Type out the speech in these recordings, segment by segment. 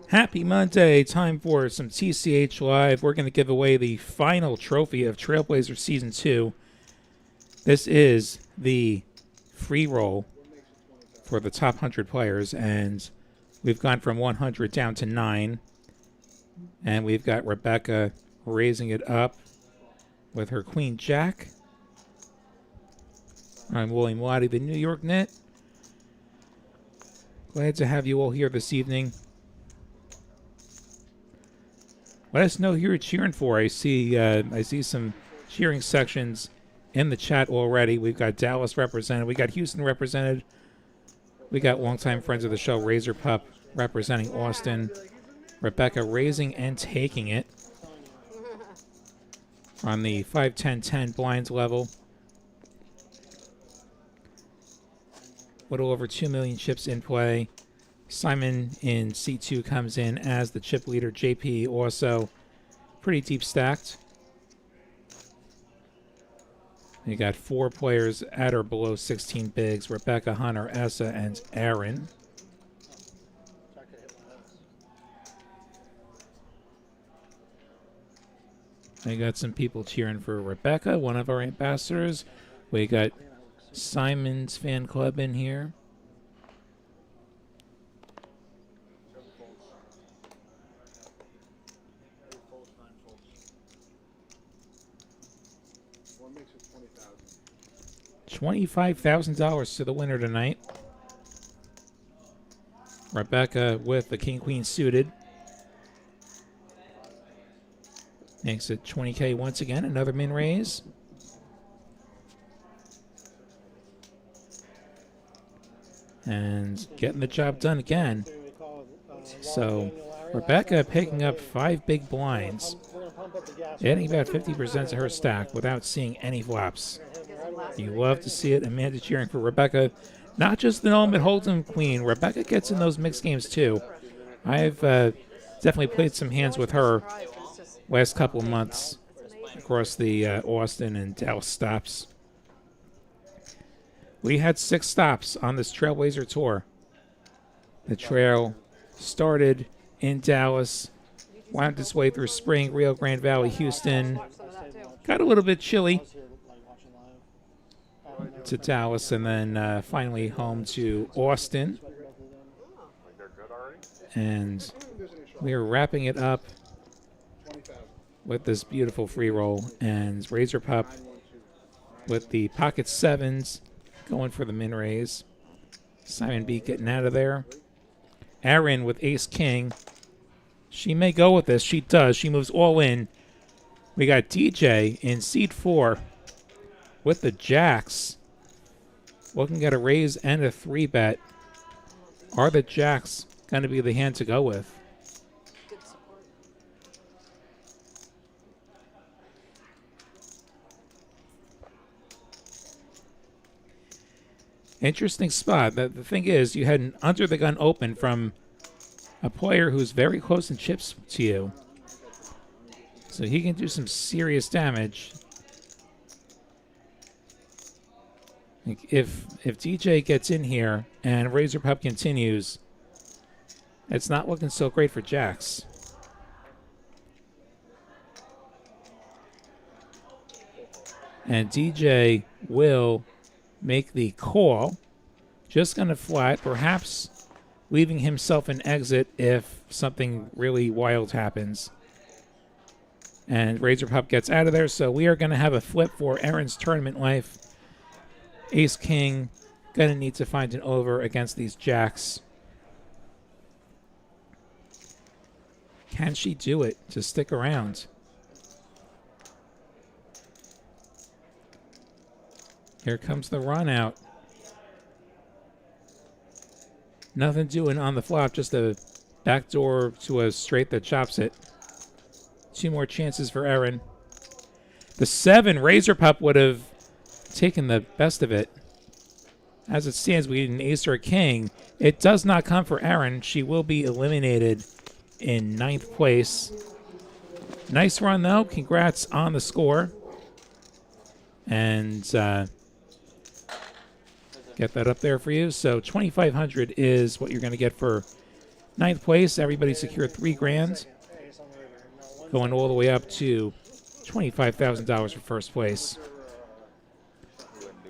Happy Monday. Time for some TCH Live. We're going to give away the final trophy of Trailblazer Season 2. This is the free roll for the top 100 players, and we've gone from 100 down to 9. And we've got Rebecca raising it up with her Queen Jack. I'm William Waddy, the New York Net. Glad to have you all here this evening. Let us know who you're cheering for. I see some cheering sections in the chat already. We've got Dallas represented. We got Houston represented. We got longtime friends of the show, Razor Pup, representing Austin. Rebecca raising and taking it on the 5-10-10 blinds level. Little over 2 million chips in play. Simon in C2 comes in as the chip leader. JP also pretty deep stacked. You got 4 players at or below 16 bigs. Rebecca, Hunter, Essa, and Aaron. We got some people cheering for Rebecca, one of our ambassadors. We got Simon's fan club in here. $25,000 to the winner tonight. Rebecca with the King-Queen suited. Makes it 20K once again. Another min raise. And getting the job done again. So Rebecca picking up 5 big blinds. Adding about 50% to her stack without seeing any flops. You love to see it. Amanda cheering for Rebecca. Not just the Ultimate Hold'em Queen. Rebecca gets in those mixed games too. I've definitely played some hands with her last couple of months across the Austin and Dallas stops. We had 6 stops on this Trailblazer Tour. The trail started in Dallas, wound its way through Spring, Rio Grande Valley, Houston. Got a little bit chilly to Dallas, and then finally home to Austin. And we are wrapping it up with this beautiful free roll, and Razor Pup with the pocket 7s going for the min raise. Simon B getting out of there. Aaron with Ace King. She may go with this. She does. She moves all in. We got DJ in seed 4 with the Jacks. Looking at a raise and a 3-bet. Are the Jacks going to be the hand to go with? Interesting spot. The thing is, you had an under the gun open from a player who's very close in chips to you. So he can do some serious damage. If DJ gets in here and Razor Pup continues, it's not looking so great for Jax. And DJ will make the call. Just going to flat, perhaps leaving himself an exit if something really wild happens. And Razor Pup gets out of there, so we are going to have a flip for Aaron's tournament life. Ace King going to need to find an over against these Jacks. Can she do it to stick around? Here comes the run out. Nothing doing on the flop, just a backdoor to a straight that chops it. 2 more chances for Aaron. The 7, Razor Pup would have taken the best of it. As it stands, we need an ace or a king. It does not come for Aaron. She will be eliminated in 9th place. Nice run, though. Congrats on the score. And get that up there for you. So $2,500 is what you're going to get for Ninth place, everybody secured $3,000, going all the way up to $25,000 for first place.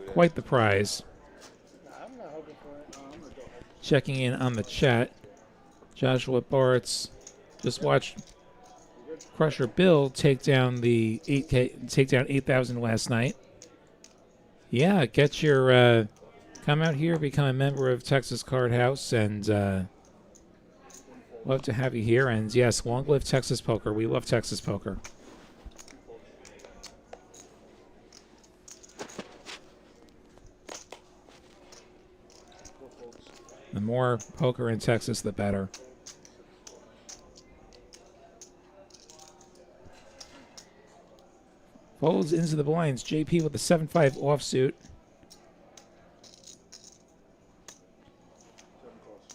Quite the prize. Checking in on the chat, Joshua Bartz just watched Crusher Bill take down the 8,000 last night. Yeah, get your come out here, become a member of Texas Card House, and love to have you here. And yes, long live Texas Poker. We love Texas Poker. The more poker in Texas, the better. Folds into the blinds. JP with the 7-5 offsuit.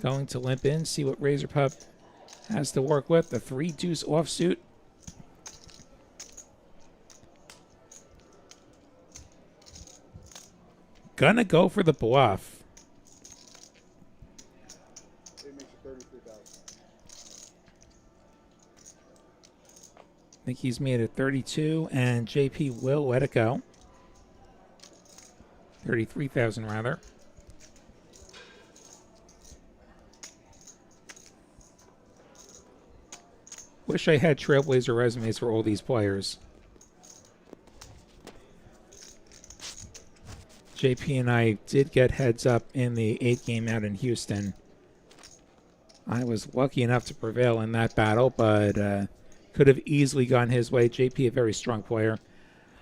Going to limp in, see what Razor Pup has to work with. The 3-deuce offsuit. Gonna go for the bluff. I think he's made it 32, and JP will let it go. 33,000 rather. Wish I had Trailblazer resumes for all these players. JP and I did get heads up in the 8th game out in Houston. I was lucky enough to prevail in that battle, but could have easily gone his way. JP, a very strong player.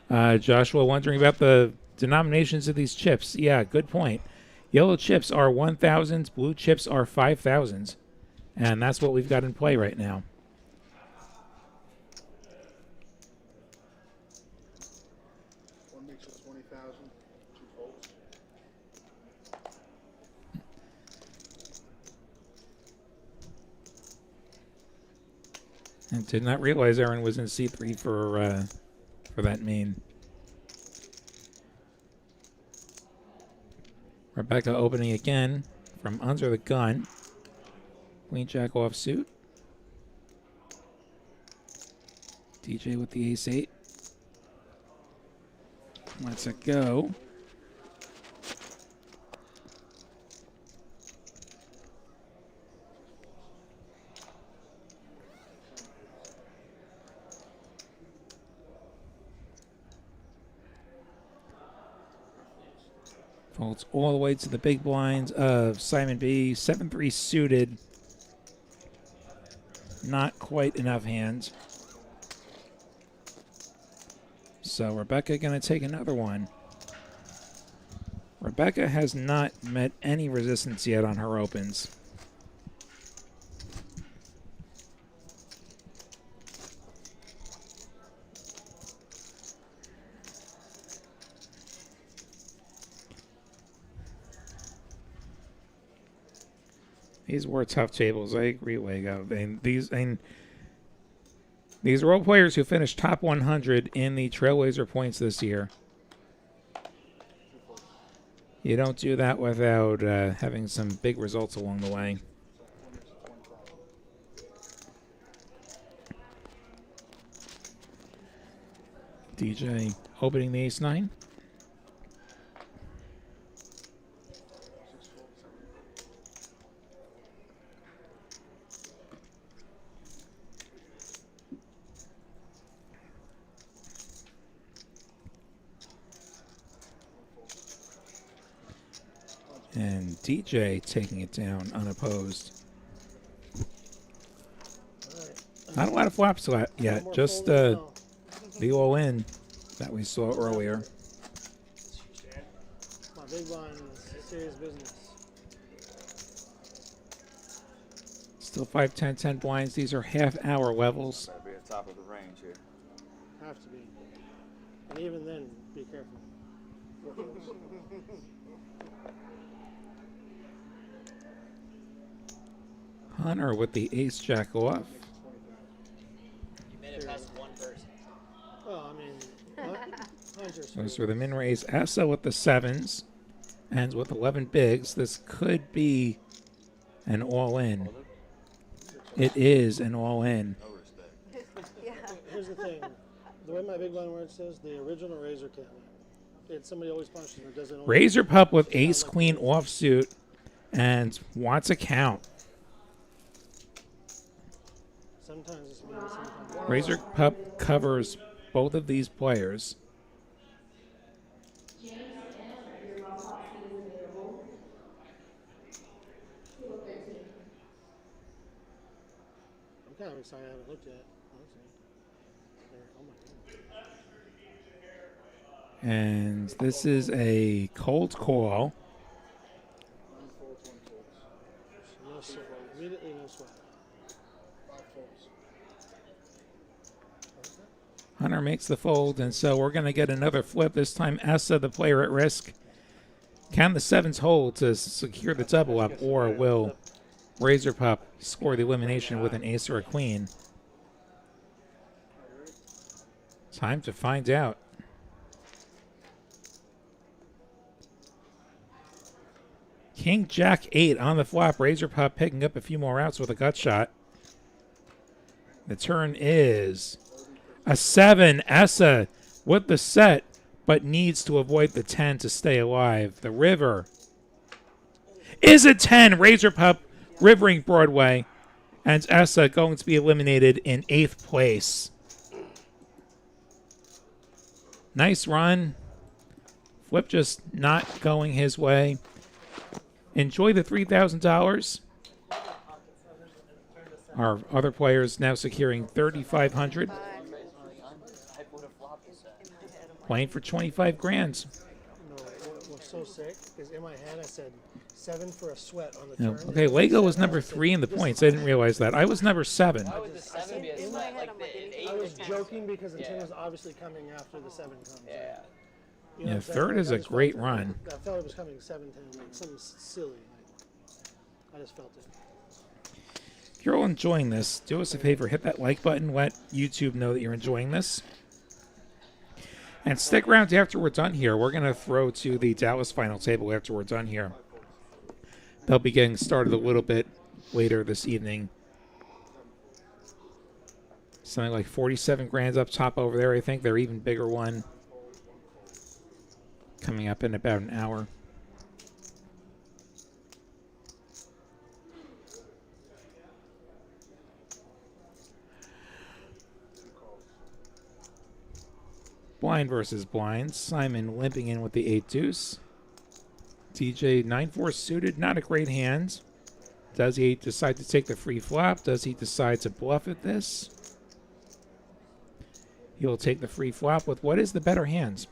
Joshua wondering about the denominations of these chips. Yeah, good point. Yellow chips are 1,000s, blue chips are 5,000s. And that's what we've got in play right now. One makes it 20,000, 2 folds. And did not realize Aaron was in C3 for that main. Rebecca opening again from under the gun. Queen Jack offsuit. DJ with the ace-8. Lets it go. Folds all the way to the big blinds of Simon B. 7-3 suited. Not quite enough hands. So Rebecca going to take another one. Rebecca has not met any resistance yet on her opens. These were tough tables. I agree, Lego. And these are all players who finished top 100 in the Trailblazer points this year. You don't do that without having some big results along the way. DJ opening the ace-9. And DJ taking it down unopposed. Not a lot of flops yet, just the all-in that we saw earlier. My big blind is serious business. Still 5, 10, 10 blinds. These are half-hour levels. Gotta be at the top of the range here. Have to be. And even then, be careful. Hunter with the ace-jack off. You made it past one person. Well, I mean, Hunter's Goes for the min raise. Essa with the 7s. Ends with 11 bigs. This could be an all-in. It is an all-in. Yeah. Here's the thing. The way my big blind word says, the original razor can't win. It's somebody always punches and it doesn't always Razor Pup with It's not ace like queen the- offsuit and wants a count. Sometimes it's me, sometimes Razor Pup covers both of these players. I'm kind of excited. I haven't looked yet. Let's see. Oh my god. And this is a cold call. One folds, one folds. No sweat. Immediately no sweat. 5 folds. Hunter makes the fold, and so we're going to get another flip. This time, Essa, the player at risk. Can the sevens hold to secure the double up, or will Razor Pup score the elimination with an ace or a queen? Time to find out. King Jack 8 on the flop. Razor Pup picking up a few more outs with a gut shot. The turn is a 7. Essa with the set, but needs to avoid the 10 to stay alive. The river is a 10. Razor Pup rivering Broadway, and Essa going to be eliminated in 8th place. Nice run. Flip just not going his way. Enjoy the $3,000. Our other players now securing $3,500. I would have flopped the set. Playing for 25 grand. No, what was so sick is in my head I said 7 for a sweat on the No. turn. Okay, Lego was number 3 in the points. I didn't realize that. I was number 7. Why would the 7 be a in my sweat? head, Like I'm the like, an it 8 I was was joking because the 10 Yeah. was obviously coming after the 7 comes. Yeah. You know Yeah, what I'm saying? third Like, is I a just great felt it. run. I felt it was coming 7-10, like something silly. Like, I just felt it. If you're all enjoying this, do us a favor, hit that like button, let YouTube know that you're enjoying this. And stick around after we're done here. We're going to throw to the Dallas final table after we're done here. They'll be getting started a little bit later this evening. Something like 47 grand up top over there. I think their even bigger one coming up in about an hour. Blind versus blind. Simon limping in with the 8 deuce. DJ 9-4 suited, not a great hand. Does he decide to take the free flop? Does he decide to bluff at this? He'll take the free flop with what is the better hand?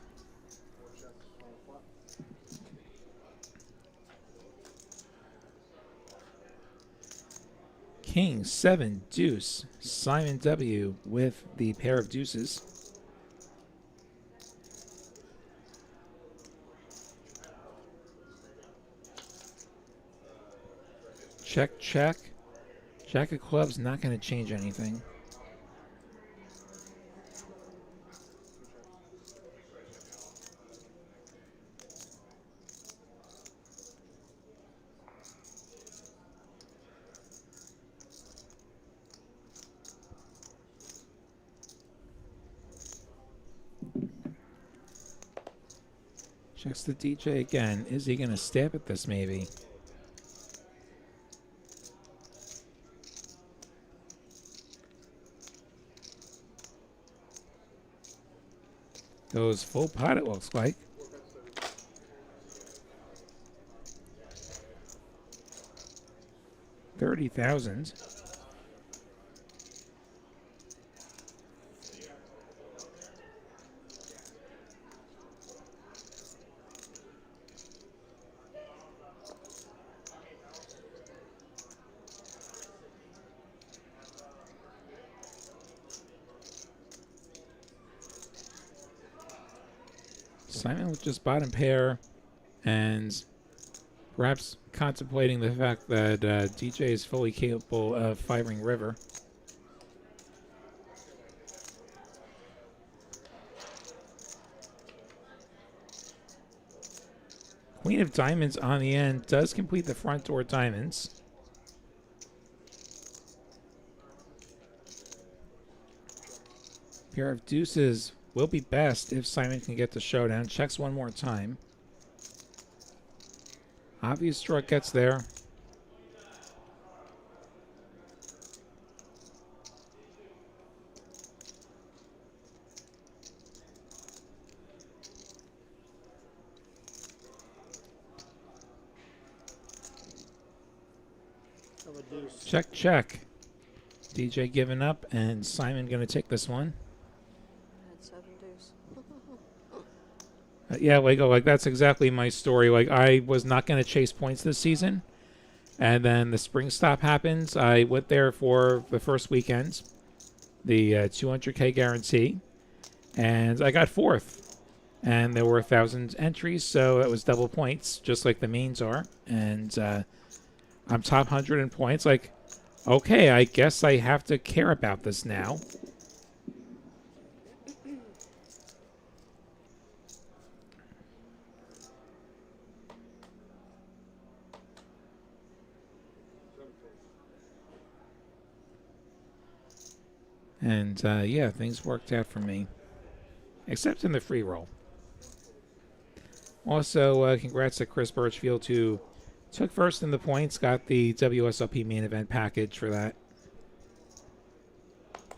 King 7 deuce. Simon W with the pair of deuces. Check, check. Jack of clubs not going to change anything. Checks the DJ again. Is he going to stab at this maybe? Goes full pot, it looks like. $30,000. Simon with just bottom pair and perhaps contemplating the fact that DJ is fully capable of firing river. Queen of diamonds on the end does complete the front door diamonds. Pair of deuces will be best if Simon can get the showdown. Checks one more time. Obvious draw gets there. Of a deuce. Check, check. DJ giving up, and Simon going to take this one. I had 7 deuce. Yeah, like that's exactly my story. Like, I was not going to chase points this season, and then the spring stop happens. I went there for the first weekend, the 200K guarantee, and I got 4th. And there were 1,000 entries, so that was double points, just like the mains are. And I'm top 100 in points. Like, okay, I guess I have to care about this now. And yeah, things worked out for me, except in the free roll. Also, congrats to Chris Birchfield, who took first in the points, got the WSOP main event package for that.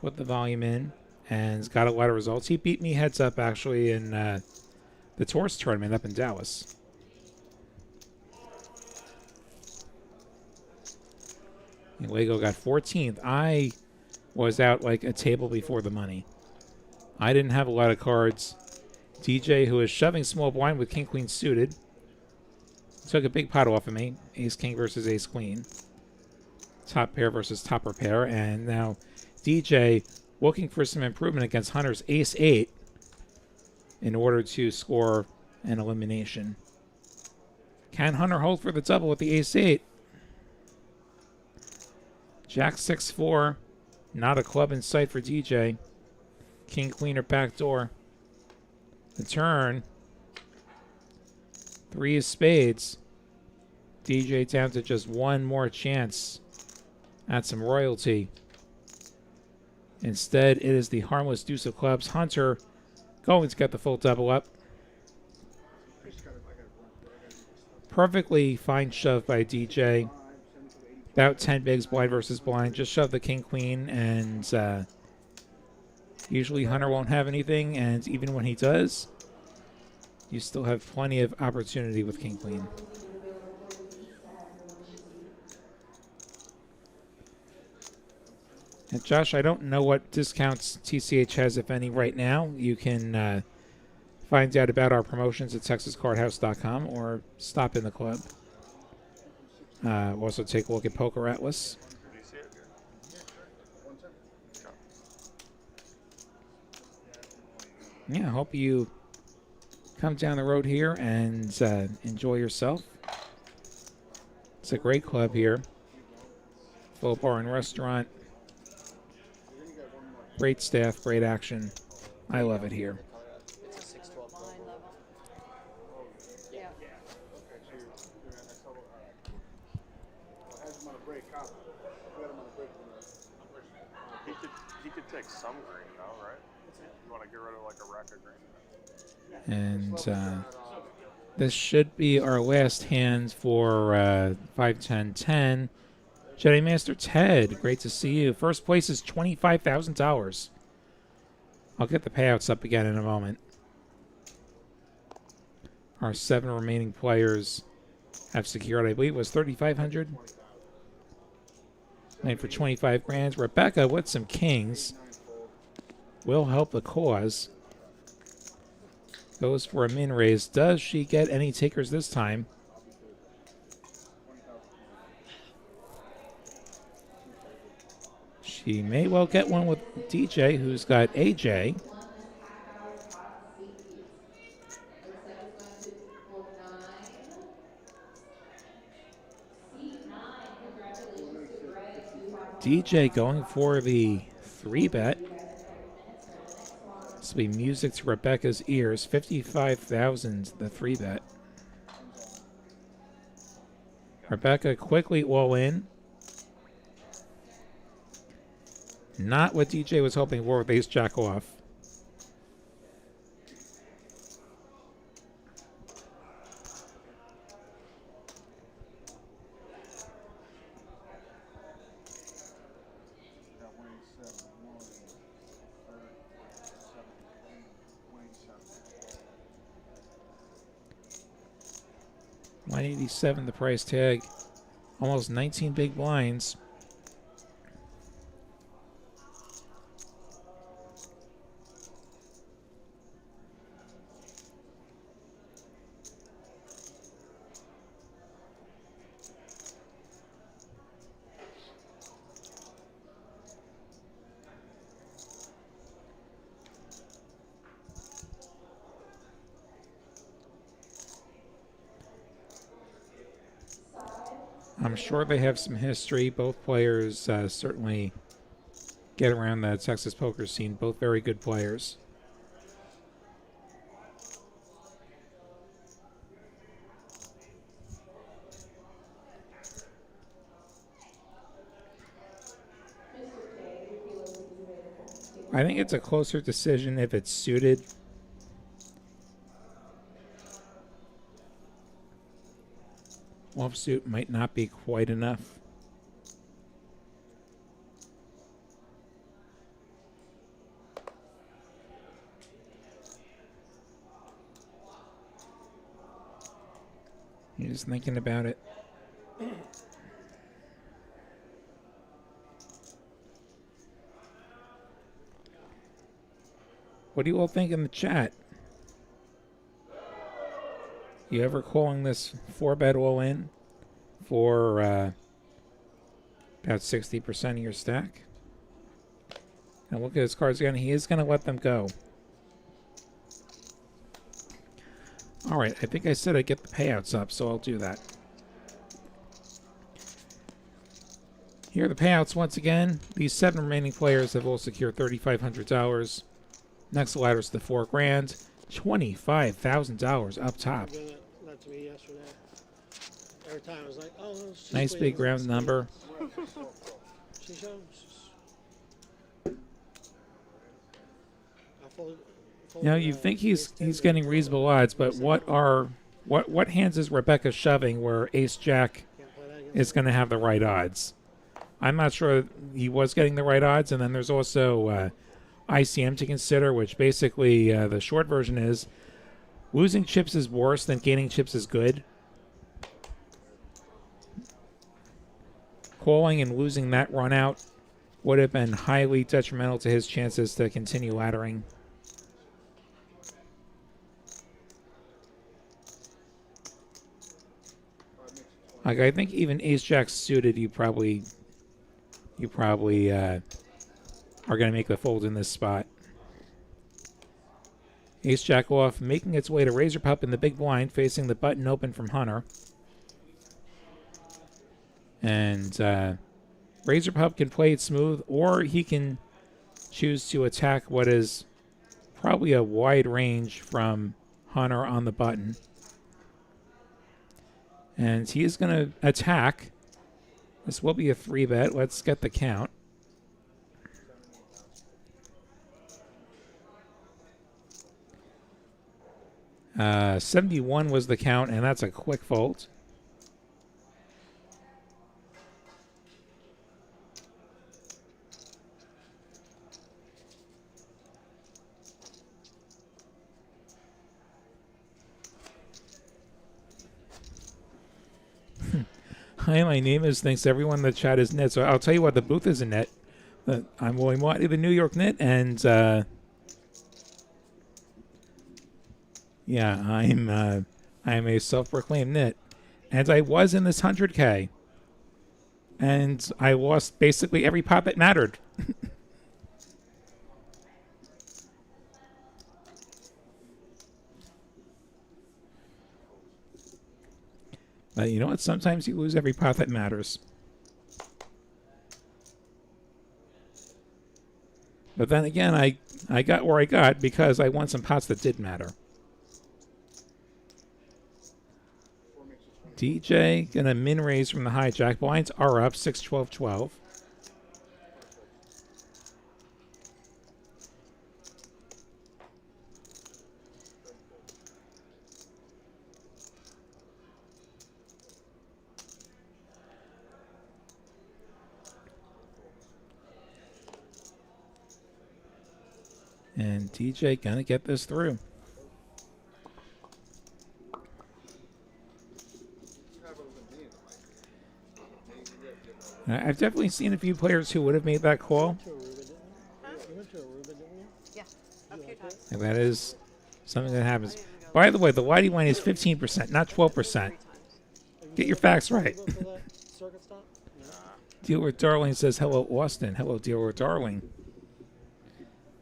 Put the volume in, and got a lot of results. He beat me heads up, actually, in the Tours tournament up in Dallas. And Lego got 14th. I was out like a table before the money. I didn't have a lot of cards. DJ, who was shoving small blind with King Queen suited, took a big pot off of me. Ace King versus Ace Queen. Top pair versus topper pair. And now DJ looking for some improvement against Hunter's Ace 8 in order to score an elimination. Can Hunter hold for the double with the Ace 8? Jack 6-4. Not a club in sight for DJ. King Queen or backdoor. The turn. 3 of spades. DJ down to just one more chance at some royalty. Instead, it is the harmless deuce of clubs. Hunter going to get the full double up. Perfectly fine shove by DJ. About 10 bigs, blind versus blind. Just shove the King Queen, and usually Hunter won't have anything, and even when he does, you still have plenty of opportunity with King Queen. And Josh, I don't know what discounts TCH has, if any, right now. You can find out about our promotions at texascardhouse.com or stop in the club. Also take a look at Poker Atlas. Yeah, I hope you come down the road here and enjoy yourself. It's a great club here. Full bar and restaurant. Great staff, great action. I love it here. It's a 6-12 club. Line level. Yeah. He could take some green though, right? You want to get rid of like a rack of green? And this should be our last hand for 5-10-10. Jedi Master Ted, great to see you. First place is $25,000. I'll get the payouts up again in a moment. Our 7 remaining players have secured, I believe it was $3,500. Made for 25 grand. Rebecca with some kings will help the cause. Goes for a min raise. Does she get any takers this time? She may well get one with DJ, who's got AJ. DJ going for the 3-bet. This will be music to Rebecca's ears. 55,000, the 3-bet. Rebecca quickly all in. Not what DJ was hoping for with ace jack off. 187 the price tag. Almost 19 big blinds. I'm sure they have some history. Both players certainly get around the Texas poker scene. Both very good players. I think it's a closer decision if it's suited. Offsuit might not be quite enough. You're just thinking about it. What do you all think in the chat? You ever calling this 4-bet all in for about 60% of your stack? Now look at his cards again. He is going to let them go. All right, I think I said I'd get the payouts up, so I'll do that. Here are the payouts once again. These 7 remaining players have all secured $3,500. Next ladder is the $4 grand. $25,000 up top. That to me yesterday. Every time I was like, oh, it's Nice big round number. She shows. You know, you think he's getting reasonable odds, but what hands is Rebecca shoving where Ace Jack is going to have the right odds? I'm not sure he was getting the right odds, and then there's also ICM to consider, which basically the short version is losing chips is worse than gaining chips is good. Calling and losing that run out would have been highly detrimental to his chances to continue laddering. Like, I think even Ace Jack suited, you probably are going to make the fold in this spot. Ace Jack off, making its way to Razor Pup in the big blind, facing the button open from Hunter. And Razor Pup can play it smooth, or he can choose to attack what is probably a wide range from Hunter on the button. And he is going to attack. This will be a 3-bet. Let's get the count. Uh, 71 was the count, and that's a quick fold. Hi, my name is, thinks everyone in the chat is Knit. So I'll tell you what, the booth is a Knit. I'm William Watley, the New York Knit, and yeah, I'm a self-proclaimed Knit, and I was in this 100K, and I lost basically every pot that mattered. But you know what? Sometimes you lose every pot that matters. But then again, I got where I got because I won some pots that did matter. DJ gonna min raise from the hijack. Blinds are up 6, 12, 12. And TJ gonna get this through. I've definitely seen a few players who would have made that call. To Aruba, didn't we? We went to Aruba, didn't we? Yeah, a few times. And that is something that happens. By the way, the Whitey line is 15%, not 12%. Get your facts right. Go for that circuit stop? No. Deal with Darling says, hello, Austin. Hello, Deal with Darling.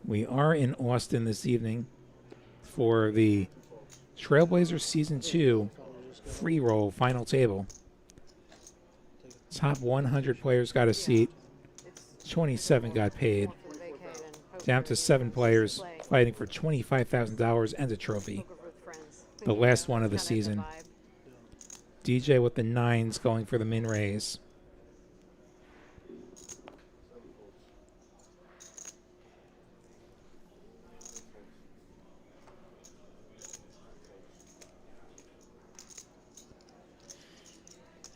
We are in Austin this evening for the Trailblazer Season 2 free roll final table. Top 100 players got a seat. 27 got paid. Down to 7 players fighting for $25,000 and a trophy. The last one of the season. DJ with the 9s going for the min raise.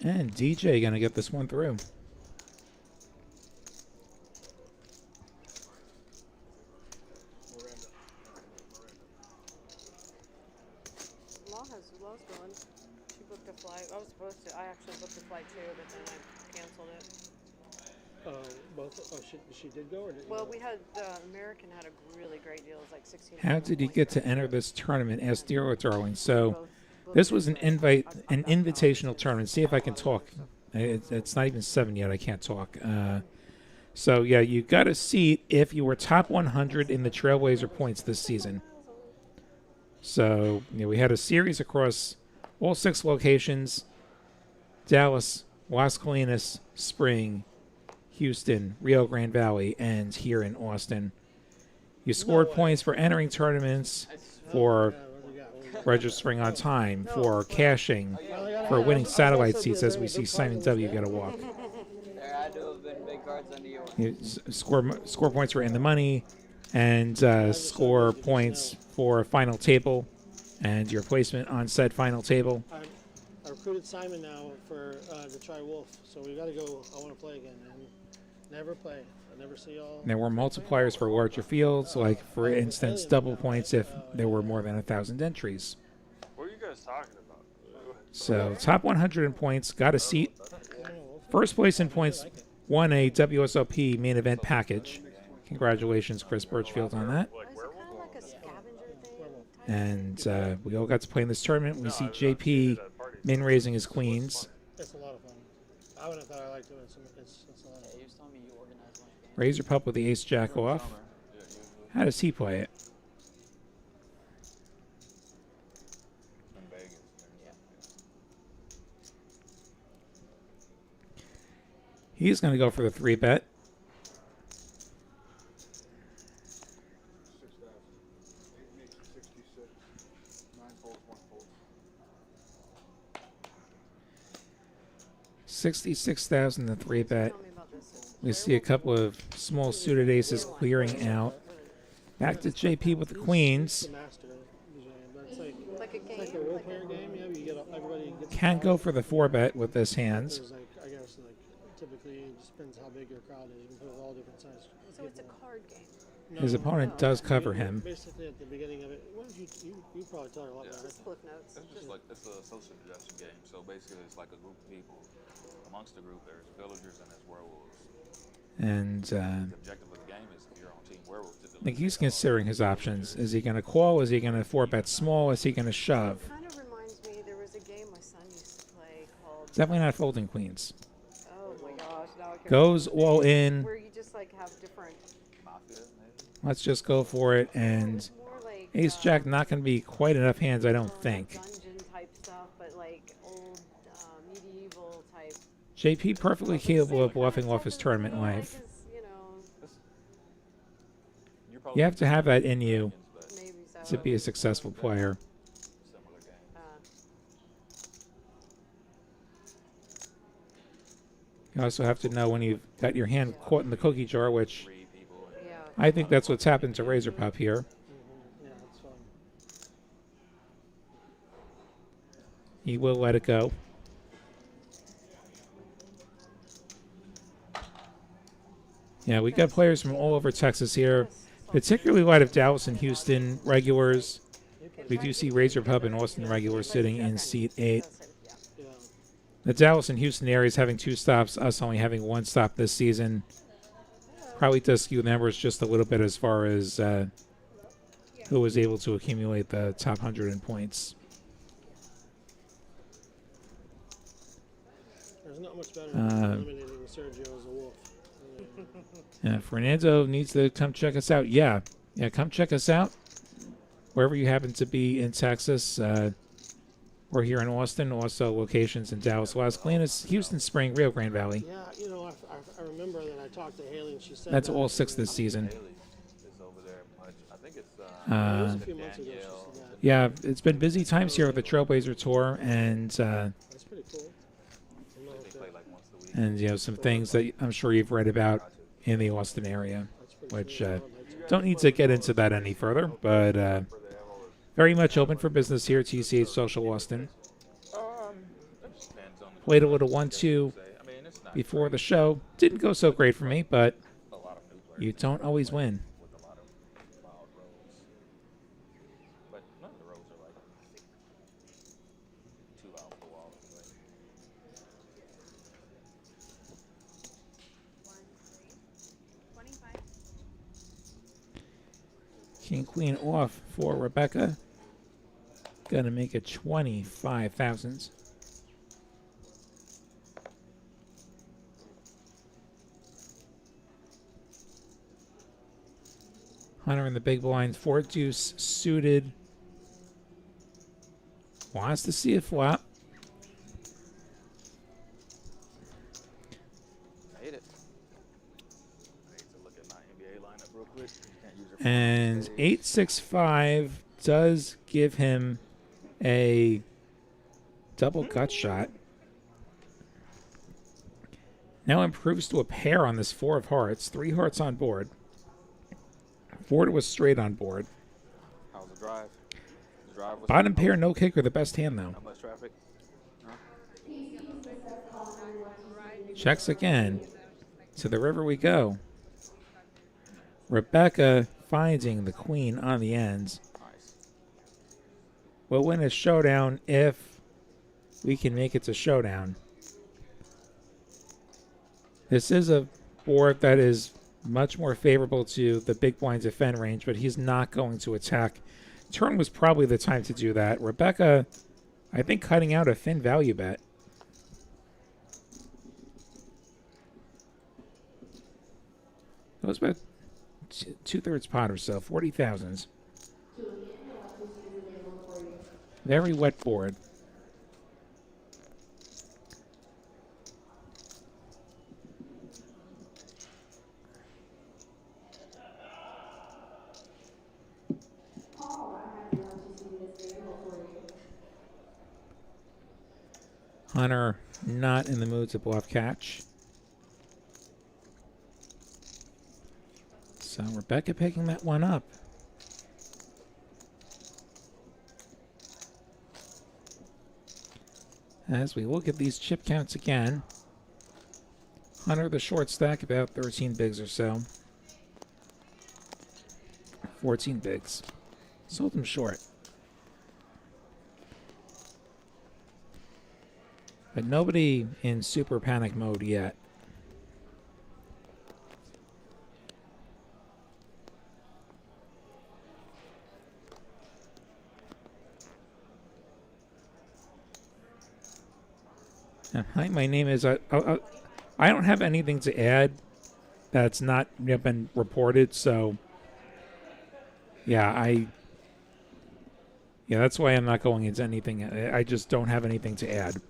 And DJ gonna get this one through. Law's going. She booked a flight. I was supposed to. I actually booked a flight too, but then I canceled it. Both. Oh, she did go, or did Well, we had American had a really great deal. It was like 16. How did you get to enter this tournament? Asked Dear Darling. So this was an invitational tournament. See if I can talk. It's not even 7 yet. I can't talk. So yeah, you got a seat if you were top 100 in the Trailblazer points this season. So we had a series across all 6 locations: Dallas, Las Colinas, Spring, Houston, Rio Grande Valley, and here in Austin. You scored points for entering tournaments, for registering on time, for cashing, for winning satellite seats, as we see Simon W. get a walk. There had to have been big cards under yours. You score points for in the money, and score points for final table, and your placement on said final table. I recruited Simon now to try Wolf, so we got to go. I want to play again, and never play. I never see y'all. There were multipliers for larger fields, like for instance, double points if there were more than 1,000 entries. What are you guys talking about? So top 100 in points, got a seat. First place in points won a WSOP main event package. Congratulations, Chris Birchfield, on that. Like Is it werewolf? kind of like a scavenger thing? And we all got to play in this tournament. We see JP min raising his queens. It's a lot of fun. I wouldn't have thought I liked it. It's a lot of Yeah, fun. he was telling me you organized one game. Razor Pup with the ace jack off. How does he play it? He's going to go for the 3-bet. 6,000. 8 makes it 66. 9 folds, 1 fold. 66,000 the 3-bet. Tell me about this. We see a couple of small suited aces clearing out. Back to JP with the queens. It's the master, but it's like It's like a game. it's like a role player game. Yeah, you get everybody gets. Can go for the 4-bet with this hands. There's like I guess like typically it just depends how big your crowd is. You can put all different sized. So it's a people. card game. His opponent does cover him. Basically, at the beginning of it, what did you probably tell her a lot about it. Just flip notes. It's just like it's a social suggestion game. So basically, it's like a group of people. Amongst the group, there's villagers and there's werewolves. And The objective of the game is if you're on team werewolves. to I think he's considering his options. Is he going to call? Is he going to 4-bet small? Is he going to shove? Kind of reminds me. There was a game my son used to play called. Definitely not folding queens. Oh my gosh! Now I can't Goes remember the all name. in. Where you just like have different. Mafia, maybe. Let's just go for it. And It's more like, ace jack not going to be quite enough hands, I don't think. Dungeon type stuff, but like old medieval type. JP perfectly capable of bluffing off his tournament life. You know, You're probably You have to have that in you but maybe so. to be a successful player. similar game. You also have to know when you've got your hand caught in the cookie jar, which 3 people. Yeah. I think that's what's happened to Razor Pup here. Yeah, that's fun. He will let it go. Yeah, we got players from all over Texas here, particularly a lot of Dallas and Houston regulars. We do see Razor Pup and Austin regulars sitting in seat 8. Yeah. The Dallas and Houston areas having 2 stops, us only having 1 stop this season. Probably does skew the numbers just a little bit as far as who was able to accumulate the top 100 in points. There's not much better than eliminating Sergio as a wolf. Yeah, Fernando needs to come check us out. Yeah, come check us out. Wherever you happen to be in Texas, or here in Austin, also locations in Dallas, Las Colinas, Houston Spring, Rio Grande Valley. Yeah, you know, I remember that I talked to Haley and she said That's that. all 6 this season. Haley is over there much. I think it's It was a few months ago. Danielle. She said that. Yeah, it's been busy times here with the Trailblazer Tour, and That's pretty cool. I'm not They okay. play like once a week. and some things that I'm sure you've read about in the Austin area, That's pretty which cool. I'd like to- don't need to get into that any further, but very much open for business here at TCH Social Austin. It depends on the Played a little 1-2 I mean, it's not before the show. Didn't go so great for me, but a lot of new players you don't always win. with a lot of wild roads. But none of the roads are like too out the wall anyway. King Queen off for Rebecca. Gonna make it 25,000. Hunter in the big blind, 4 deuce suited. Wants to see it flop. I hate it. I need to look at my NBA lineup real quick. Can't use it. And 865 does give him a double gut shot. Now improves to a pair on this 4 of hearts. 3 hearts on board. 4 to a straight on board. How's the drive? The drive was Bottom pair, no kicker, the best hand though. Not much traffic. Checks again. To the river we go. Rebecca finding the queen on the ends. Nice. We'll win a showdown if we can make it to showdown. This is a board that is much more favorable to the big blind defend range, but he's not going to attack. Turn was probably the time to do that. Rebecca, I think, cutting out a thin value bet. It was about 2/3 pot or so, 40,000. Very wet board. Hunter not in the mood to bluff catch. So Rebecca picking that one up. As we look at these chip counts again, Hunter the short stack, about 13 bigs or so. 14 bigs. Sold him short. But nobody in super panic mode yet. Hi, my name is. I don't have anything to add that's not been reported. So, yeah, that's why I'm not going into anything. I just don't have anything to add.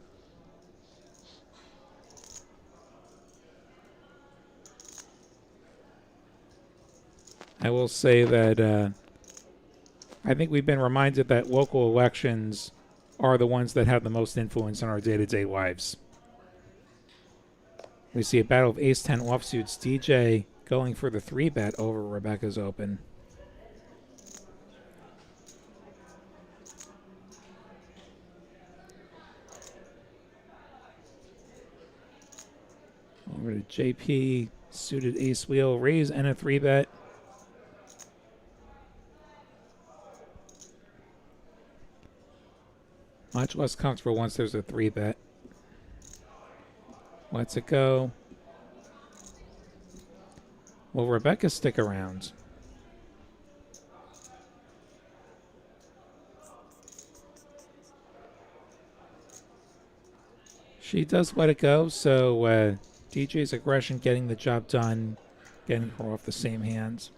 I will say that I think we've been reminded that local elections are the ones that have the most influence on our day-to-day lives. We see a battle of ace-10 offsuits. DJ going for the 3-bet over Rebecca's open. Over to JP, suited ace wheel, raise and a 3-bet. Much less comfortable once there's a 3-bet. Lets it go. Will Rebecca stick around? She does let it go, so DJ's aggression getting the job done, getting her off the same hands.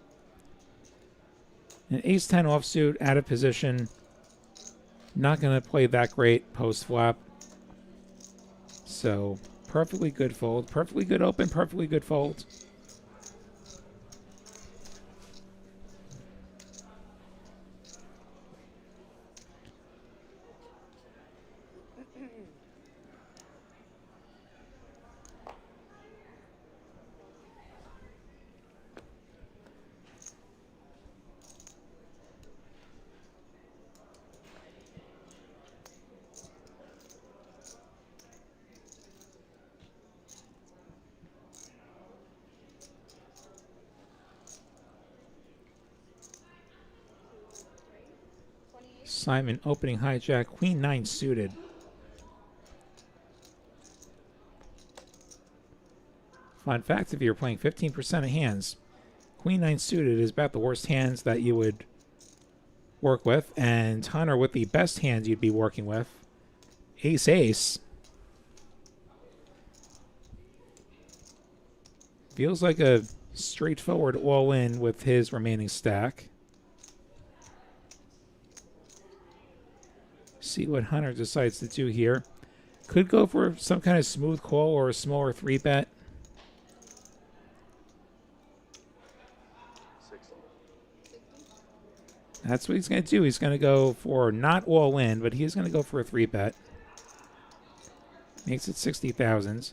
An ace-10 offsuit, out of position. Not going to play that great post-flop. So, perfectly good fold. Perfectly good open, perfectly good fold. Simon opening hijack, queen 9 suited. Fun fact, if you're playing 15% of hands, queen 9 suited is about the worst hands that you would work with, and Hunter with the best hands you'd be working with, ace ace. Feels like a straightforward all-in with his remaining stack. See what Hunter decides to do here. Could go for some kind of smooth call or a smaller 3-bet. 60. That's what he's going to do. He's going to go for not all in, but he is going to go for a 3-bet. Makes it 60,000.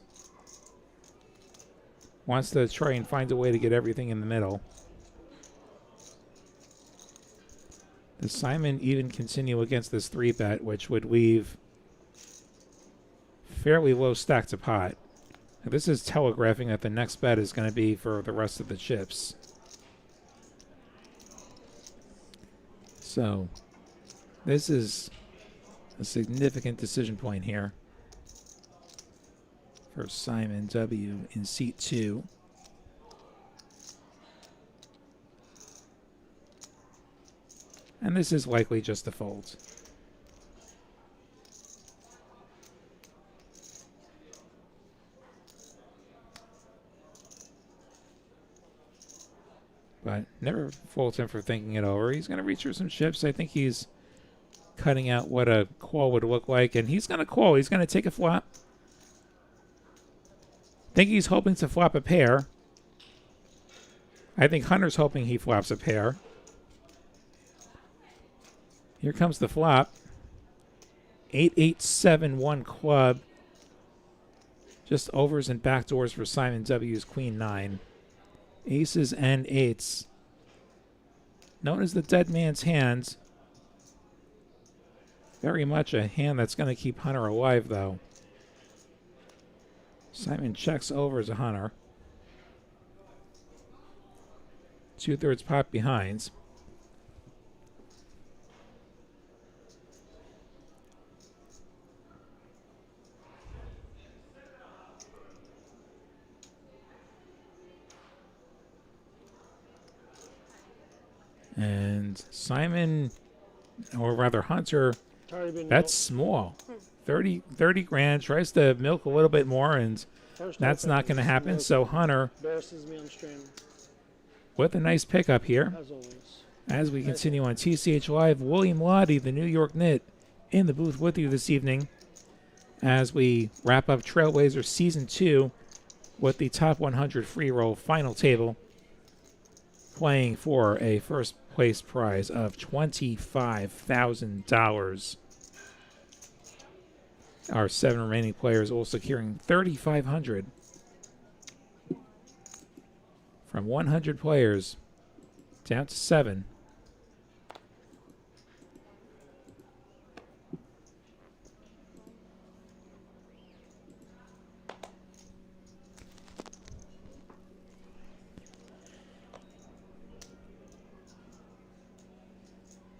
Wants to try and find a way to get everything in the middle. Does Simon even continue against this 3-bet, which would leave fairly low stack to pot? Now, this is telegraphing that the next bet is going to be for the rest of the chips. So, this is a significant decision point here for Simon W. in seat 2. And this is likely just a fold. But never fault him for thinking it over. He's going to reach for some chips. I think he's cutting out what a call would look like. And he's going to call. He's going to take a flop. I think he's hoping to flop a pair. I think Hunter's hoping he flops a pair. Here comes the flop. 8-8-7-1 club. Just overs and backdoors for Simon W.'s queen 9. Aces and 8s. Known as the dead man's hands. Very much a hand that's going to keep Hunter alive, though. Simon checks over as a Hunter. 2/3 pot behinds. And Simon, or rather Hunter, that's small. 30 grand, tries to milk a little bit more, and that's not going to happen. So Hunter, Embarrasses me on stream, with a nice pickup here. as always. As we continue on TCH Live, William Lottie, the New York Knit, in the booth with you this evening as we wrap up Trailblazer Season 2 with the Top 100 Free Roll final table, playing for a first place prize of $25,000. Our 7 remaining players all securing $3,500 from 100 players down to 7.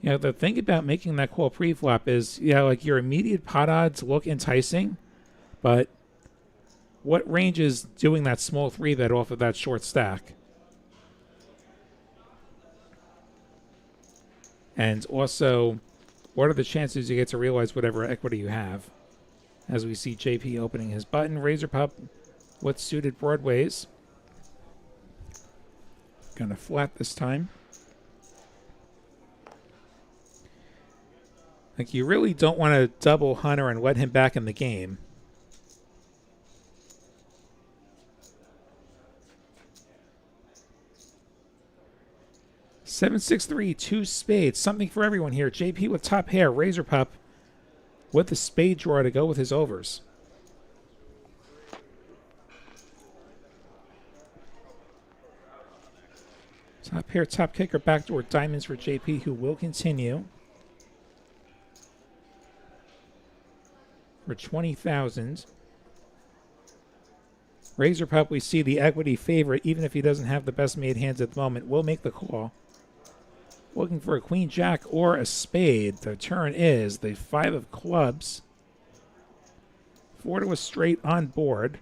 You know, the thing about making that call pre-flop is, yeah, like your immediate pot odds look enticing, but what range is doing that small 3-bet off of that short stack? And also, what are the chances you get to realize whatever equity you have? As we see JP opening his button, Razor Pup with suited broadways. Gonna flat this time. Like, you really don't want to double Hunter and let him back in the game. Seven, 6, 3, 2 spades. Something for everyone here. JP with top pair. Razor Pup with the spade draw to go with his overs. Top pair, top kicker, backdoor diamonds for JP, who will continue for 20,000. Razor Pup, we see the equity favorite, even if he doesn't have the best made hands at the moment, will make the call. Looking for a queen jack or a spade. The turn is the 5 of clubs. 4 to a straight on board.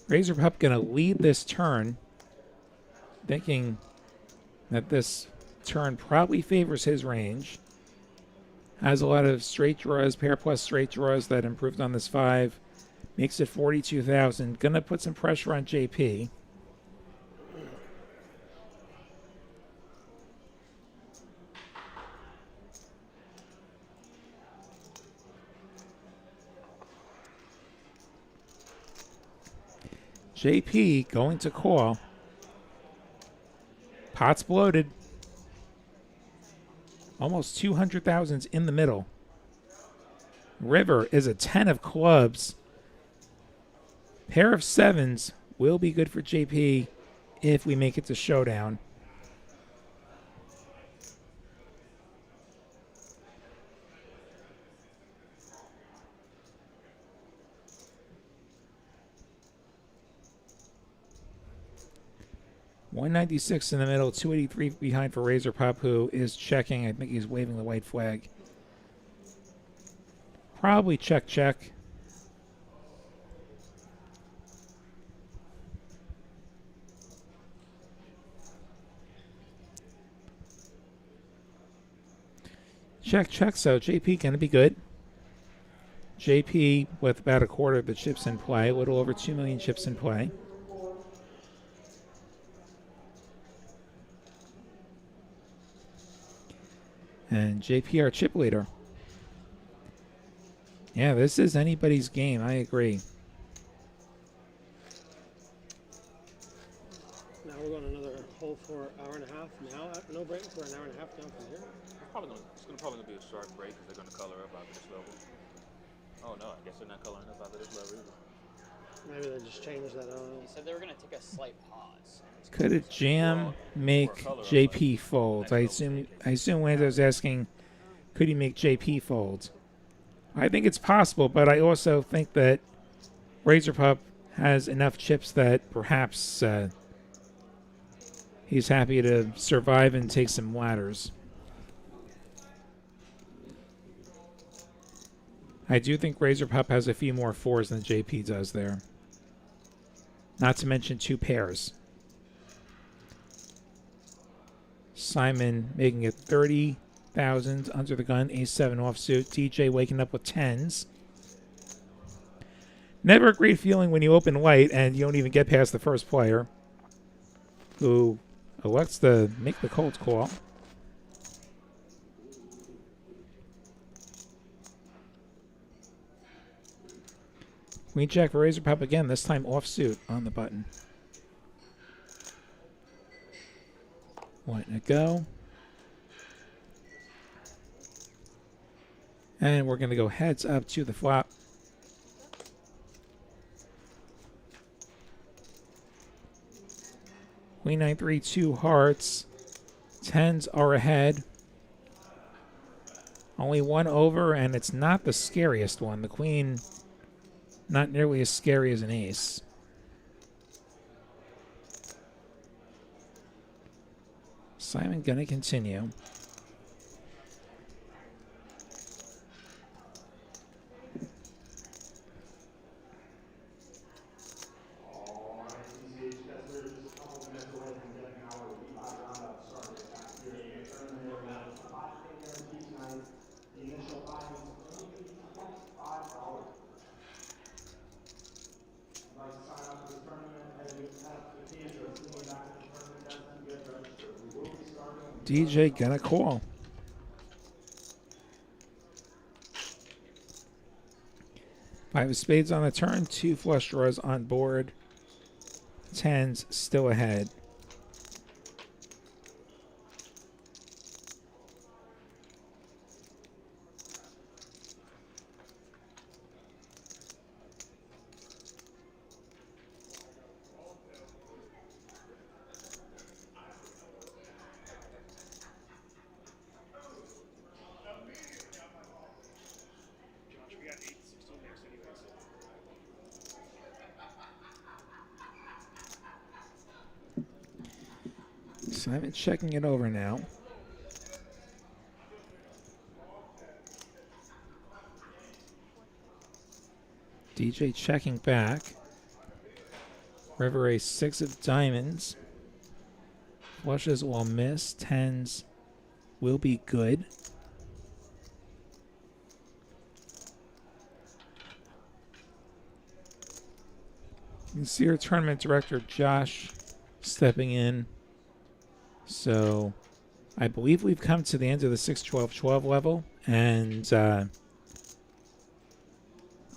Razor Pup going to lead this turn, thinking that this turn probably favors his range. Has a lot of straight draws, pair plus straight draws that improved on this 5. Makes it 42,000. Going to put some pressure on JP. JP going to call. Pot's bloated. Almost 200,000 in the middle. River is a 10 of clubs. Pair of 7s will be good for JP if we make it to showdown. $196 in the middle, $283 behind for Razor Pup, who is checking. I think he's waving the white flag. Probably check, check. Check, check. So JP going to be good. JP with about a quarter of the chips in play, a little over 2 million chips in play. And JP, our chip leader. Yeah, this is anybody's game. I agree. Now we're going another hole for an hour and a half. Now, no break for an hour and a half down from here. It's probably gonna be a short break because they're gonna color up out of this level. Oh no, I guess they're not coloring up out of this level either. Maybe they just changed that. He said they were going to take a slight pause. Could a jam make JP fold? I assume Lando's asking, could he make JP fold? I think it's possible, but I also think that Razor Pup has enough chips that perhaps he's happy to survive and take some ladders. I do think Razor Pup has a few more 4s than JP does there. Not to mention 2 pairs. Simon making it 30,000 under the gun, ace-7 offsuit. DJ waking up with 10s. Never a great feeling when you open light and you don't even get past the first player, who elects to make the cold call. Queen Jack for Razor Pup again, this time offsuit on the button. Letting it go. And we're going to go heads up to the flop. Queen 9-3, 2 hearts. 10s are ahead. Only one over, and it's not the scariest one. The queen, not nearly as scary as an ace. Simon gonna continue. DJ gonna call. 5 of spades on the turn, 2 flush draws on board. 10s still ahead. Simon checking it over now. DJ checking back. River ace 6 of diamonds. Flushes will miss. 10s will be good. You can see our tournament director Josh stepping in. So I believe we've come to the end of the 6-12-12 level, and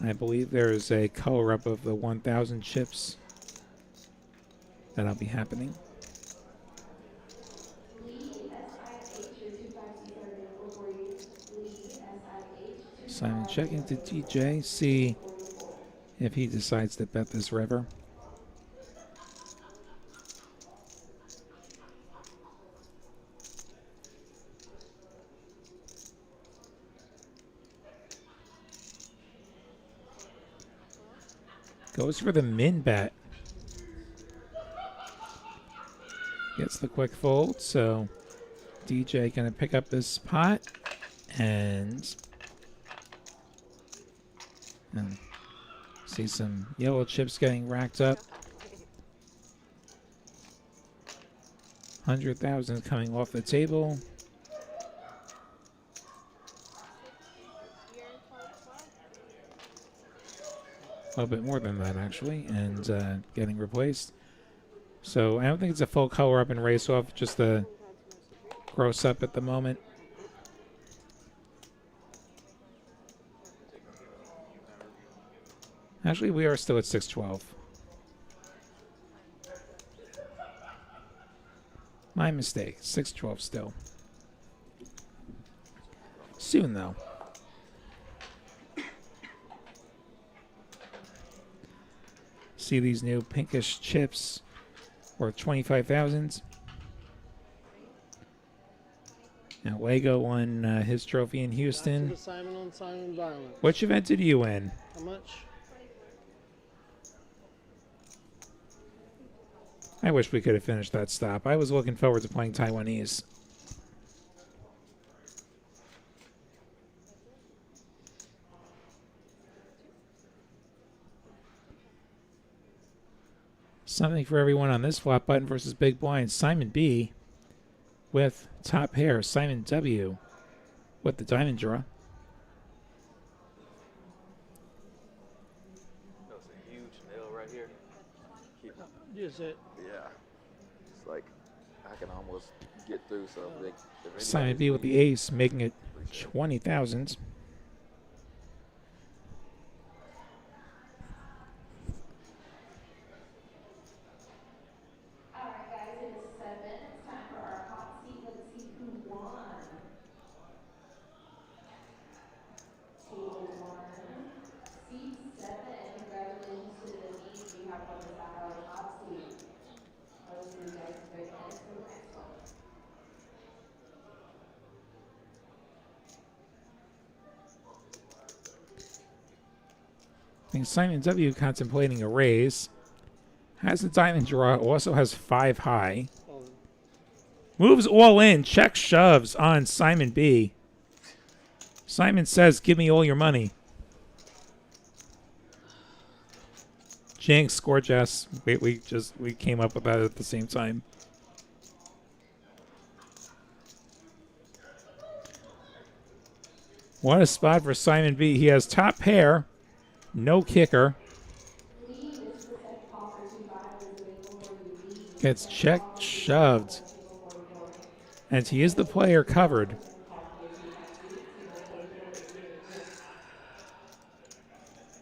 I believe there's a color up of the 1,000 chips that'll be happening. Simon checking to DJ, see if he decides to bet this river. Goes for the min bet. Gets the quick fold, so DJ gonna pick up this pot and see some yellow chips getting racked up. 100,000 coming off the table. A little bit more than that, actually, and getting replaced. So I don't think it's a full color up and race off, just a gross up at the moment. Actually, we are still at 6-12. My mistake. 6-12 still. Soon, though. See these new pinkish chips worth 25,000. Now Lego won his trophy in Houston. Simon on Simon violence. Which event did you win? How much? I wish we could have finished that stop. I was looking forward to playing Taiwanese. Something for everyone on this flop. Button versus big blind. Simon B with top pair. Simon W with the diamond draw. That's a huge nail right here. Use it. Yeah. It's like I can almost get through. So if Simon B with the ace, making it 20,000. think Simon W. contemplating a raise. Has a diamond draw. Also has 5 high. Oh, Moves all in. Check shoves on Simon B. Simon says, give me all your money. Jinx, Gorgeous. We came up with that at the same time. What a spot for Simon B. He has top pair, no kicker. Gets checked, shoved. And he is the player covered.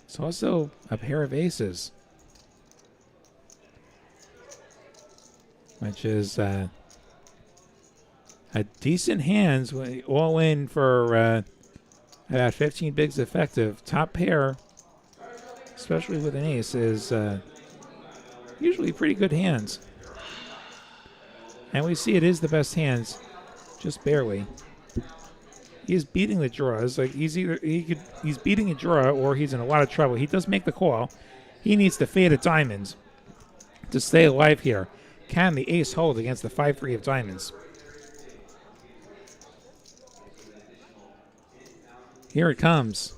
It's also a pair of aces. Which is a decent hands, all in for about 15 bigs effective. Top pair, especially with an ace, is usually pretty good hands. And we see it is the best hands, just barely. He's beating the draws. Like he's beating a draw or he's in a lot of trouble. He does make the call. He needs to fade a diamond to stay alive here. Can the ace hold against the 5-3 of diamonds? Here it comes.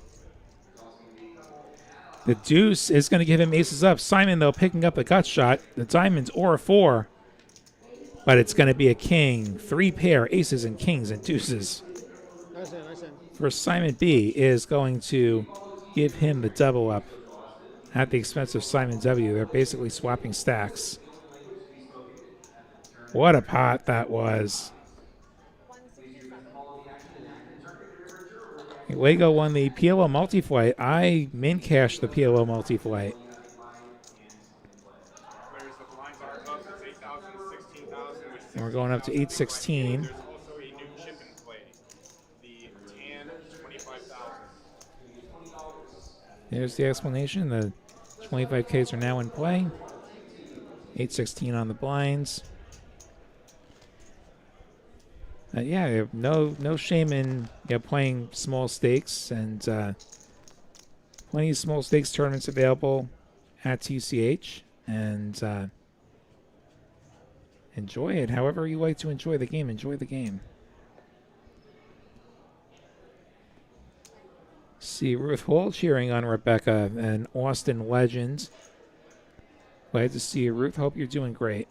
The deuce is going to give him aces up. Simon, though, picking up the gut shot. The diamonds or a 4. But it's going to be a king. 3 pair, aces and kings and deuces. nice hand, nice hand. For Simon B is going to give him the double up at the expense of Simon W. They're basically swapping stacks. What a pot that was. Lego won the PLO multi-flight. I min cashed the PLO multi-flight. And we're going up to 816. There's also a new chip in play. The tan 25,000. There's the explanation. The 25Ks are now in play. 816 on the blinds. Yeah, no shame in playing small stakes, and plenty of small stakes tournaments available at TCH, and enjoy it. However you like to enjoy the game, enjoy the game. See Ruth Hall cheering on Rebecca, an Austin legend. Glad to see you, Ruth. Hope you're doing great.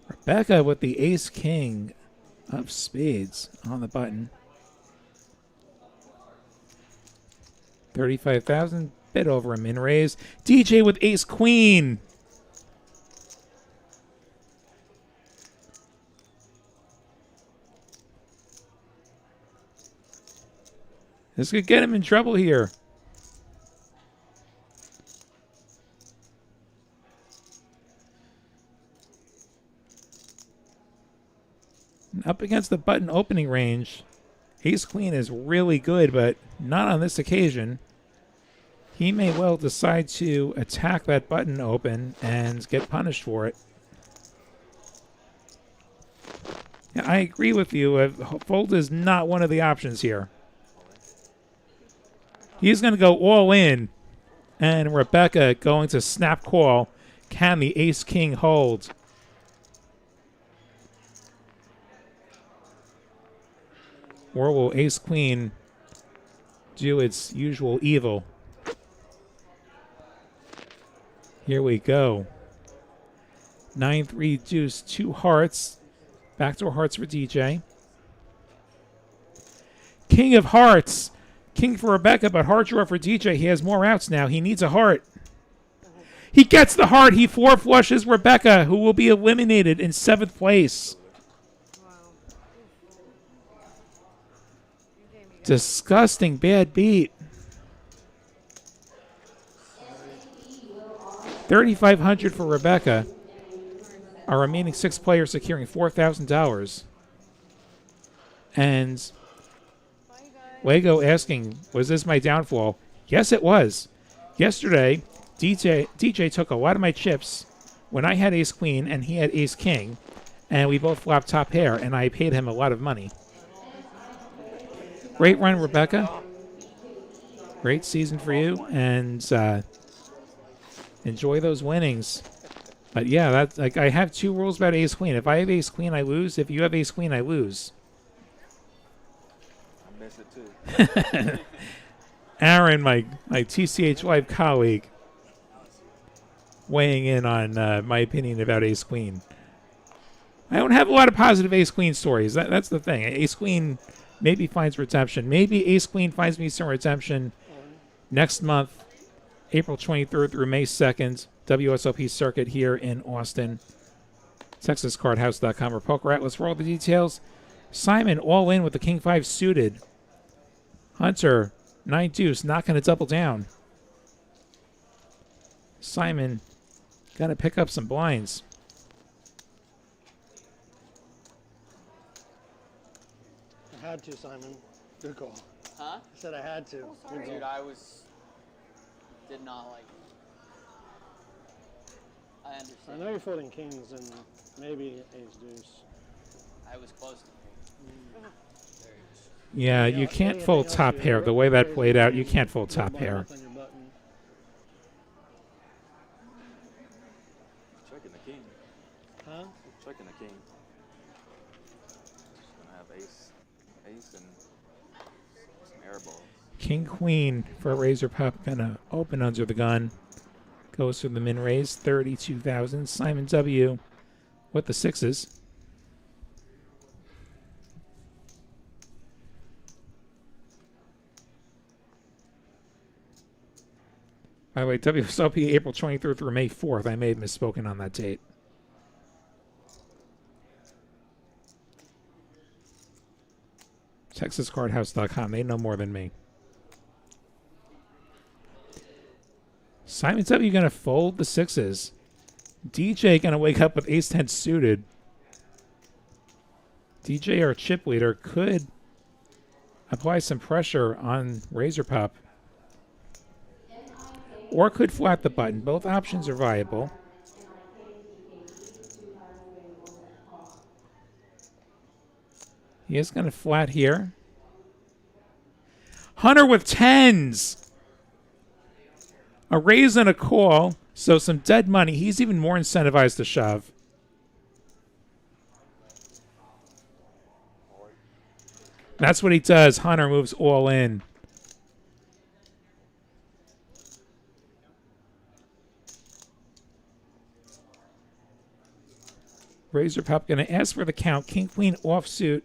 Rebecca with the ace-king of spades on the button. 35,000, bit over a min raise. DJ with ace-queen. This could get him in trouble here. Up against the button opening range, ace-queen is really good, but not on this occasion. He may well decide to attack that button open and get punished for it. Yeah, I agree with you. Fold is not one of the options here. He's going to go all in, and Rebecca going to snap call. Can the ace-king hold? Or will ace-queen do its usual evil? Here we go. 9-3 deuce, 2 hearts. Backdoor hearts for DJ. King of hearts. King for Rebecca, but heart draw for DJ. He has more outs now. He needs a heart. He gets the heart. He 4 flushes Rebecca, who will be eliminated in 7th place. Disgusting bad beat. 3,500 for Rebecca. Our remaining 6 players securing $4,000. And Lego asking, was this my downfall? Yes, it was. Yesterday, DJ took a lot of my chips when I had ace-queen and he had ace-king. and we both flopped top pair, and I paid him a lot of money. Great run, Rebecca. Great season for you, and enjoy those winnings. But yeah, that's like I have 2 rules about ace queen. If I have ace queen, I lose. If you have ace queen, I lose. I miss it too. Aaron, my TCH Live colleague, weighing in on my opinion about ace queen. I don't have a lot of positive ace queen stories. That's the thing. Ace queen maybe finds redemption. Maybe ace queen finds me some redemption next month, April 23rd through May 2nd, WSOP circuit here in Austin. TexasCardHouse.com or Poker Atlas for all the details. Simon all in with the King 5 suited. Hunter, 9 deuce, not going to double down. Simon, got to pick up some blinds. I had to, Simon. Good call. Huh? I said I had to. Good Dude, call. did not like. I I understand. know you're folding kings and maybe ace deuce. I was close to Yeah, you can't fold top pair. The way that played out, you can't fold top pair. On your button. Checking the king. Huh? Checking the king. Just gonna have ace and some air balls. King queen for a razor pup, gonna open under the gun. Goes for the min raise, 32,000. Simon W with the 6s. By the way, WSOP April 23rd through May 4th. I may have misspoken on that date. TexasCardHouse.com. They know more than me. Simon W going to fold the 6s. DJ going to wake up with ace-10 suited. DJ, our chip leader, could apply some pressure on Razor Pup. Or could flat the button. Both options are viable. He is going to flat here. Hunter with 10s. A raise and a call. So some dead money. He's even more incentivized to shove. That's what he does. Hunter moves all in. Razor Pup going to ask for the count. King Queen offsuit.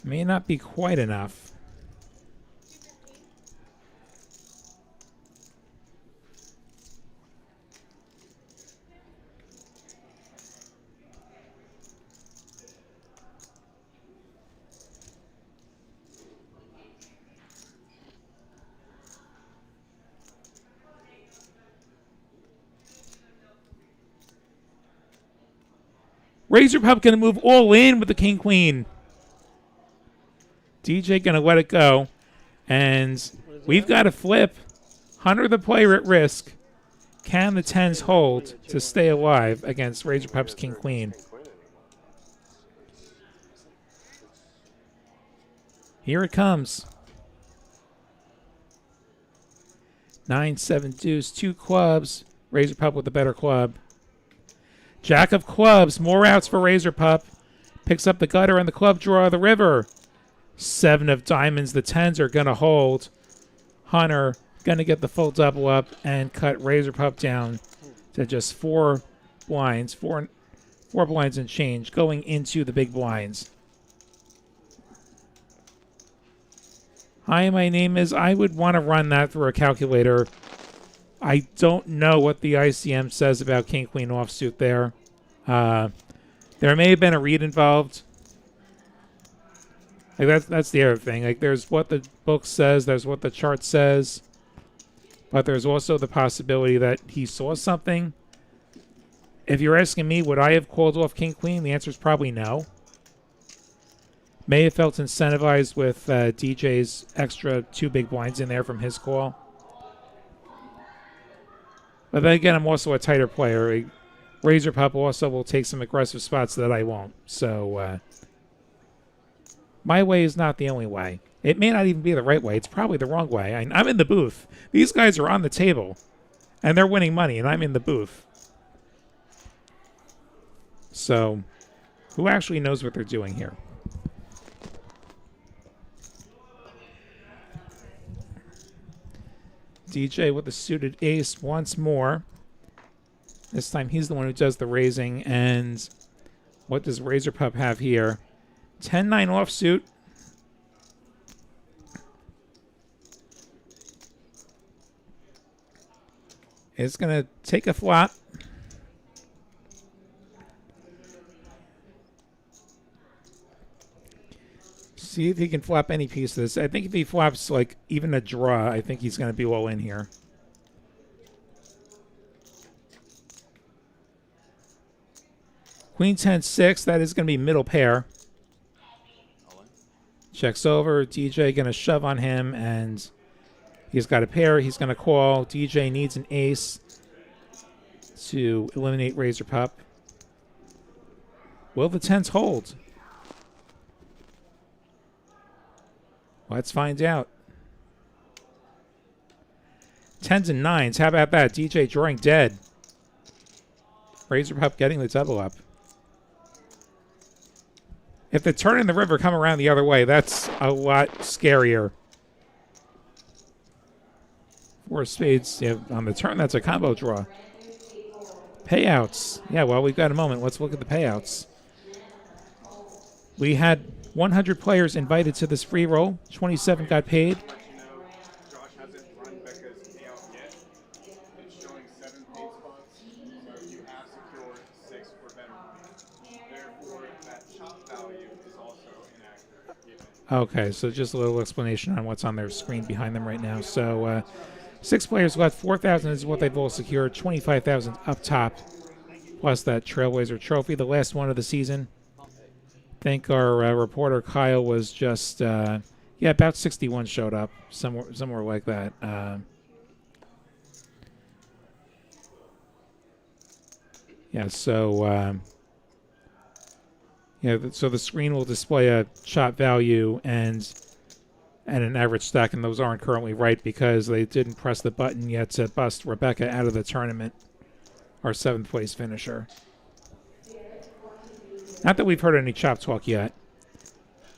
May not be quite enough. Razor Pup going to move all in with the King Queen. DJ going to let it go. And we've got a flip. Hunter the player at risk. Can the 10s hold to stay alive against Razor Pup's King Queen? Here it comes. 9-7 deuce, 2 clubs. Razor Pup with the better club. Jack of clubs, more outs for Razor Pup. Picks up the gutter and the club draw of the river. 7 of diamonds, the 10s are going to hold. Hunter going to get the full double up and cut Razor Pup down to just 4 blinds, four blinds and change going into the big blinds. Hi, my name is. I would want to run that through a calculator. I don't know what the ICM says about King Queen offsuit there. There may have been a read involved. Like that's the other thing. Like there's what the book says, there's what the chart says, but there's also the possibility that he saw something. If you're asking me, would I have called off King Queen? The answer is probably no. May have felt incentivized with DJ's extra 2 big blinds in there from his call. But then again, I'm also a tighter player. Razor Pup also will take some aggressive spots that I won't. So my way is not the only way. It may not even be the right way. It's probably the wrong way. I'm in the booth. These guys are on the table, and they're winning money, and I'm in the booth. So who actually knows what they're doing here? DJ with the suited ace once more. This time he's the one who does the raising. And what does Razor Pup have here? 10-9 offsuit. It's going to take a flop. See if he can flop any piece of this. I think if he flops like even a draw, I think he's going to be all in here. Queen 10-6, that is going to be middle pair. Checks over. DJ going to shove on him, and he's got a pair. He's going to call. DJ needs an ace to eliminate Razor Pup. Will the 10s hold? Let's find out. 10s and 9s. How about that? DJ drawing dead. Razor Pup getting the double up. If the turn in the river come around the other way, that's a lot scarier. 4 spades on the turn. That's a combo draw. Payouts. Yeah, well, we've got a moment. Let's look at the payouts. We had 100 players invited to this free roll. 27 got paid. Let you know, Josh hasn't run Becca's payout yet. It's showing 7 paid spots, so you have secured 6 for better money. Therefore, that chop value is also inaccurate. Given Okay, so just a little explanation on what's on their screen behind them right now. So 6 players left. 4,000 is what they've all secured. 25,000 up top, plus that Trailblazer trophy, the last one of the season. I think our reporter Kyle was just, yeah, about 61 showed up, somewhere like that. Yeah, so yeah, so the screen will display a shot value and an average stack, and those aren't currently right because they didn't press the button yet to bust Rebecca out of the tournament, our 7th place finisher. Not that we've heard any chop talk yet.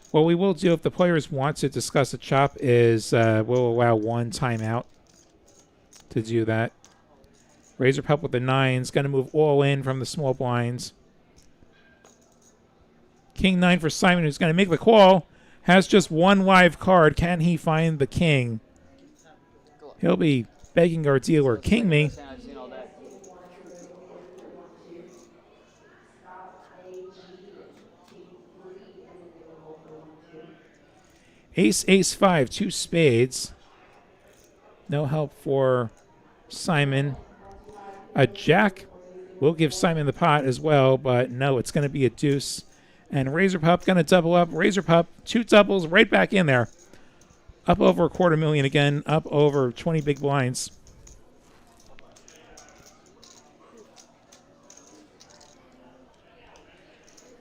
What we will do if the players want to discuss a chop is we'll allow 1 timeout to do that. Razor Pup with the 9s, going to move all in from the small blinds. King 9 for Simon, who's going to make the call. Has just 1 live card. Can he find the king? He'll be begging our dealer, king me. Ace, ace 5, 2 spades. No help for Simon. A jack will give Simon the pot as well, but no, it's going to be a deuce. And Razor Pup going to double up. Razor Pup, 2 doubles right back in there. Up over $250,000 again, up over 20 big blinds.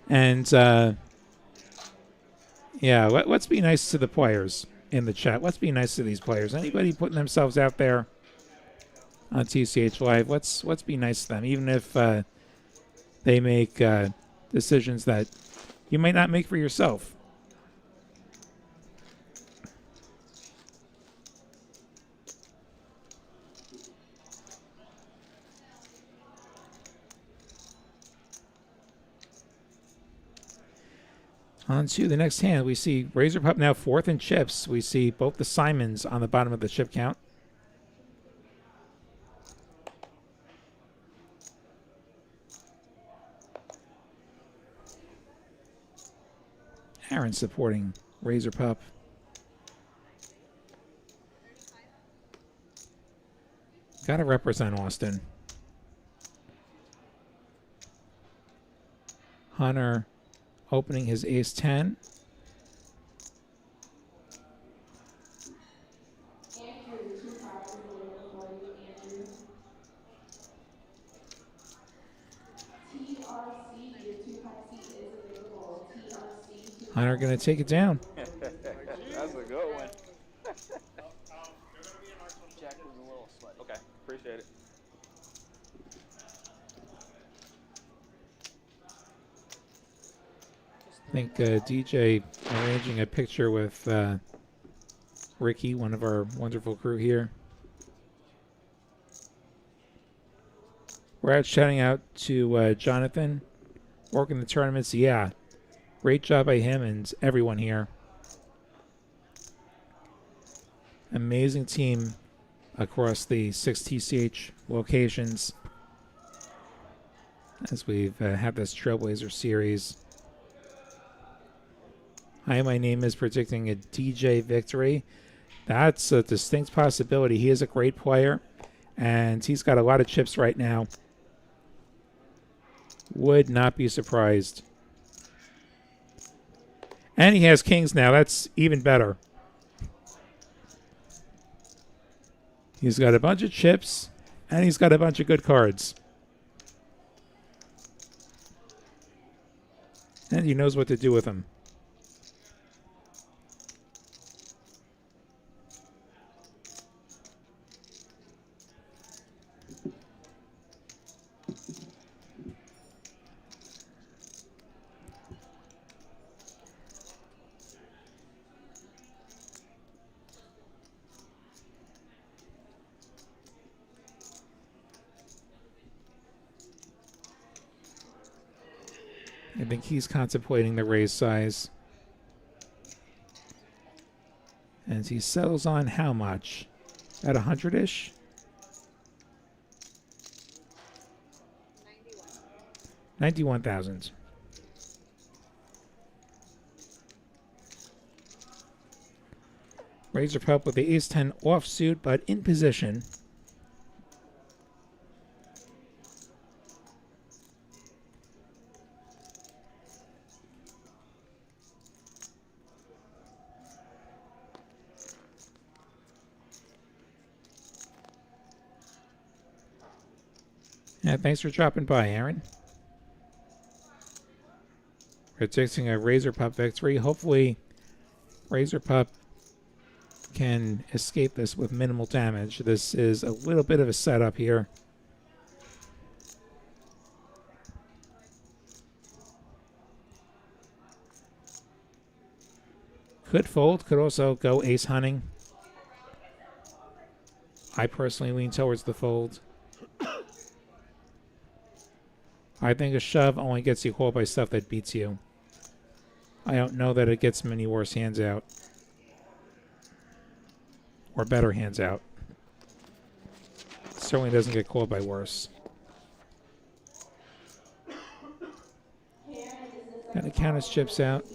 And, yeah, let's be nice to the players in the chat. Let's be nice to these players. Anybody putting themselves out there on TCH Live, let's be nice to them, even if they make decisions that you might not make for yourself. On to the next hand, we see Razor Pup now 4th in chips. We see both the Simons on the bottom of the chip count. Aaron supporting Razor Pup. Got to represent Austin. Hunter opening his ace 10. and are going to take it down. That's a good one. Jack was a little sweaty. Okay, appreciate it. I think DJ arranging a picture with Ricky, one of our wonderful crew here. We're out shouting out to Jonathan, working the tournaments. Yeah, great job by him and everyone here. Amazing team across the 6 TCH locations as we've had this Trailblazer series. Hi, my name is predicting a DJ victory. That's a distinct possibility. He is a great player, and he's got a lot of chips right now. Would not be surprised. And he has kings now. That's even better. He's got a bunch of chips, and he's got a bunch of good cards. And he knows what to do with them. I think he's contemplating the raise size. And he settles on how much? At 100-ish? 91,000. Razor Pup with the ace-10 offsuit, but in position. Yeah, thanks for dropping by, Aaron. Predicting a Razor Pup victory. Hopefully, Razor Pup can escape this with minimal damage. This is a little bit of a setup here. Could fold, could also go ace hunting. I personally lean towards the fold. I think a shove only gets you called by stuff that beats you. I don't know that it gets many worse hands out. Or better hands out. Certainly doesn't get called by worse. Gotta count his chips out.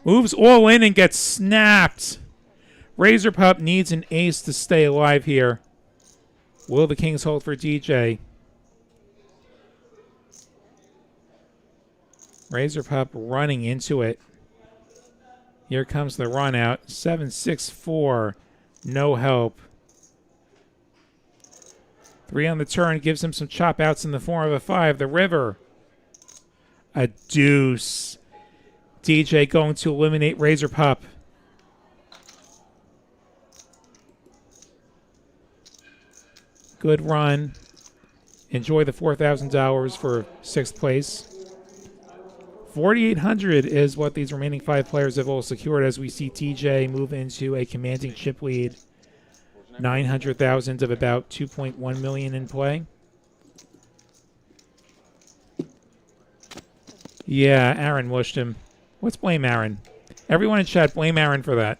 Moves all in and gets snapped. Razor Pup needs an ace to stay alive here. Will the kings hold for DJ? Razor Pup running into it. Here comes the run out. 7-6-4. No help. 3 on the turn gives him some chop outs in the form of a 5. The river. A deuce. DJ going to eliminate Razor Pup. Good run. Enjoy the $4,000 for 6th place. 4,800 is what these remaining 5 players have all secured as we see TJ move into a commanding chip lead. 900,000 of about 2.1 million in play. Yeah, Aaron mushed him. Let's blame Aaron. Everyone in chat, blame Aaron for that.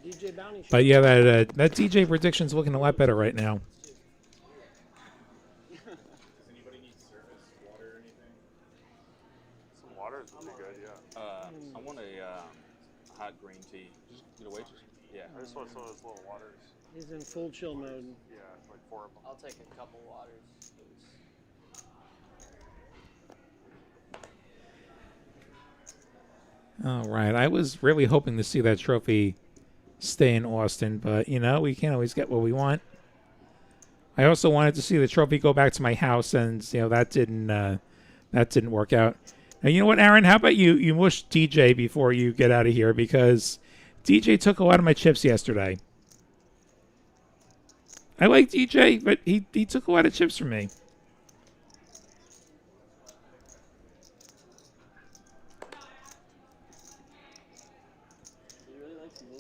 The DJ Bounty Show. But yeah, that DJ prediction's looking a lot better right now. Does anybody need service, water, or anything? Some water is pretty good, yeah. I want a hot green tea. Just get a waitress. Yeah. I just want some of those little waters. He's in full chill mode. Yeah. Like 4 of them. I'll take a couple waters. All right. I was really hoping to see that trophy stay in Austin, but, you know, we can't always get what we want. I also wanted to see the trophy go back to my house, and, you know, that didn't work out. And you know what, Aaron? How about you mush DJ before you get out of here, because DJ took a lot of my chips yesterday. I like DJ, but he took a lot of chips from me.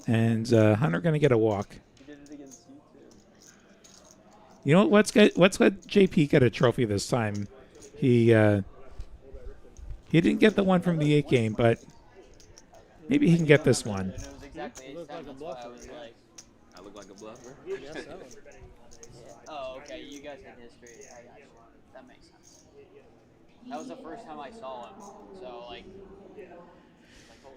And Hunter gonna get a walk. He did it against you too. You know what? Let's let JP get a trophy this time. He didn't get the one from the 8 game, but maybe he can get this one. And it was exactly You look like a that's why I bluffer, was yeah. like, I look like a bluffer. Yes, so. oh, okay, you guys had history. I got you. That makes sense. That was the first time I saw him. So, like holy.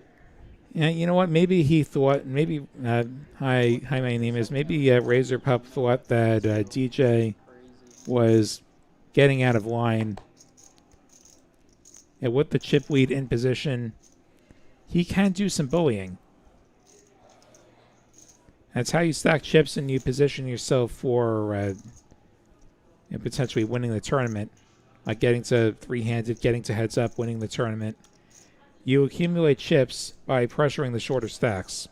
Yeah, you know what? Maybe he thought. Maybe hi, my name is. Maybe Razor Pup thought that DJ was getting out of line. And with the chip lead in position, he can do some bullying. That's how you stack chips and you position yourself for potentially winning the tournament. Like getting to 3-handed, getting to heads up, winning the tournament. You accumulate chips by pressuring the shorter stacks.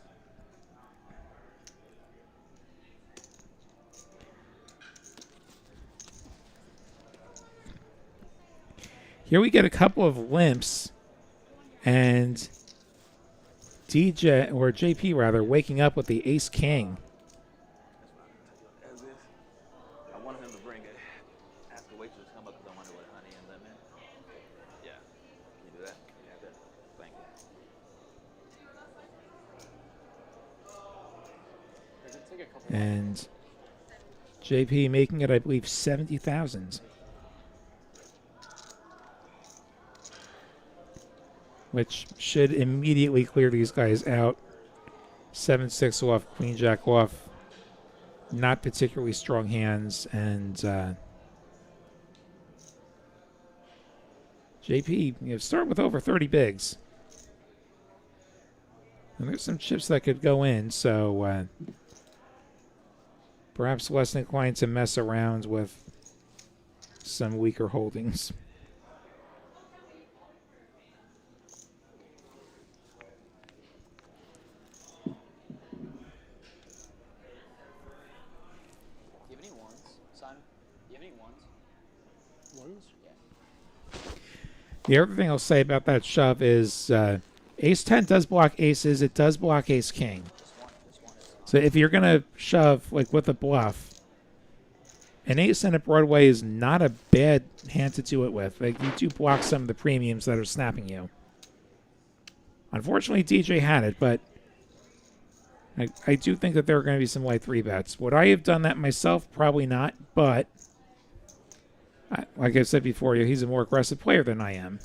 Here we get a couple of limps, and DJ, or JP rather, waking up with the Ace King. As if I wanted him to bring it. Ask the waitress to come up because I wanted with honey and lemon. Yeah. Can you do that? Can you have that? Thank you. Does it take a couple And JP making it, I believe, 70,000. Which should immediately clear these guys out. 7-6 off, Queen Jack off. Not particularly strong hands, and JP, start with over 30 bigs. And there's some chips that could go in, so perhaps less inclined to mess around with some weaker holdings. The other thing I'll say about that shove is Ace 10 does block aces. It does block Ace King. So if you're going to shove like with a bluff, an ace and a Broadway is not a bad hand to do it with. Like, you do block some of the premiums that are snapping you. Unfortunately, DJ had it, but I do think that there are going to be some light 3-bets. Would I have done that myself? Probably not, but like I said before, he's a more aggressive player than I am.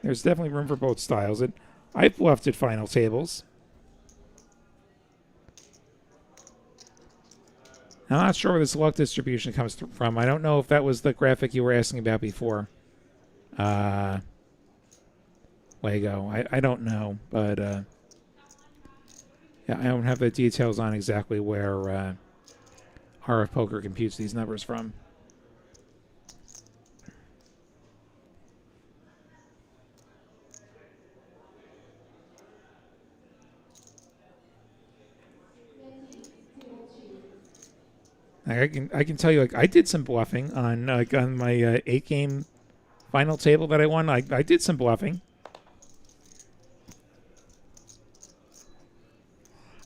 There's definitely room for both styles. And I've bluffed at final tables. I'm not sure where this luck distribution comes from. I don't know if that was the graphic you were asking about before. Lego. I don't know, but yeah, I don't have the details on exactly where RF Poker computes these numbers from. I can tell you, like, I did some bluffing on my 8-game final table that I won. I did some bluffing.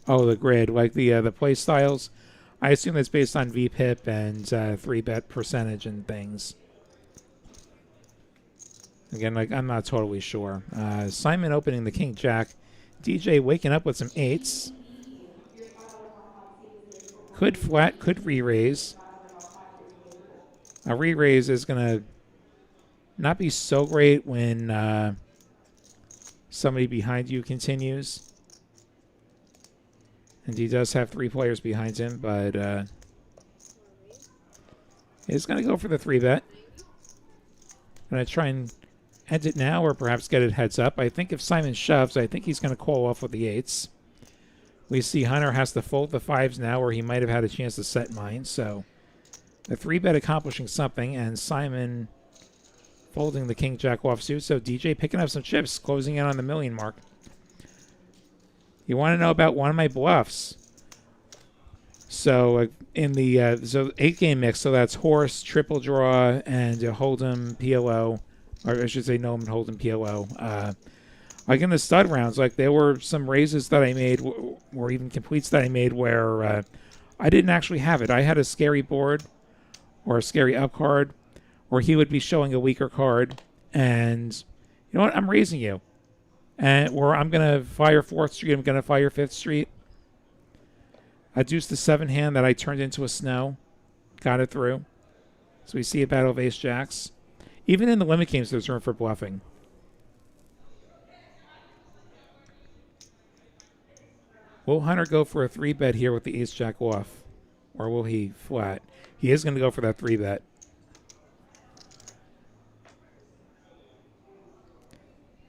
Oh, the grid, like the play styles. I assume that's based on VPIP and 3-bet percentage and things. Again, like, I'm not totally sure. Simon opening the King Jack. DJ waking up with some 8s. Could flat, could re-raise. A re-raise is going to not be so great when somebody behind you continues. And he does have 3 players behind him, but he's going to go for the 3-bet. Going to try and end it now or perhaps get it heads up. I think if Simon shoves, I think he's going to call off with the 8s. We see Hunter has to fold the 5s now where he might have had a chance to set mine. So the 3-bet accomplishing something, and Simon folding the king-jack offsuit. So DJ picking up some chips, closing in on the million mark. You want to know about one of my bluffs? So in the 8-game mix, so that's horse, triple draw, and hold'em PLO, or I should say no and hold'em PLO. Like in the stud rounds, like there were some raises that I made, or even completes that I made where I didn't actually have it. I had a scary board or a scary up card, or he would be showing a weaker card, and you know what? I'm raising you. Or I'm going to fire 4th Street, I'm going to fire 5th Street. I deuced the 7 hand that I turned into a snow. Got it through. So we see a battle of ace jacks. Even in the limit games, there's room for bluffing. Will Hunter go for a 3-bet here with the ace jack off? Or will he flat? He is going to go for that 3-bet.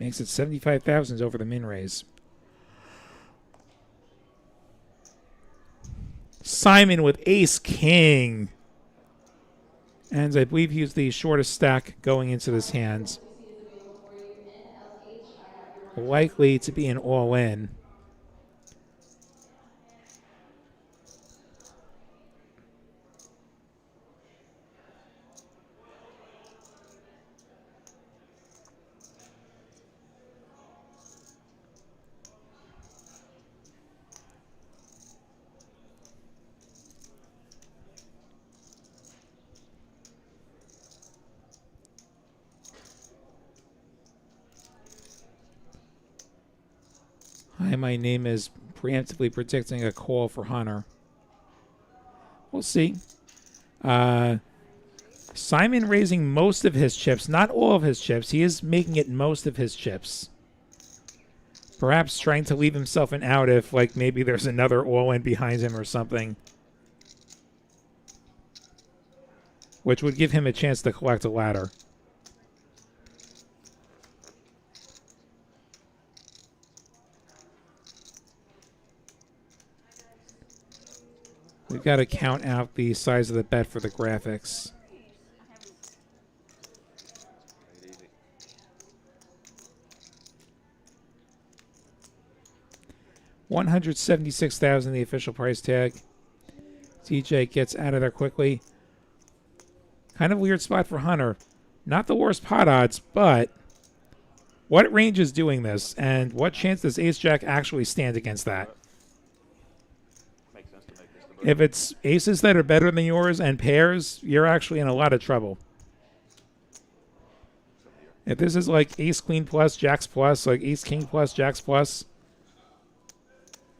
Makes it 75,000 over the min raise. Simon with ace king. And I believe he used the shortest stack going into this hand. Likely to be an all-in. Hi, my name is preemptively predicting a call for Hunter. We'll see. Simon raising most of his chips, not all of his chips. He is making it most of his chips. Perhaps trying to leave himself an out if, like, maybe there's another all-in behind him or something. Which would give him a chance to collect a ladder. We've got to count out the size of the bet for the graphics. $176,000 the official price tag. TJ gets out of there quickly. Kind of weird spot for Hunter. Not the worst pot odds, but what range is doing this, and what chance does Ace-Jack actually stand against that? If it's aces that are better than yours and pairs, you're actually in a lot of trouble. If this is like ace queen plus, jacks plus, like ace king plus, jacks plus,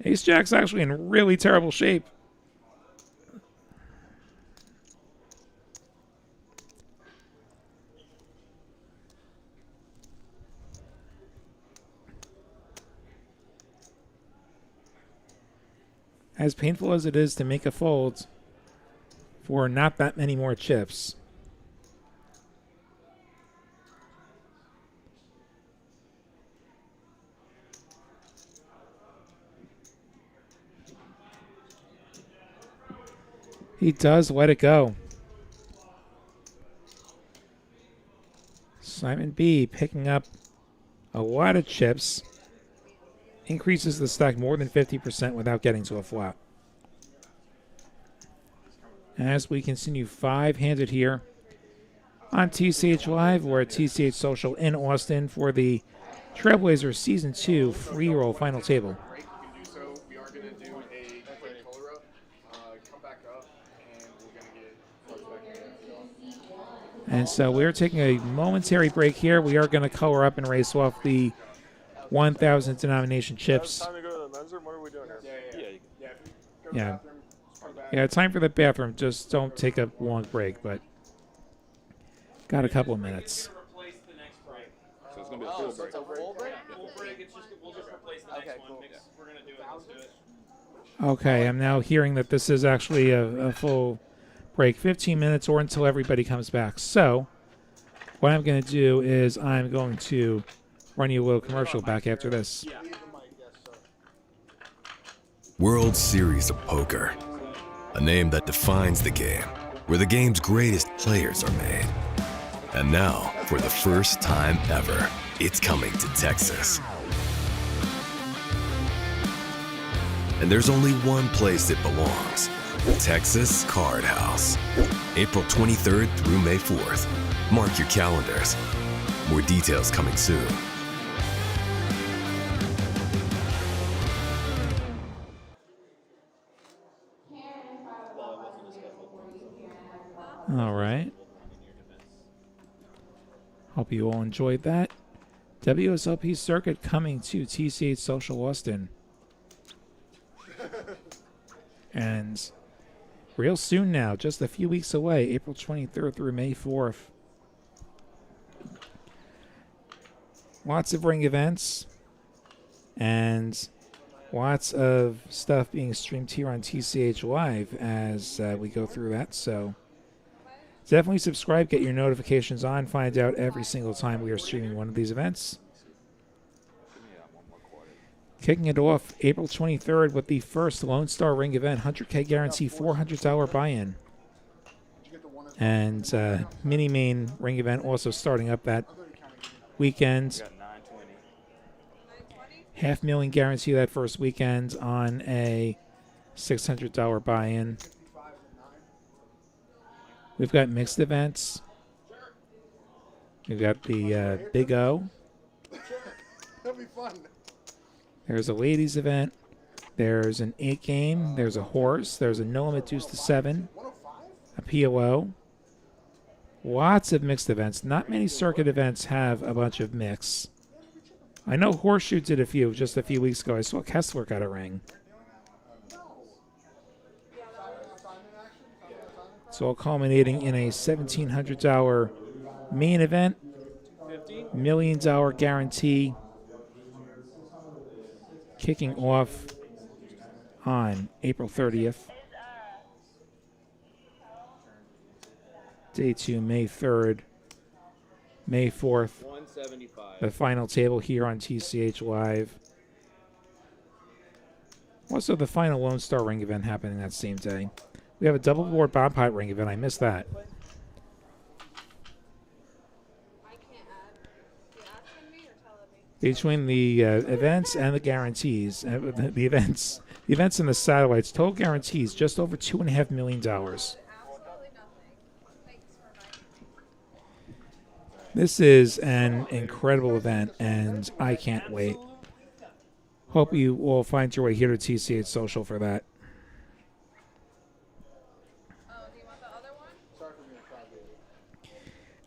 ace jack's actually in really terrible shape. As painful as it is to make a fold for not that many more chips. He does let it go. Simon B picking up a lot of chips. Increases the stack more than 50% without getting to a flop. As we continue 5-handed here on TCH Live, we're at TCH Social in Austin for the Trailblazer Season 2 free roll final table. Break, you can do so. We are going to do a quick color up, come back up, and we're going to get cards back in. And so we're taking a momentary break here. We are going to color up and race off the 1,000 denomination chips. Time to go to the men's room? What are we doing here? Yeah. Yeah, time for the bathroom. Just don't take a long break, but got a couple of minutes. So it's gonna be a Oh, full so break. it's a full break? Full break. It's just we'll just replace the next Okay, one. cool. We're gonna do it. Let's do it. Okay, I'm now hearing that this is actually a full break, 15 minutes or until everybody comes back. So, what I'm going to do is I'm going to run you a little commercial back after this. Leave the mic, yes, sir. World Series of Poker, a name that defines the game, where the game's greatest players are made. And now, for the first time ever, it's coming to Texas. And there's only one place it belongs, Texas Card House. April 23rd through May 4th. Mark your calendars. More details coming soon. All right. Hope you all enjoyed that. WSOP Circuit coming to TCH Social Austin. And real soon now, just a few weeks away, April 23rd through May 4th. Lots of ring events and lots of stuff being streamed here on TCH Live as we go through that. So definitely subscribe, get your notifications on, find out every single time we are streaming one of these events. Kicking it off April 23rd with the first Lone Star Ring event, 100K guarantee, $400 buy-in. And mini main ring event also starting up that weekend. $500,000 guarantee that first weekend on a $600 buy-in. We've got mixed events. We've got the Big O. That'll be fun. There's a ladies event. There's an 8 game. There's a horse. There's a no limit deuce to 7. A POO. Lots of mixed events. Not many circuit events have a bunch of mix. I know Horseshoe did a few just a few weeks ago. I saw Kessler got a ring. It's all culminating in a $1,700 main event. $1 million guarantee. Kicking off on April 30th. Day 2, May 3rd. May 4th. 175. The final table here on TCH Live. Also, the final Lone Star Ring event happening that same day. We have a double board Bob Pot Ring event. I missed that. Between the events and the guarantees, the events and the satellites, total guarantees just over $2.5 million. This is an incredible event, and I can't wait. Hope you all find your way here to TCH Social for that.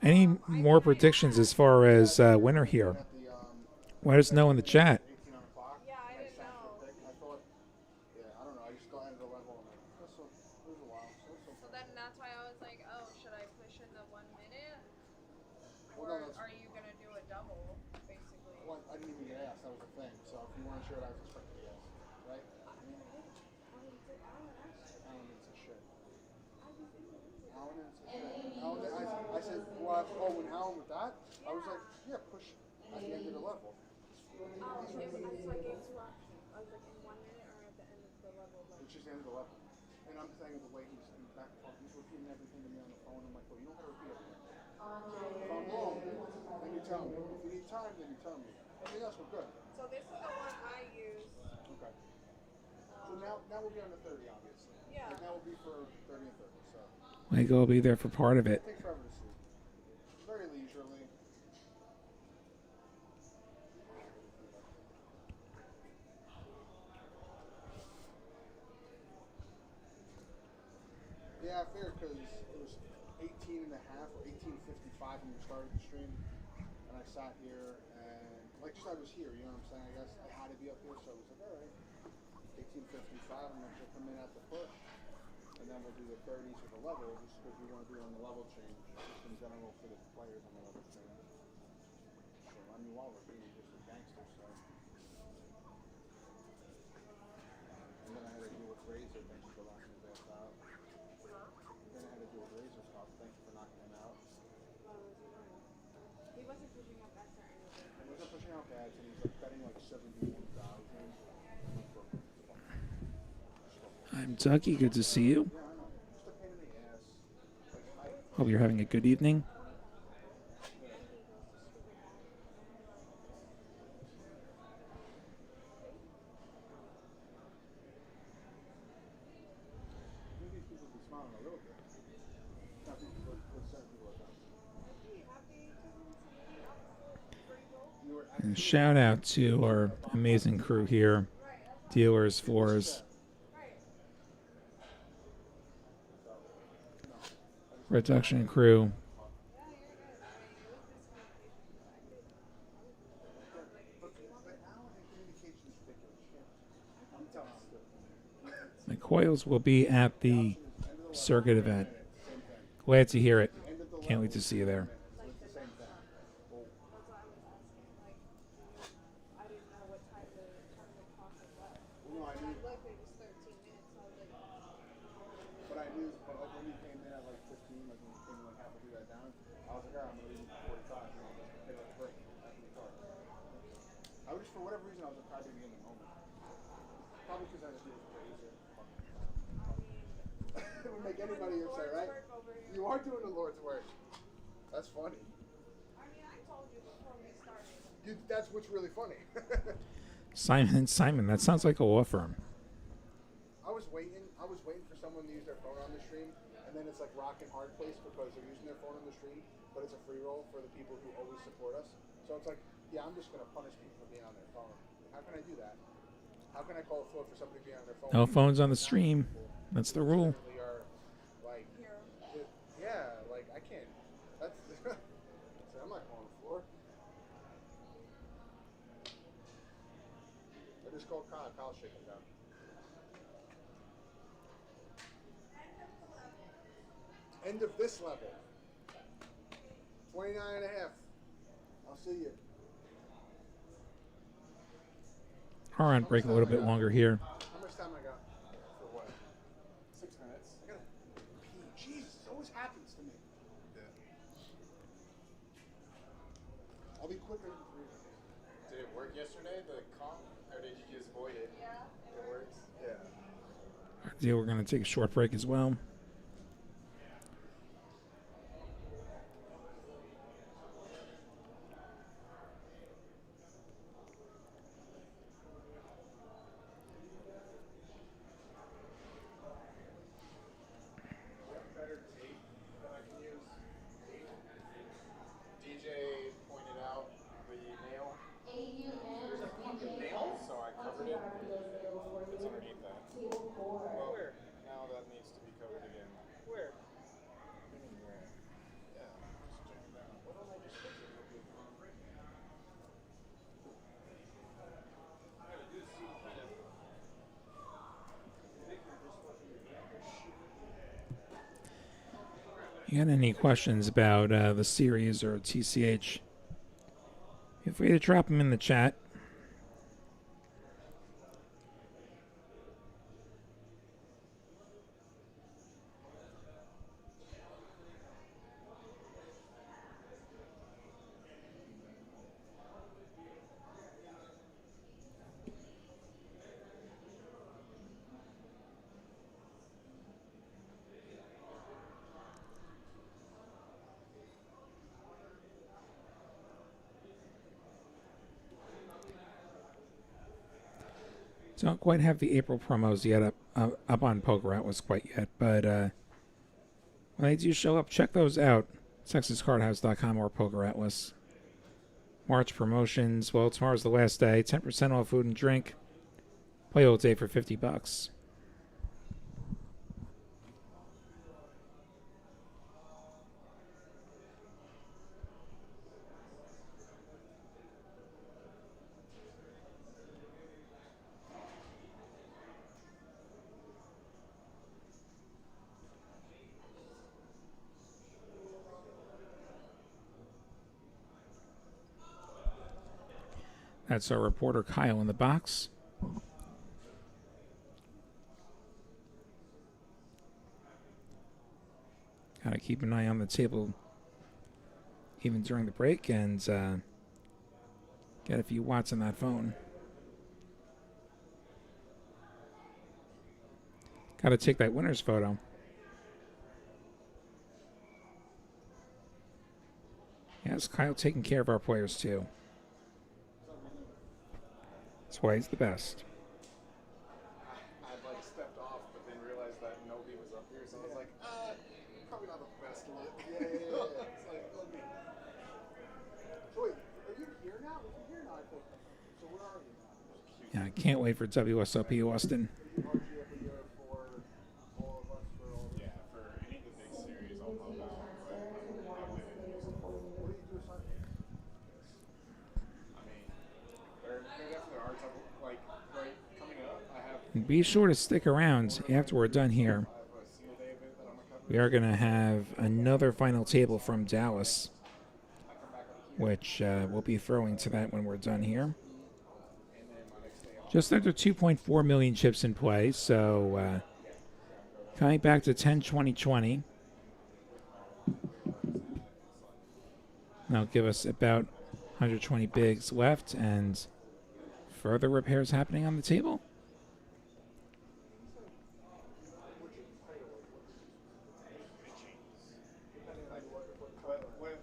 Any more predictions as far as winner here? Let us know in the chat. Yeah, I didn't know. I thought, I don't know. I just got into the level and it was a while. So then that's why I was like, oh, should I push in the 1 minute? Well, Or no, that's- are you going to do a double, basically? Well, I didn't even get asked. That was the thing. So if you weren't sure, I was expecting to ask. Right? Alan needs a shit. I said, well, when Alan with that, I was like, yeah, push at the end of the level. Oh, so I gave two options. I was like, in 1 minute or at the end of the level? It's just the end of the level. And I'm saying the way he's back, he's repeating everything to me on the phone. I'm like, well, you don't gotta repeat everything. If I'm wrong, then you tell me. If you need time, then you tell me. Everything else we're good. So this is the one I used. Okay. So now we'll be on the 30, obviously. Yeah. Like now we'll be for 30 and 30. So Mike will be there for part of it. it takes forever to see. Very leisurely. Yeah, I figured because it was 18 and a half or 18:55 when we started the stream, and I sat here and like just I was here, you know what I'm saying? I guess I had to be up here, so I was like, all right, 18:55, and then she'll come in at the push, and then we'll do the 30s for the level, just because we want to do it on the level change, just in general for the players on the level change. So I mean, while we're being just a gangster, so. And then I had to do say thank you for knocking his ass out. Then I had to do a razor stop. Thank you for knocking him out. He wasn't pushing up bets or anything. He wasn't pushing out bets, and he's like betting like 71,000. I'm Ducky. Good to see you. Yeah, I know. Just a pain in the ass. Like, Hope you're having a good evening. maybe these people be smiling a little bit. Not these people, but certain people are not. You were And shout out to our amazing crew here, dealers, floors, production crew. The coils will be at the circuit event. Glad to hear it. Can't wait to see you there. But I knew, but like when you came in at like 15, like when you came in like halfway through that down, I was like, all right, I'm gonna leave at 45, and I'll just take a break after the car. I was just, for whatever reason, I was like, probably in the moment. Probably because I just knew it was crazy. It would make anybody upset, right? You are doing the Lord's work. That's funny. I mean, I told you before we started. That's what's really funny. Simon, that sounds like a law firm. I was waiting for someone to use their phone on the stream, and then it's like rock and hard place because they're using their phone on the stream, but it's a free roll for the people who always support us. So it's like, yeah, I'm just gonna punish people for being on their phone. How can I do that? How can I call a floor for somebody being on their phone? No phones on the stream. That's the rule. Certainly are, like, yeah, like I can't. That's so I'm not calling the floor. I just called Kyle. Kyle's shaking down. End of this level. 29 and a half. I'll see you. All right, break a little bit longer here. How much time I got? For what? 6 minutes. I gotta pee. Jesus, it always happens to me. Yeah. I'll be quicker than 3 minutes. Did it work yesterday, the comp, or did you just void it? Yeah. It works? Yeah. Yeah, we're going to take a short break as well. Better tape that I can use. DJ pointed out the nail. There's a fucking nail, so I covered it. It's underneath that. Well, where? Now that needs to be covered again. Where? Anywhere. Yeah, just check it out. Why don't I just fix it with the concrete? You got any questions about the series or TCH? Feel free to drop them in the chat. Don't quite have the April promos yet up on Poker Atlas quite yet, but when they do show up, check those out. TexasCardHouse.com or Poker Atlas. March promotions. Well, tomorrow's the last day. 10% off food and drink. Play all day for $50. That's our reporter Kyle in the box. Gotta keep an eye on the table even during the break and get a few watts on that phone. Gotta take that winner's photo. Yes, Kyle taking care of our players too. That's why he's the best. I like stepped off, but then realized that nobody was up here, so I was like, probably not the best look. Yeah. It's like, okay. So wait, are you here now? If you're here now, I think. So where are you now? Yeah, I can't wait for WSOP Austin. Are you every year for all of us for all of us? Yeah, for any of the big series, I'll pop out. But What do you do, son? I mean, there definitely are some, like, right coming up. I have And be sure to stick around after we're done here. a single day event that I'm gonna cover. We are going to have another final table from Dallas, which we'll be throwing to that when we're done here. Just under 2.4 million chips in play, so coming back to 10-20-20. That'll give us about 120 bigs left and further repairs happening on the table.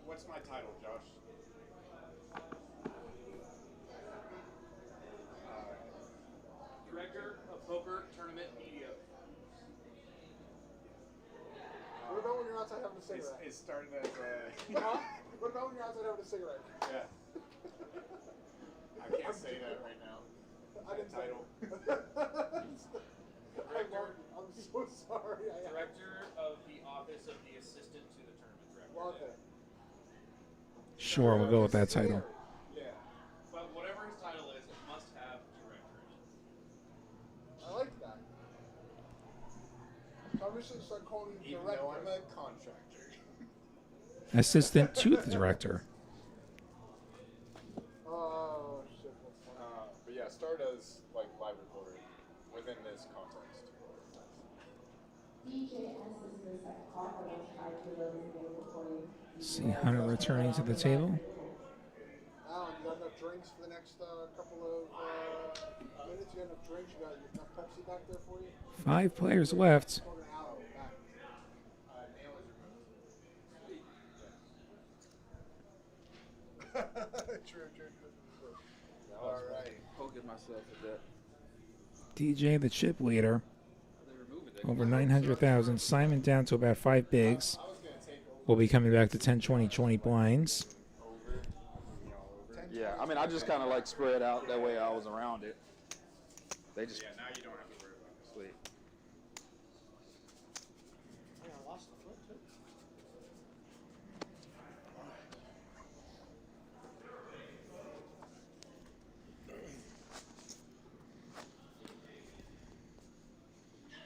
What's my title, Josh? Director of Poker Tournament Media. What about when you're outside having a cigarette? It started as a... What about when you're outside having a cigarette? Yeah. I can't say that right now. I didn't say Title. I'm so sorry. Director of the Office of the Assistant to the Tournament Director. Love it. Sure, we'll go with that title. Yeah. But whatever his title is, it must have director in it. I like that. So I'm just gonna start calling you Even director. though I'm a contractor. Assistant to the director. Oh shit. That's funny. But yeah, start as like live recorder within this context. See Hunter returning to the table. Alan, you got enough drinks for the next couple of minutes? You got enough drinks? You got enough Pepsi back there for you? 5 players left. Talking to Alan back. True. All right. Poking myself at that. DJ, the chip leader, over 900,000. Simon down to about 5 bigs. We'll be coming back to 10-20-20 blinds. Yeah, I mean, I just kind of like spread out that way I was around it. They just Yeah, now you don't have to worry about it. sweet. I lost the flip too.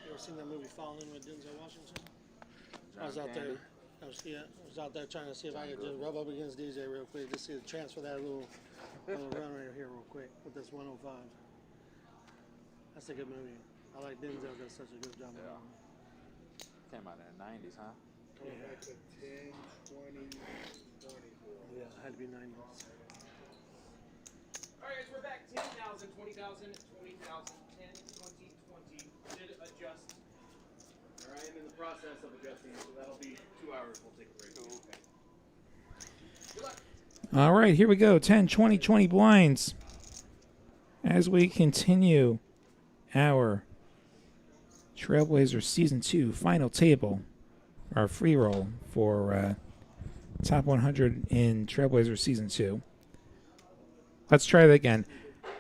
You ever seen that movie Falling with Denzel Washington? I was out there. I was out there trying to see if I could just rub up against DJ real quick, just see the transfer that little run right here real quick with this 105. That's a good movie. I like Denzel does such a good job. Yeah. Came out in the 90s, huh? Coming back to 10, 20, 24. Yeah, it had to be 90s. All right, guys, we're back. 10,000, 20,000, 20,000, 10, 20, 20. Did adjust. All right, I'm in the process of adjusting, so that'll be 2 hours. We'll take a break. Okay. Good luck. All right, here we go. 10-20-20 blinds. As we continue our Trailblazer Season 2 final table, our free roll for top 100 in Trailblazer Season 2. Let's try that again.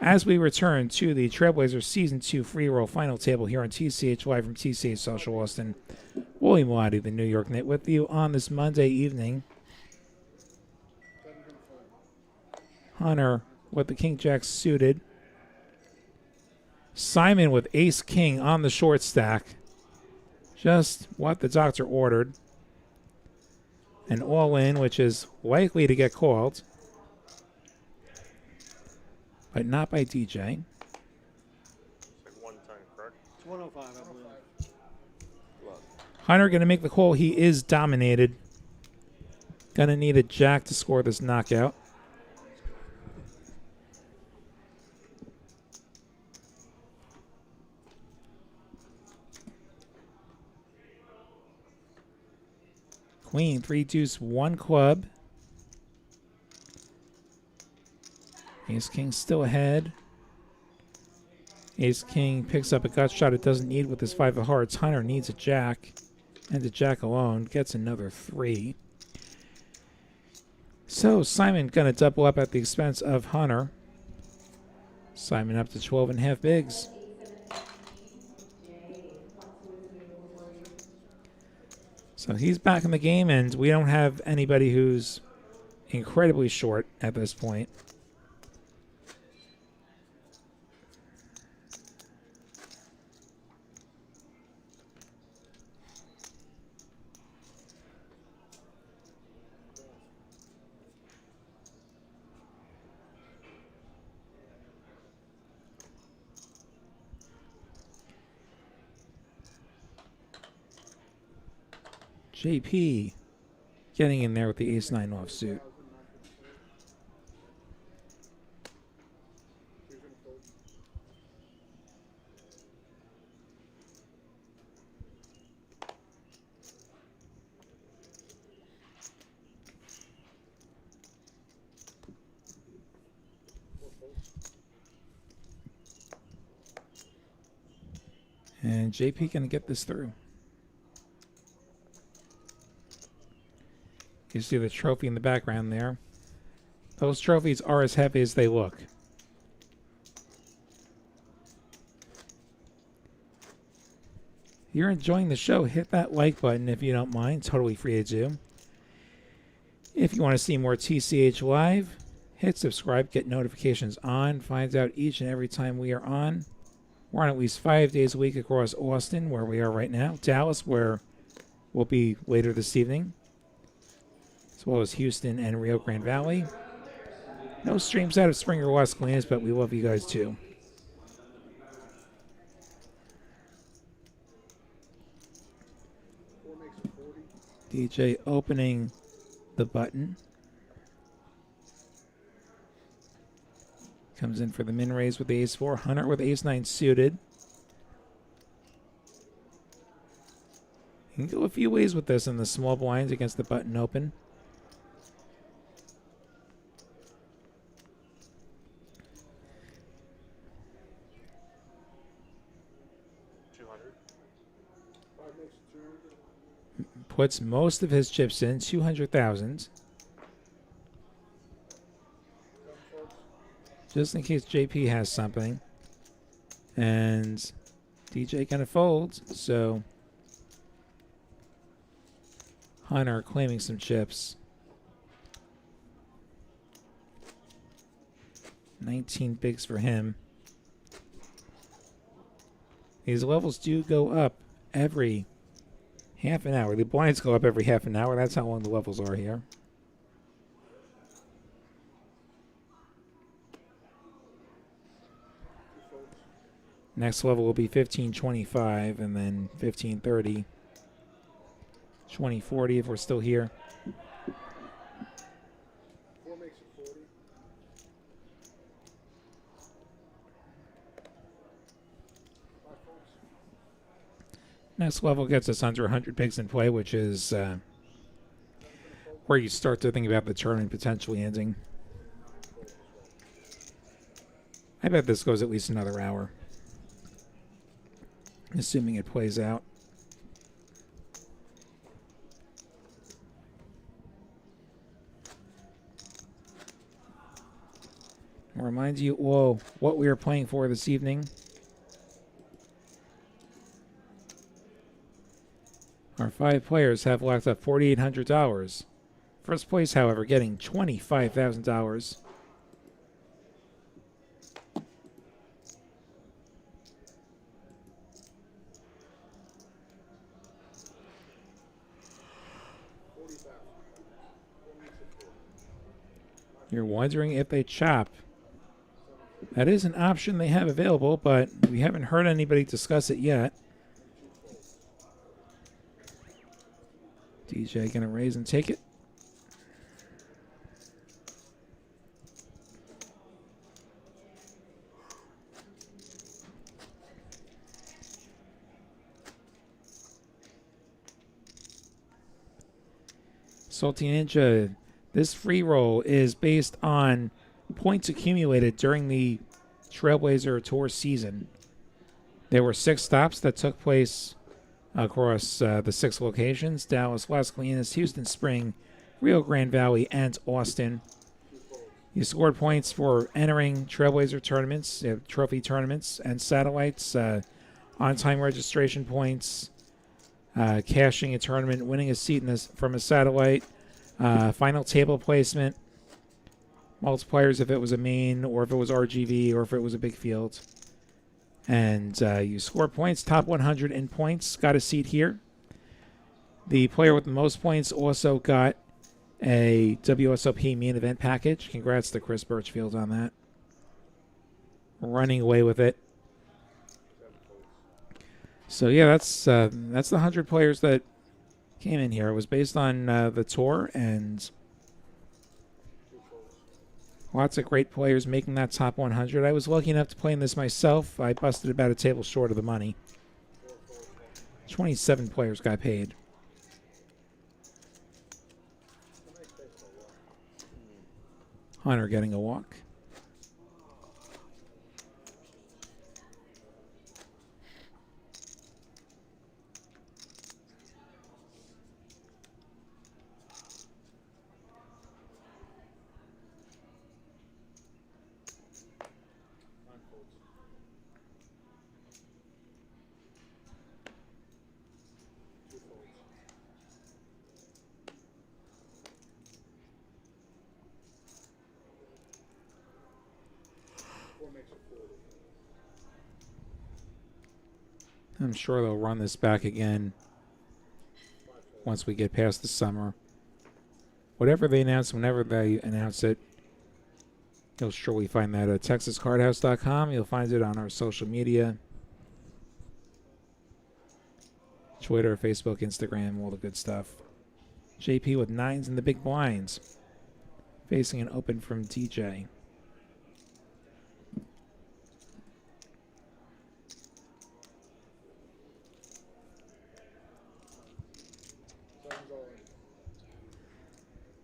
As we return to the Trailblazer Season 2 free roll final table here on TCH Live from TCH Social Austin, William Lottie, the New York Knit, with you on this Monday evening. Hunter with the King Jack suited. Simon with Ace King on the short stack. Just what the doctor ordered. And all in, which is likely to get called. But not by DJ. Like one time, correct? It's 105, I believe. Hunter going to make the call. He is dominated. Going to need a jack to score this knockout. Queen, 3 deuce, 1 club. Ace King still ahead. Ace King picks up a gut shot it doesn't need with his 5 of hearts. Hunter needs a jack, and the jack alone gets another 3. So Simon gonna double up at the expense of Hunter. Simon up to 12.5 bigs. So he's back in the game, and we don't have anybody who's incredibly short at this point. JP getting in there with the ace-9 offsuit. And JP going to get this through. You see the trophy in the background there. Those trophies are as heavy as they look. If you're enjoying the show, hit that like button if you don't mind. Totally free to do. If you want to see more TCH Live, hit subscribe, get notifications on, find out each and every time we are on. We're on at least 5 days a week across Austin, where we are right now. Dallas, where we'll be later this evening, as well as Houston and Rio Grande Valley. No streams out of Springer, Las Colinas, but we love you guys too. DJ opening the button. Comes in for the min raise with the ace-4. Hunter with ace-9 suited. You can go a few ways with this in the small blinds against the button open. Puts most of his chips in, 200,000. Just in case JP has something. And DJ kind of folds, so Hunter claiming some chips. 19 bigs for him. These levels do go up every half an hour. The blinds go up every half an hour. That's how long the levels are here. Next level will be 1525 and then 1530. 2040 if we're still here. Next level gets us under 100 pigs in play, which is where you start to think about the tournament potentially ending. I bet this goes at least another hour, assuming it plays out. I'll remind you all what we are playing for this evening. Our 5 players have locked up $4,800. First place, however, getting $25,000. You're wondering if they chop. That is an option they have available, but we haven't heard anybody discuss it yet. DJ gonna raise and take it. Salty Ninja, this free roll is based on points accumulated during the Trailblazer Tour season. There were 6 stops that took place across the 6 locations: Dallas, Las Colinas, Houston Spring, Rio Grande Valley, and Austin. You scored points for entering Trailblazer tournaments, trophy tournaments, and satellites, on-time registration points, cashing a tournament, winning a seat from a satellite, final table placement, multipliers if it was a main, or if it was RGV, or if it was a big field. And you score points, top 100 in points, got a seat here. The player with the most points also got a WSOP main event package. Congrats to Chris Birchfield on that. Running away with it. So yeah, that's the 100 players that came in here. It was based on the tour, and lots of great players making that top 100. I was lucky enough to play in this myself. I busted about a table short of the money. 27 players got paid. Hunter getting a walk. I'm sure they'll run this back again once we get past the summer. Whatever they announce, whenever they announce it, you'll surely find that at TexasCardHouse.com. You'll find it on our social media. Twitter, Facebook, Instagram, all the good stuff. JP with 9s in the big blinds. Facing an open from TJ.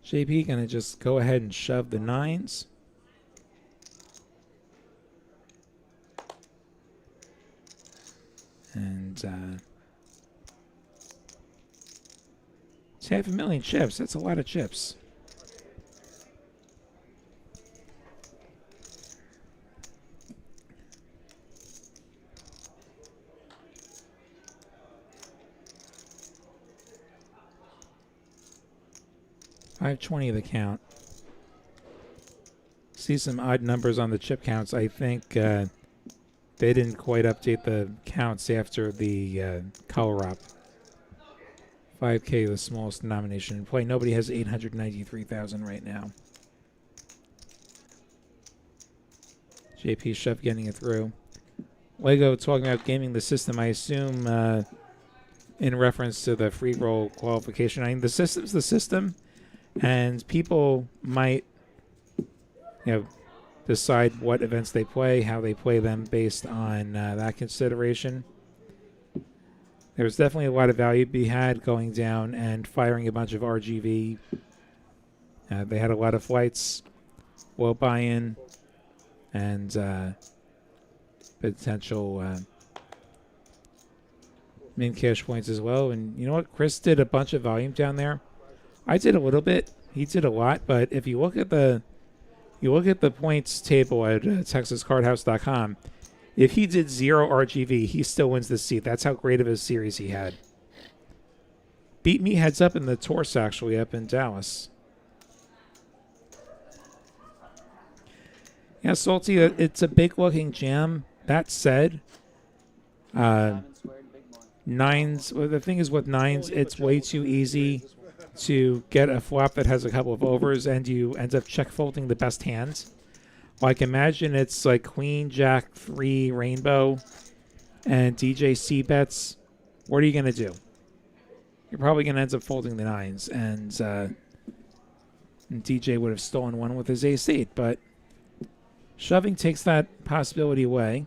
JP gonna just go ahead and shove the 9s. And it's 500,000 chips. That's a lot of chips. $520 the count. See some odd numbers on the chip counts. I think they didn't quite update the counts after the color up. 5K, the smallest denomination in play. Nobody has 893,000 right now. JP Chef getting it through. Lego talking about gaming the system, I assume in reference to the free roll qualification. I mean, the system's the system, and people might, decide what events they play, how they play them based on that consideration. There's definitely a lot of value to be had going down and firing a bunch of RGV. They had a lot of flights, low buy-in, and potential min cash points as well. And you know what? Chris did a bunch of volume down there. I did a little bit. He did a lot. But if you look at the points table at TexasCardHouse.com, if he did 0 RGV, he still wins the seat. That's how great of a series he had. Beat me heads up in the Tours, actually, up in Dallas. Yeah, Salty, it's a big-looking jam. That said, 9s, well, the thing is with 9s, it's way too easy to get a flop that has a couple of overs and you end up check folding the best hand. Like, imagine it's like Queen, Jack, 3, Rainbow, and DJ C bets. What are you going to do? you're probably going to end up folding the 9s, and DJ would have stolen one with his ace-8, but shoving takes that possibility away.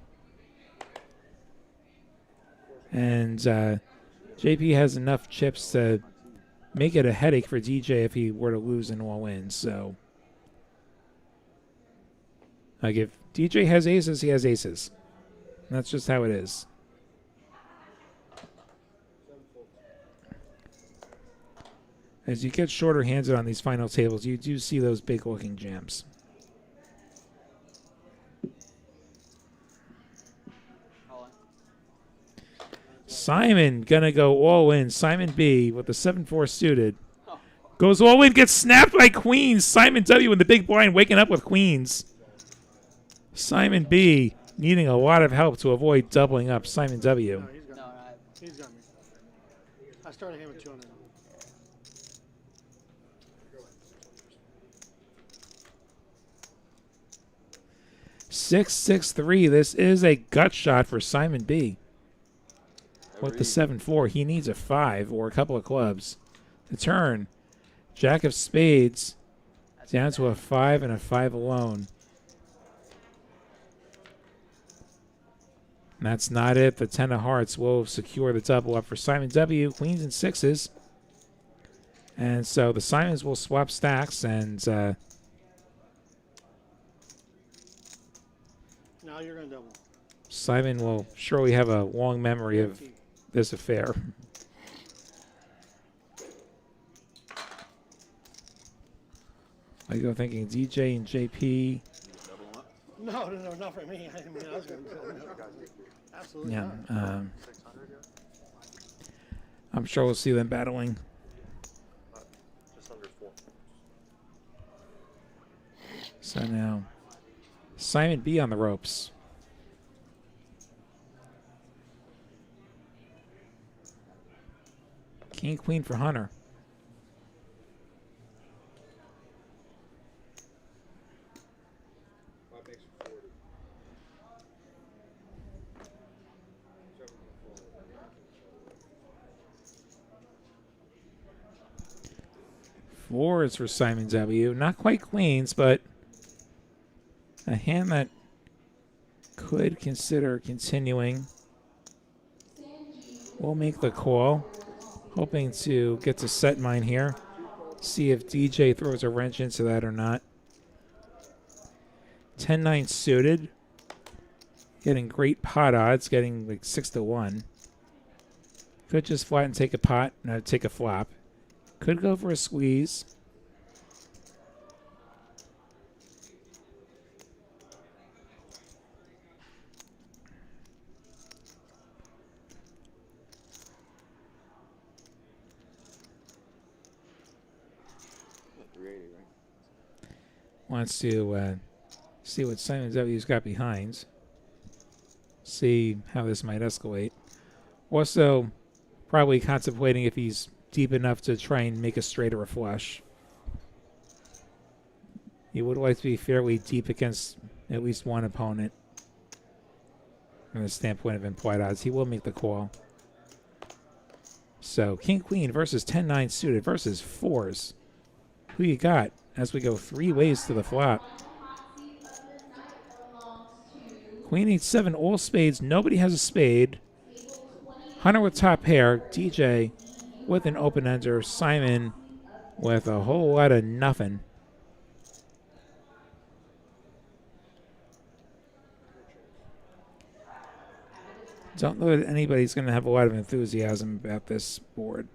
And JP has enough chips to make it a headache for DJ if he were to lose in all-in. So, like, if DJ has aces, he has aces. That's just how it is. As you get shorter handed on these final tables, you do see those big-looking jams. Simon gonna go all in. Simon B with the 7-4 suited. Goes all in, gets snapped by queens. Simon W in the big blind waking up with queens. Simon B needing a lot of help to avoid doubling up Simon W. No, he's got me. He's got me. I started him at 200. Six, 6-3. This is a gut shot for Simon B. With the 7-4, he needs a 5 or a couple of clubs to turn. Jack of spades down to a 5 and a 5 alone. And that's not it. The 10 of hearts will secure the double up for Simon W. Queens and 6s. And so the Simons will swap stacks, and Now you're going to double. Simon will surely have a long memory of this affair. I go thinking DJ and JP. No, not for me. I mean, I was going to no. Absolutely Yeah, not. I'm sure we'll see them battling. Just under 4. So now, Simon B on the ropes. King, queen for Hunter. Fours for Simon W. Not quite queens, but a hand that could consider continuing. We'll make the call. Hoping to get to set mine here. See if DJ throws a wrench into that or not. 10-9 suited. Getting great pot odds. Getting like 6-1. Could just flat and take a pot. No, take a flop. Could go for a squeeze. Wants to see what Simon W's got behind. See how this might escalate. Also, probably contemplating if he's deep enough to try and make a straight or a flush. He would like to be fairly deep against at least one opponent. From the standpoint of implied odds, he will make the call. So, King Queen versus 10-9 suited versus 4s. Who you got? As we go 3 ways to the flop. Queen 8-7, all spades. Nobody has a spade. Hunter with top pair. DJ with an open ender. Simon with a whole lot of nothing. Don't know that anybody's going to have a lot of enthusiasm about this board.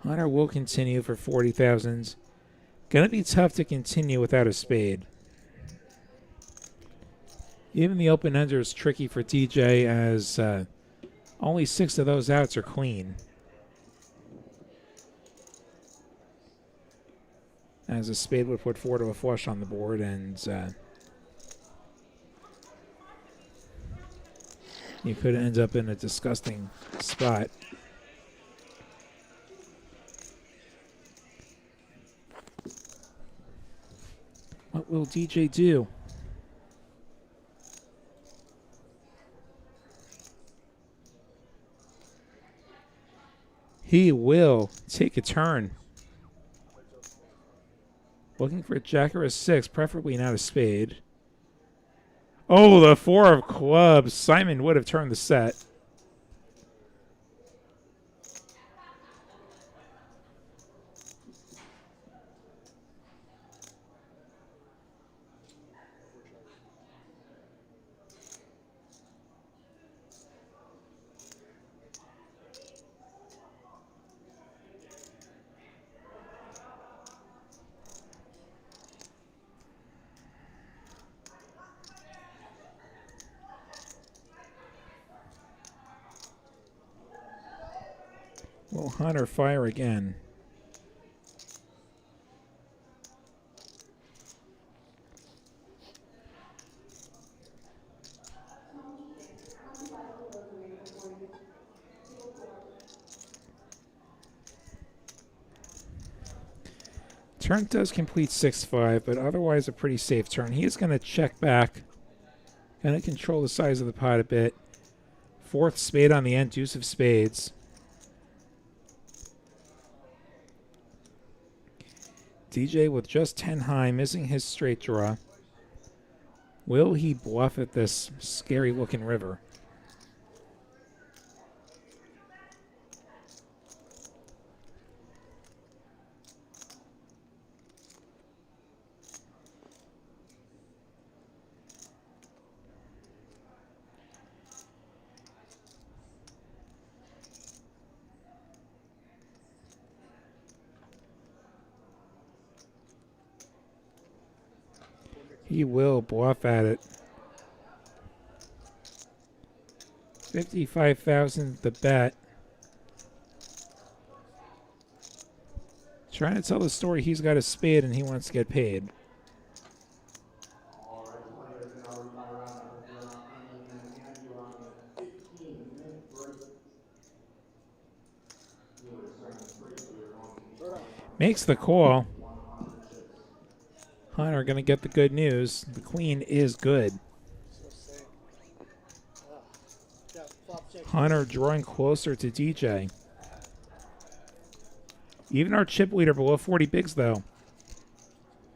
Hunter will continue for 40,000. Gonna be tough to continue without a spade. Even the open ender is tricky for DJ as only 6 of those outs are clean. As a spade would put 4 to a flush on the board, and you could end up in a disgusting spot. What will DJ do? He will take a turn. Looking for a jack or a 6, preferably not a spade. Oh, the 4 of clubs. Simon would have turned the set. Will Hunter fire again? Turn does complete 6-5, but otherwise a pretty safe turn. He is going to check back. Going to control the size of the pot a bit. 4th spade on the end, deuce of spades. DJ with just 10 high, missing his straight draw. Will he bluff at this scary-looking river? He will bluff at it. 55,000 the bet. Trying to tell the story he's got a spade and he wants to get paid. Makes the call. Hunter going to get the good news. The queen is good. Hunter drawing closer to DJ. Even our chip leader below 40 bigs, though.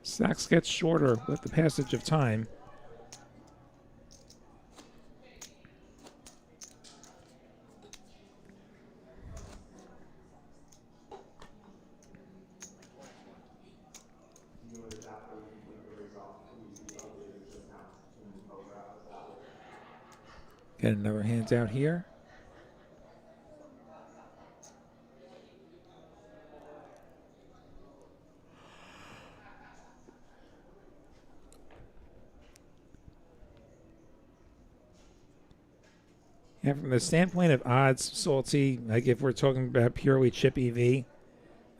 Stacks gets shorter with the passage of time. Get another hands out here. And from the standpoint of odds, Salty, like if we're talking about purely chip EV,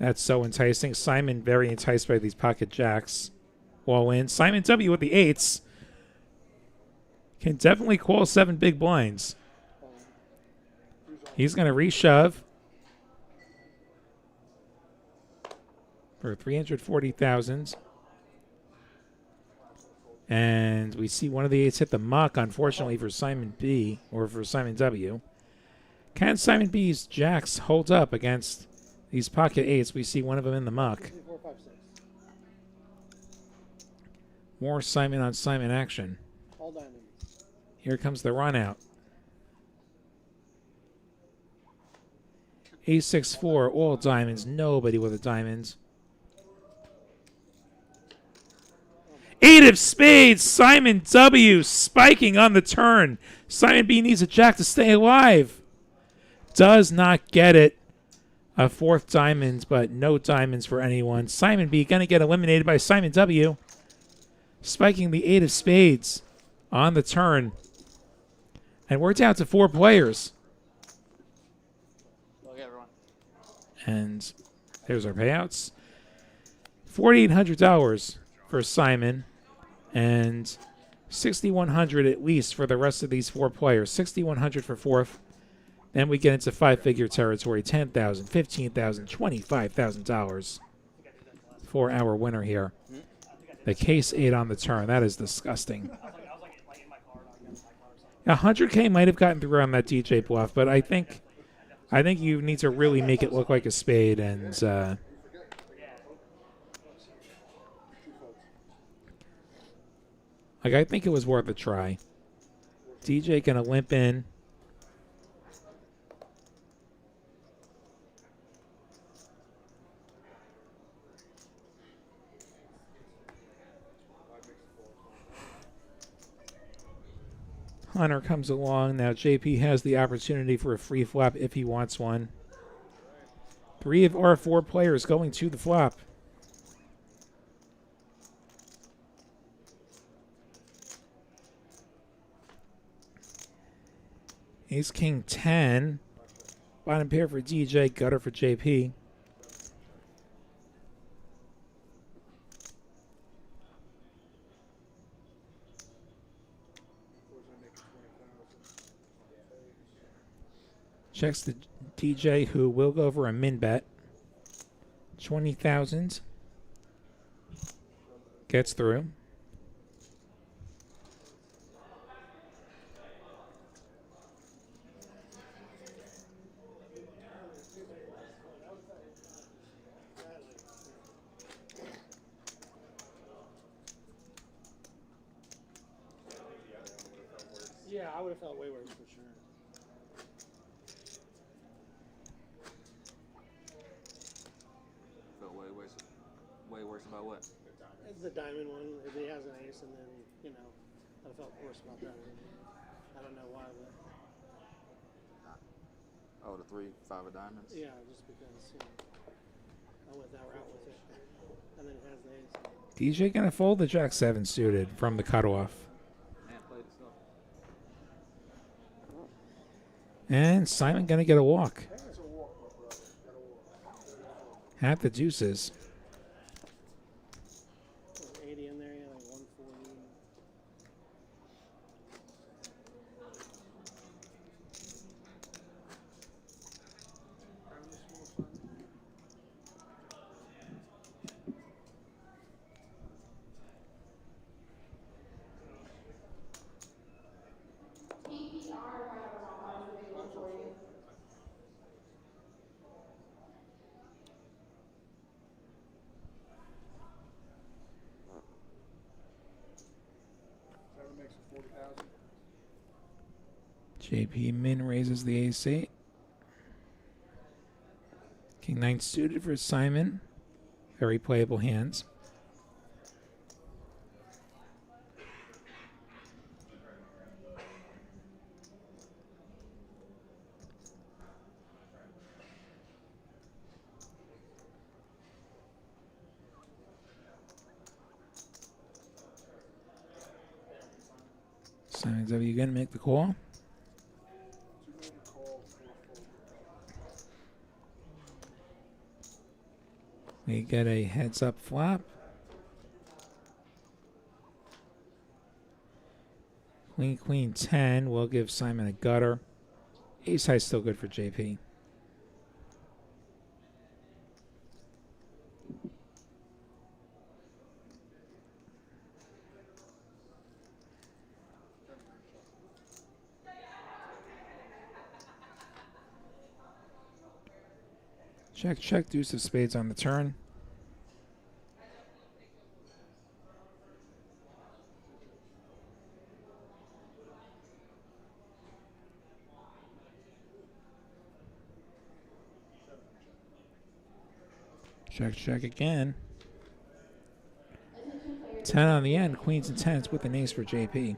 that's so enticing. Simon very enticed by these pocket jacks. All in. Simon W with the 8s. Can definitely call 7 big blinds. He's going to reshove for 340,000. And we see one of the 8s hit the muck, unfortunately, for Simon B, or for Simon W. Can Simon B's jacks hold up against these pocket 8s? We see one of them in the muck. More Simon on Simon action. All diamonds. Here comes the run out. A6-4, all diamonds, nobody with a diamond. 8 of spades, Simon W spiking on the turn. Simon B needs a jack to stay alive. Does not get it. A 4th diamond, but no diamonds for anyone. Simon B going to get eliminated by Simon W. Spiking the 8 of spades on the turn. And we're down to 4 players. Look, everyone. And there's our payouts. $4,800 for Simon. And $6,100 at least for the rest of these 4 players. $6,100 for 4th. Then we get into 5-figure territory. $10,000, $15,000, $25,000 for our winner here. The case 8 on the turn. That is disgusting. 100K might have gotten through on that DJ bluff, but I think I think you need to really make it look like a spade, and like I think it was worth a try. DJ gonna limp in. Hunter comes along. Now JP has the opportunity for a free flop if he wants one. 3 of our 4 players going to the flop. Ace King 10. Bottom pair for DJ, gutter for JP. Checks the DJ, who will go over a min bet. 20,000. Gets through. Yeah, I would have felt way worse for sure. Felt way worse about what? It's the diamond one. If he has an ace, and then I felt worse about that. I don't know why, but Oh, the 3, 5 of diamonds. yeah, just because I went that route with it, and then it has the ace. DJ gonna fold the Jack 7 suited from the cutoff. Man, played it slow. And Simon gonna get a walk. At the deuces. There's 80 in there, yeah, like 140. Makes it 40,000. JP min raises the ace 8. King 9 suited for Simon. Very playable hands. Simon's W gonna make the call. We get a heads up flop. Queen, Queen 10 will give Simon a gutter. Ace high still good for JP. Check, check, deuce of spades on the turn. Check, check again. 10 on the end, queens and tens with an ace for JP.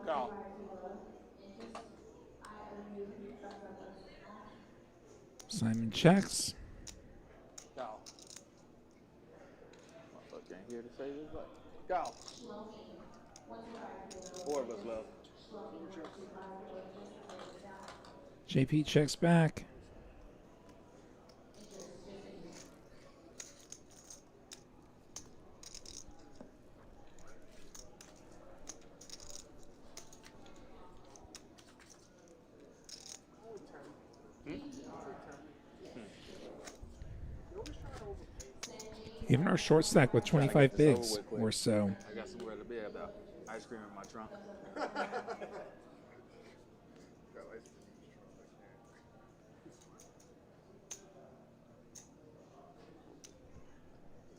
Call. Simon checks. Call. Motherfucker ain't here to say this, but call. 4 of us left. JP checks back. Even our short stack with 25 bigs Over with quick. or so. I got somewhere to be about ice cream in my trunk.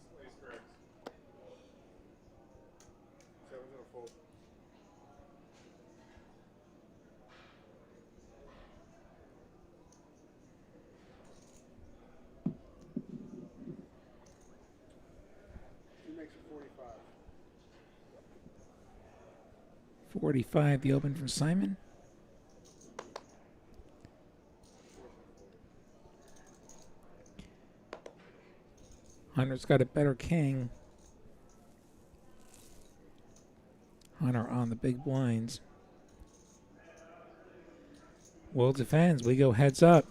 Displays correct. Seven's gonna fold. He makes it 45. 45, the open from Simon. Hunter's got a better king. Hunter on the big blinds. Will defends. We go heads up.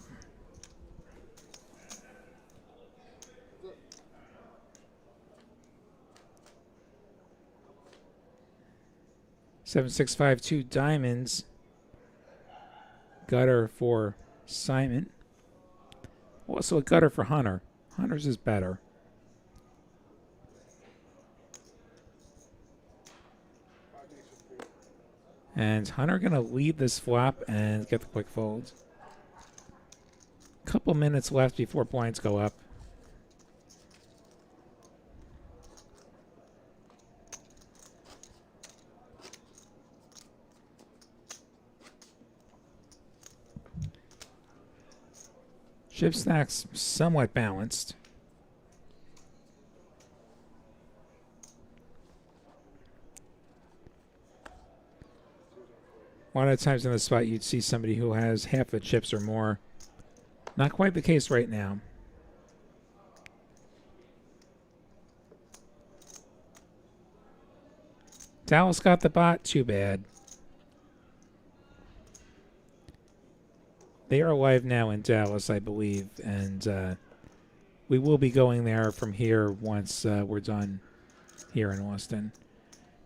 Seven, 6, 5, 2 diamonds. Gutter for Simon. Also a gutter for Hunter. Hunter's is better. And Hunter gonna lead this flop and get the quick folds. Couple minutes left before blinds go up. Chip stack's somewhat balanced. A lot of times in the spot you'd see somebody who has half the chips or more. Not quite the case right now. Dallas got the bot, too bad. They are live now in Dallas, I believe, and we will be going there from here once we're done here in Austin.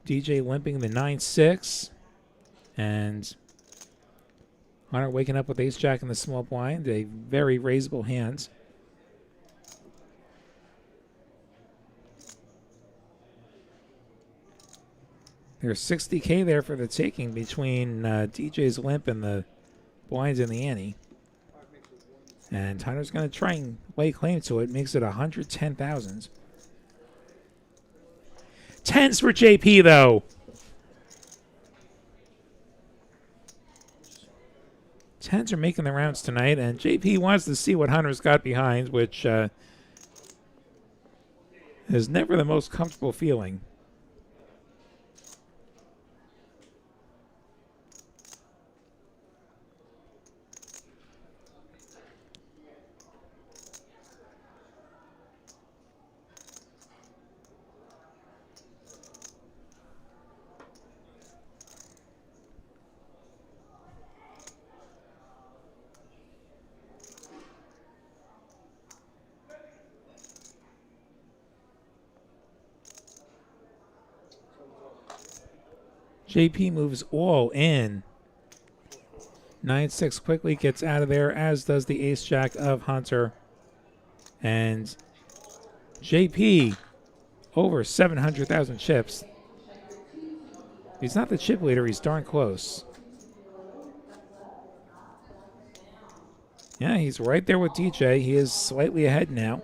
DJ limping the 9-6, and Hunter waking up with ace-jack in the small blind, a very raisable hand. There's 60K there for the taking between DJ's limp and the blinds in the ante. And Hunter's going to try and lay claim to it. Makes it 110,000. Tens for JP, though. Tens are making the rounds tonight, and JP wants to see what Hunter's got behind, which is never the most comfortable feeling. JP moves all in. 9-6 quickly gets out of there, as does the ace-jack of Hunter. And JP over 700,000 chips. He's not the chip leader, he's darn close. Yeah, he's right there with DJ. He is slightly ahead now.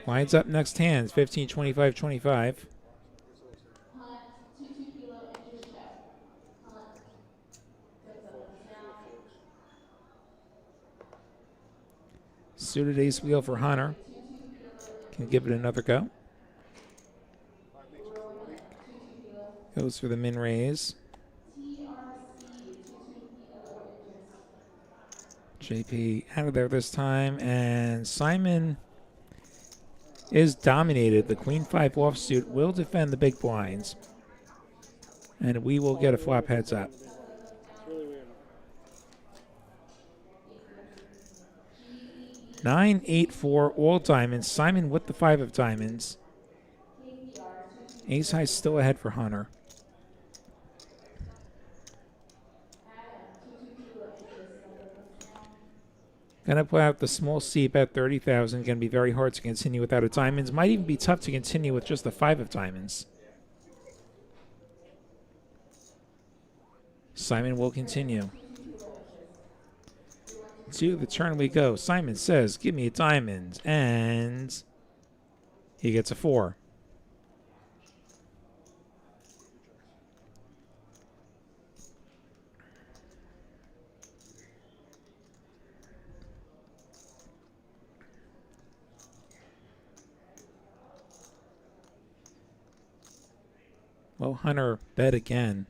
Lines up next hands, 15, 25, 25. Suited ace wheel for Hunter. Can give it another go. Goes for the min raise. JP out of there this time, and Simon is dominated. The Queen 5 offsuit will defend the big blinds, and we will get a flop heads up. 9-8-4 all diamonds. Simon with the 5 of diamonds. Ace high still ahead for Hunter. Gonna put out the small C bet 30,000. Gonna be very hard to continue without a diamonds. Might even be tough to continue with just the 5 of diamonds. Simon will continue. To the turn we go. Simon says, give me a diamond. And he gets a 4. Well, Hunter bet again.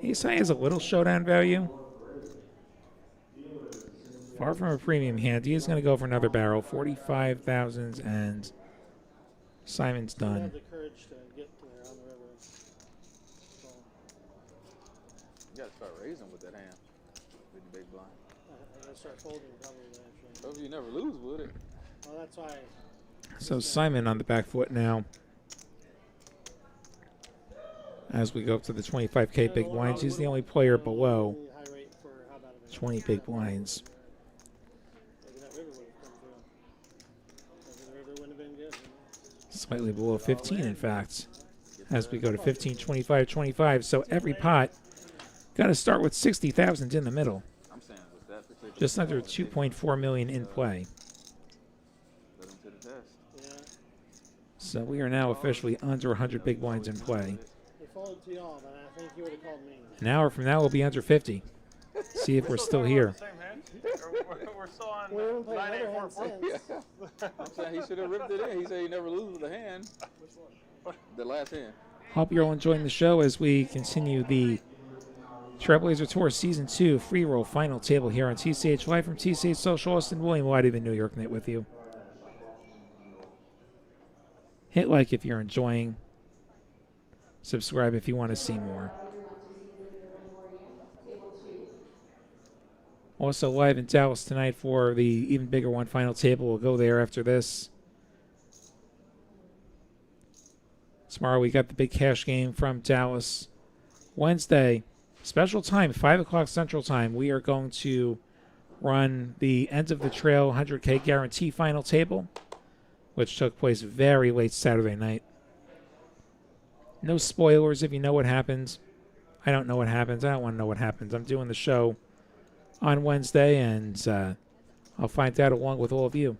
Ace high has a little showdown value. Far from a premium hand. He is going to go for another barrel. 45,000 and Simon's You done. have the courage to get there on the river. So, You gotta start raising with that hand. With the big blind. I gotta start folding probably actually. Hope you never lose with it. Well, that's why. So Simon on the back foot now. As we go up to the 25K big blinds, he's the only player below High rate for how about a 20 big blinds. Maybe that river would have come through. Maybe the river wouldn't have been good. Slightly below 15, in fact. As we go to 15, 25, 25. So every pot got to start with 60,000 in the middle. I'm saying with that particular. Just under 2.4 million in play. Put him to the test. Yeah. So we are now officially under 100 big blinds in play. He folded to y'all, but I think he would have called me. An hour from now, we'll be under 50. See if we're still here. We're still on We haven't played another hand 9844. since. I'm saying he should have ripped it in. He said he never loses with a hand. The last hand. Hope you're all enjoying the show as we continue the Trailblazer Tour Season 2 free roll final table here on TCH Live from TCH Social. Austin William White, even New York Night with you. Hit like if you're enjoying. Subscribe if you want to see more. Also live in Dallas tonight for the even bigger one final table. We'll go there after this. Tomorrow we got the big cash game from Dallas. Wednesday, special time, 5 o'clock Central Time. We are going to run the end of the trail 100K guarantee final table, which took place very late Saturday night. No spoilers if you know what happens. I don't know what happens. I don't want to know what happens. I'm doing the show on Wednesday, and I'll find out along with all of you.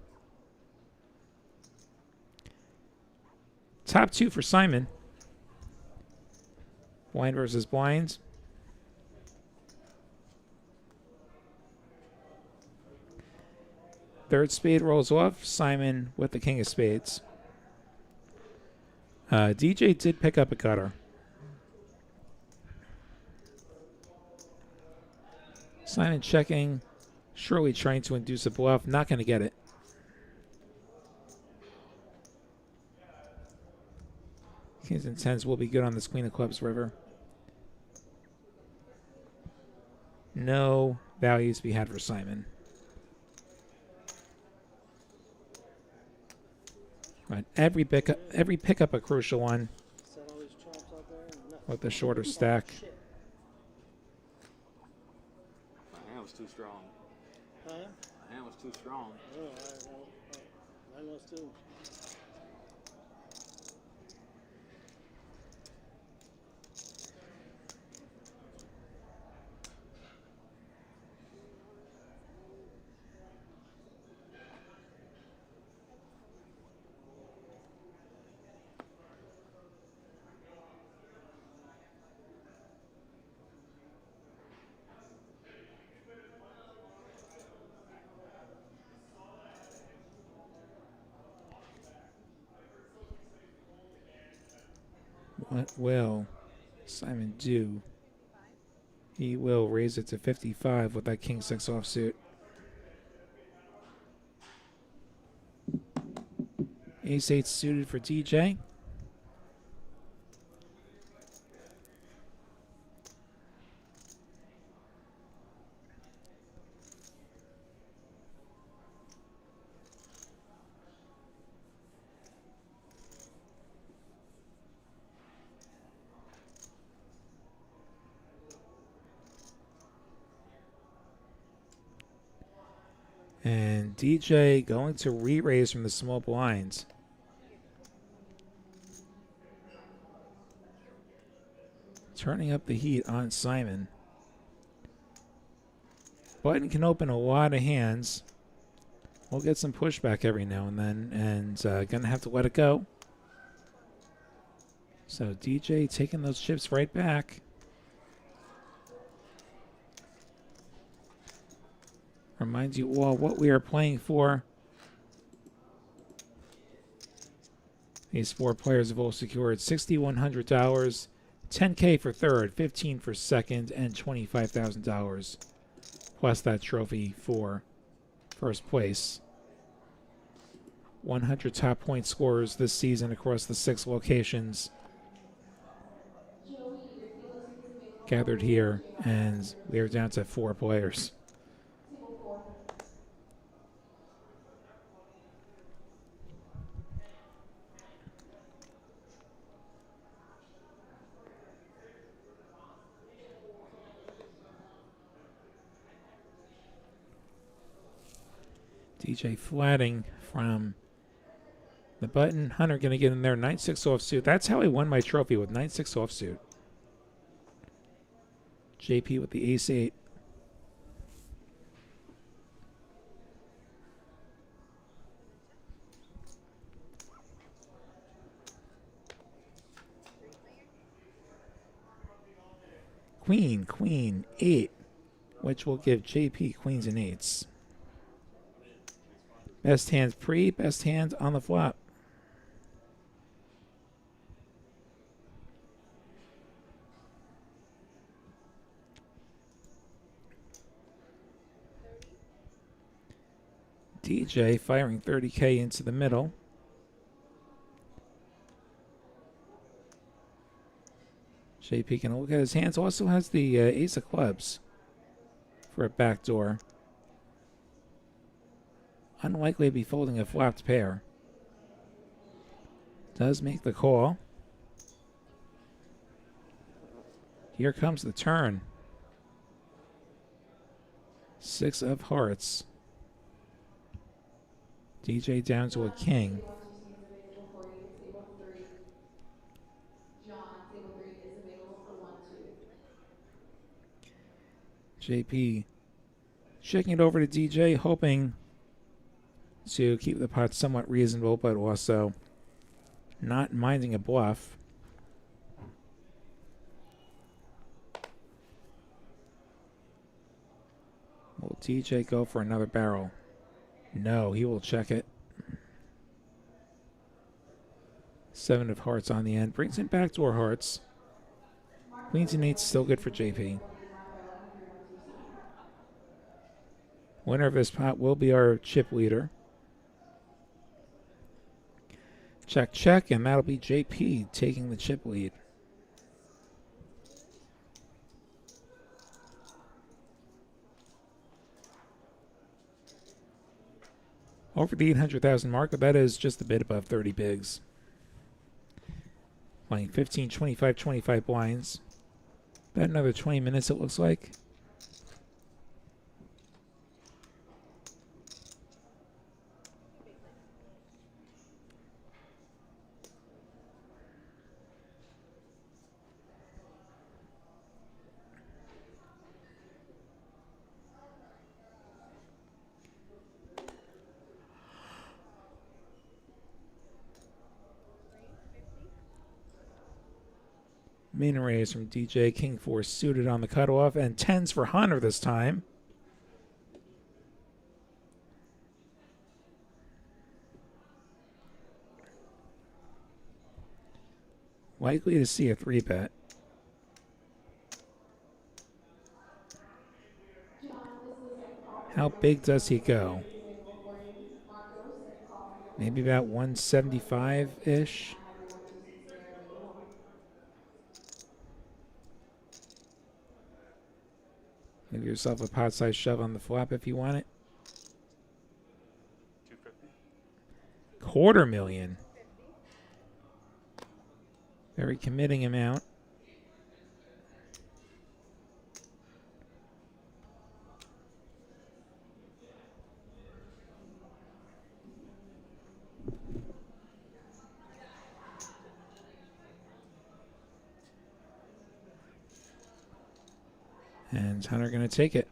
Top 2 for Simon. Blind versus blind. Third spade rolls off. Simon with the king of spades. DJ did pick up a gutter. Simon checking. Surely trying to induce a bluff. Not going to get it. Kings and tens will be good on this Queen of Clubs river. No values to be had for Simon. Right, every pickup a crucial one Set all these traps out there and nothing. with the shorter stack. Shit. My hand was too strong. Huh? My hand was too strong. Oh, I was too. What will Simon do? He will raise it to 55 with that king 6 offsuit. Ace 8 suited for DJ. DJ going to re-raise from the small blinds. Turning up the heat on Simon. Button can open a lot of hands. We'll get some pushback every now and then, and gonna have to let it go. So DJ taking those chips right back. Reminds you all what we are playing for. These 4 players have all secured $6,100, $10K for third, $15 for second, and $25,000. Plus that trophy for first place. 100 top point scorers this season across the 6 locations gathered here, and we are down to 4 players. DJ flatting from the button. Hunter going to get in there. 9-6 offsuit. That's how I won my trophy, with 9-6 offsuit. JP with the ace-8. Queen, queen, 8, which will give JP queens and 8s. Best hands pre, best hands on the flop. DJ firing 30K into the middle. JP can look at his hands. Also has the ace of clubs for a backdoor. Unlikely to be folding a flopped pair. Does make the call. Here comes the turn. 6 of hearts. DJ down to a king. JP checking it over to DJ, hoping to keep the pot somewhat reasonable, but also not minding a bluff. Will DJ go for another barrel? No, he will check it. 7 of hearts on the end. Brings in backdoor hearts. Queens and 8s still good for JP. Winner of this pot will be our chip leader. Check, check, and that'll be JP taking the chip lead. Over the 800,000 mark, but that is just a bit above 30 bigs. Playing 15, 25, 25 blinds. About another 20 minutes, it looks like. Main raise from DJ. King 4 suited on the cutoff, and 10s for Hunter this time. Likely to see a 3-bet. How big does he go? Maybe about 175-ish. Give yourself a pot-sized shove on the flop if you want it. 250. $250,000. Very committing amount. And Hunter going to take it.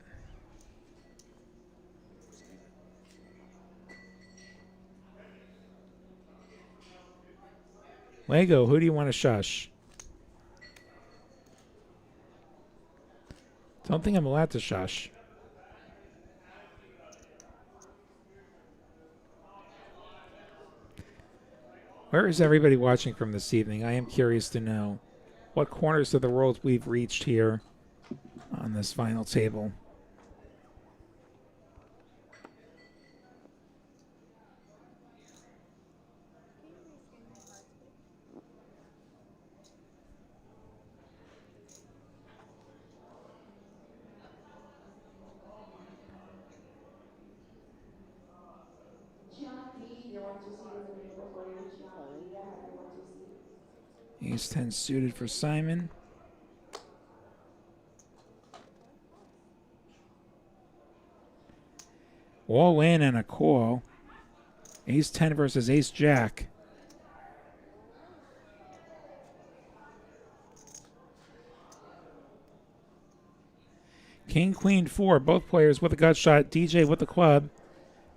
Lego, who do you want to shush? Don't think I'm allowed to shush. Where is everybody watching from this evening? I am curious to know what corners of the world we've reached here on this final table. Ace 10 suited for Simon. All in and a call. Ace 10 versus Ace Jack. King, Queen, 4. Both players with a gut shot. DJ with the club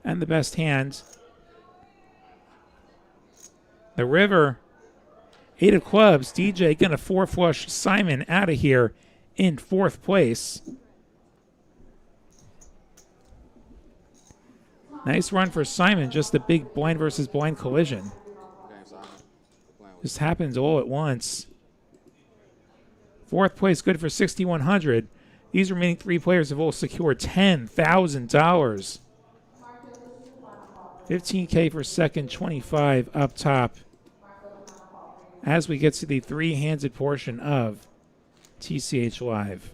and the best hand. The river. 8 of clubs. DJ gonna 4-flush Simon out of here in 4th place. Nice run for Simon. Just a big blind versus blind collision. Just happens all at once. 4th place, good for 6,100. These remaining 3 players have all secured $10,000. 15K for second, 25 up top. As we get to the 3-handed portion of TCH Live.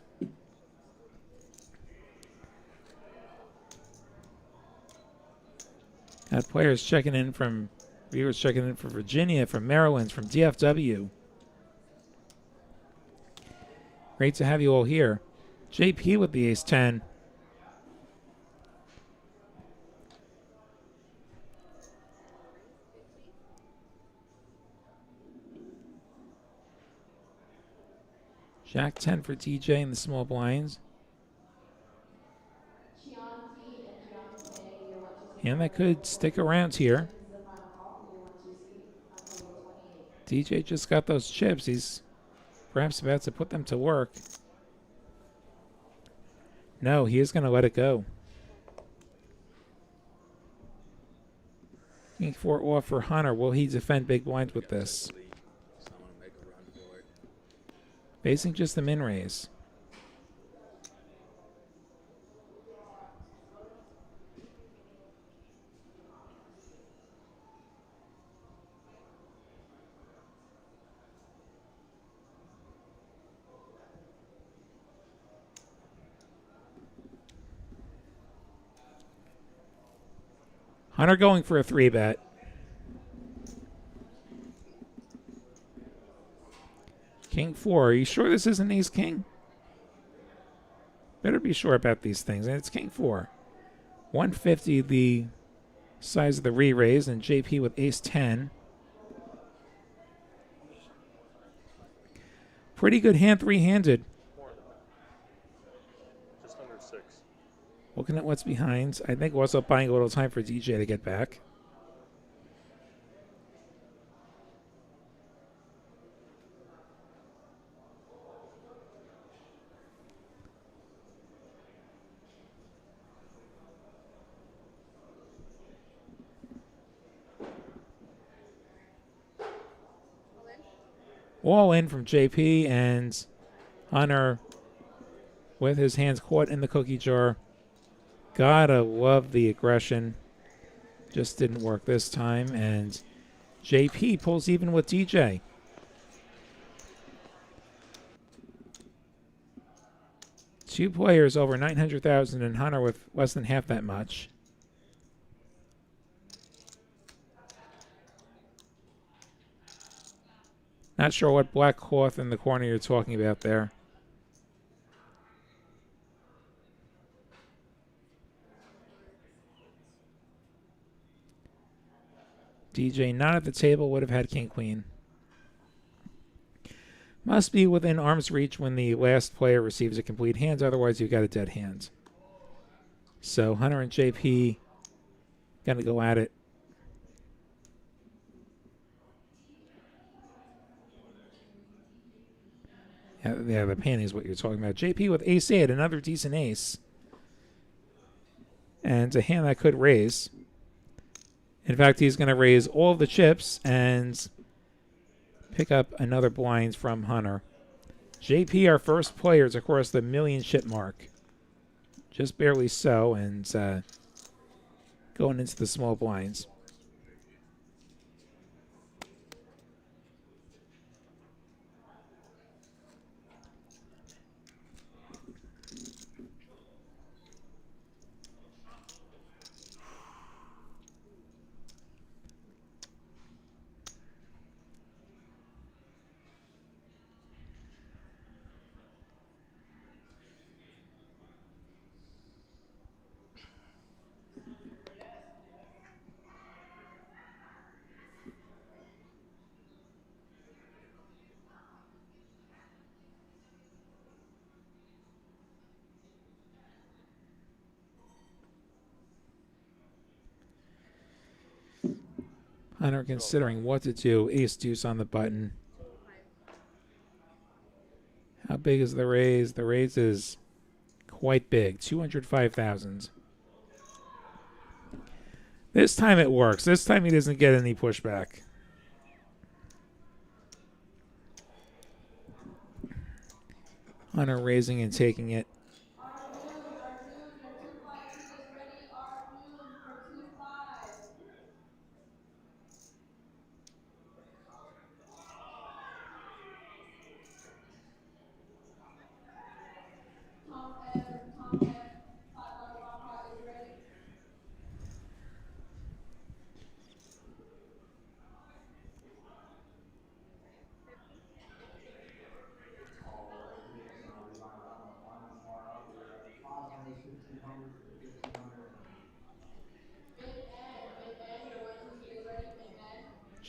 Got players checking in from, viewers checking in from Virginia, from Maryland, from DFW. Great to have you all here. JP with the Ace 10. Jack 10 for DJ in the small blinds. And that could stick around here. DJ just got those chips. He's perhaps about to put them to work. No, he is going to let it go. King 4 off for Hunter. Will he defend big blind with this? Facing just the min raise. Hunter going for a 3-bet. King 4. Are you sure this isn't Ace King? Better be sure about these things. And it's King 4. 150 the size of the re-raise, and JP with Ace 10. Pretty good hand, 3-handed. Just under 6. Looking at what's behind. I think also buying a little time for DJ to get back. All in from JP, and Hunter with his hands caught in the cookie jar. Gotta love the aggression. Just didn't work this time, and JP pulls even with DJ. Two players over 900,000 and Hunter with less than half that much. Not sure what black cloth in the corner you're talking about there. DJ not at the table, would have had King Queen. Must be within arm's reach when the last player receives a complete hand, otherwise you've got a dead hand. So Hunter and JP gonna go at it. Yeah, the pan is what you're talking about. JP with ace-8, another decent ace. And a hand that could raise. In fact, he's going to raise all of the chips and pick up another blind from Hunter. JP, our first players across the million chip mark. Just barely so, and going into the small blinds. Hunter considering what to do. Ace deuce on the button. How big is the raise? The raise is quite big. 205,000. This time it works. This time he doesn't get any pushback. Hunter raising and taking it.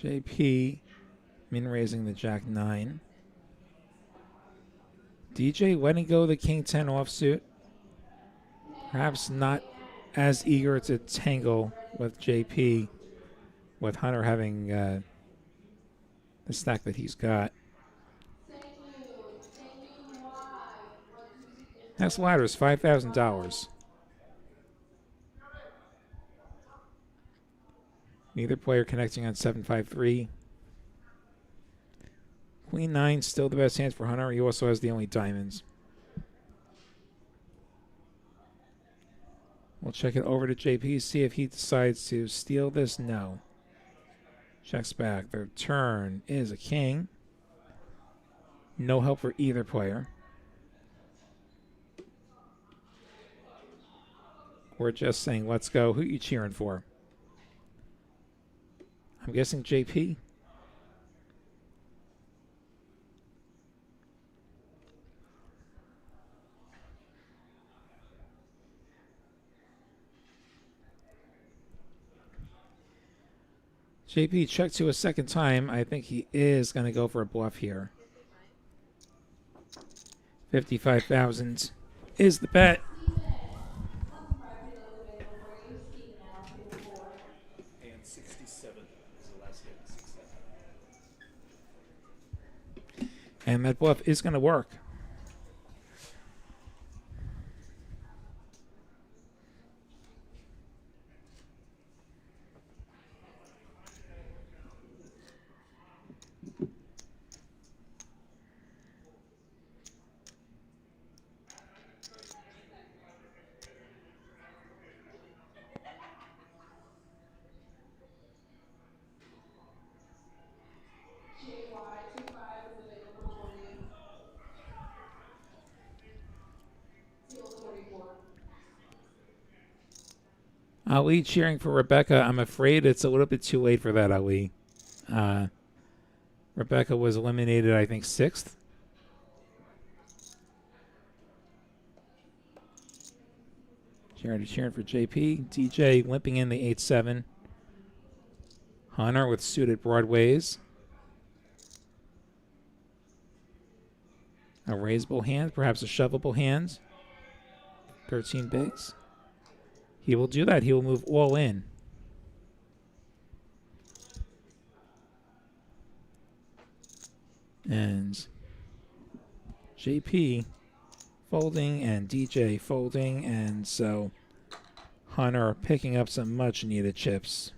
JP min raising the jack 9. DJ letting go the king 10 offsuit. Perhaps not as eager to tangle with JP, with Hunter having the stack that he's got. Next ladder is $5,000. Neither player connecting on 7-5-3. Queen 9 still the best hands for Hunter. He also has the only diamonds. We'll check it over to JP, see if he decides to steal this. No. Checks back. Their turn is a king. No help for either player. We're just saying, let's go. Who are you cheering for? I'm guessing JP. JP checked to a second time. I think he is going to go for a bluff here. 55,000 is the bet. And 67 is the last hit. 67. And that bluff is going to work. Ali cheering for Rebecca. I'm afraid it's a little bit too late for that, Ali. Rebecca was eliminated, I think, 6th. Cheering for JP. DJ limping in the 8-7. Hunter with suited broadways. A raisable hand, perhaps a shovable hand. 13 bigs. He will do that. He will move all in. And JP folding and DJ folding, and so Hunter picking up some much needed chips.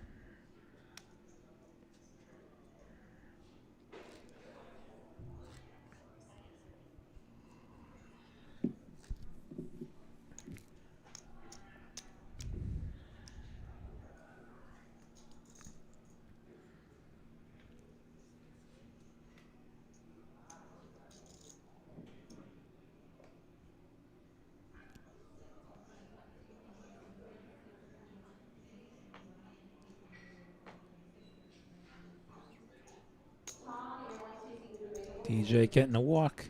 DJ getting a walk.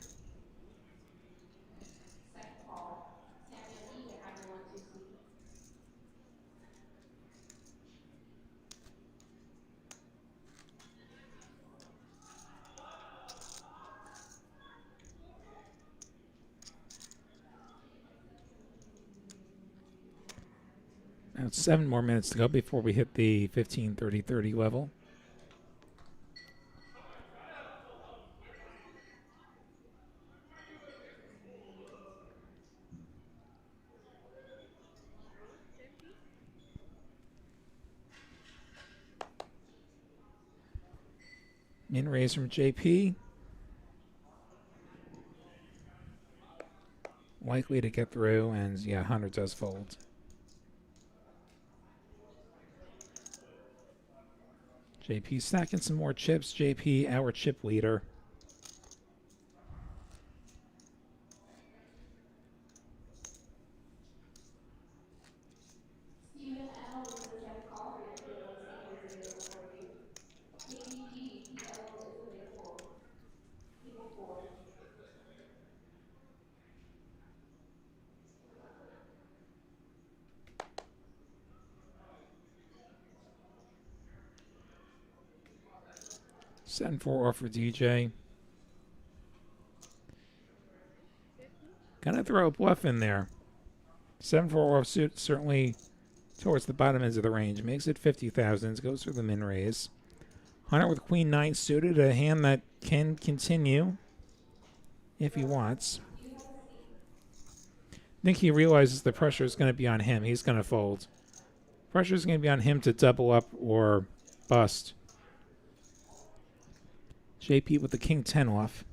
About 7 more minutes to go before we hit the 15-30-30 level. Min raise from JP. Likely to get through, and yeah, Hunter does fold. JP stacking some more chips. JP, our chip leader. Send 4 off for DJ. Gonna throw a bluff in there. 7-4 off suit, certainly towards the bottom ends of the range. Makes it 50,000. Goes for the min raise. Hunter with Queen 9 suited, a hand that can continue if he wants. I think he realizes the pressure is going to be on him. He's going to fold. Pressure is going to be on him to double up or bust. JP with the King 10 off.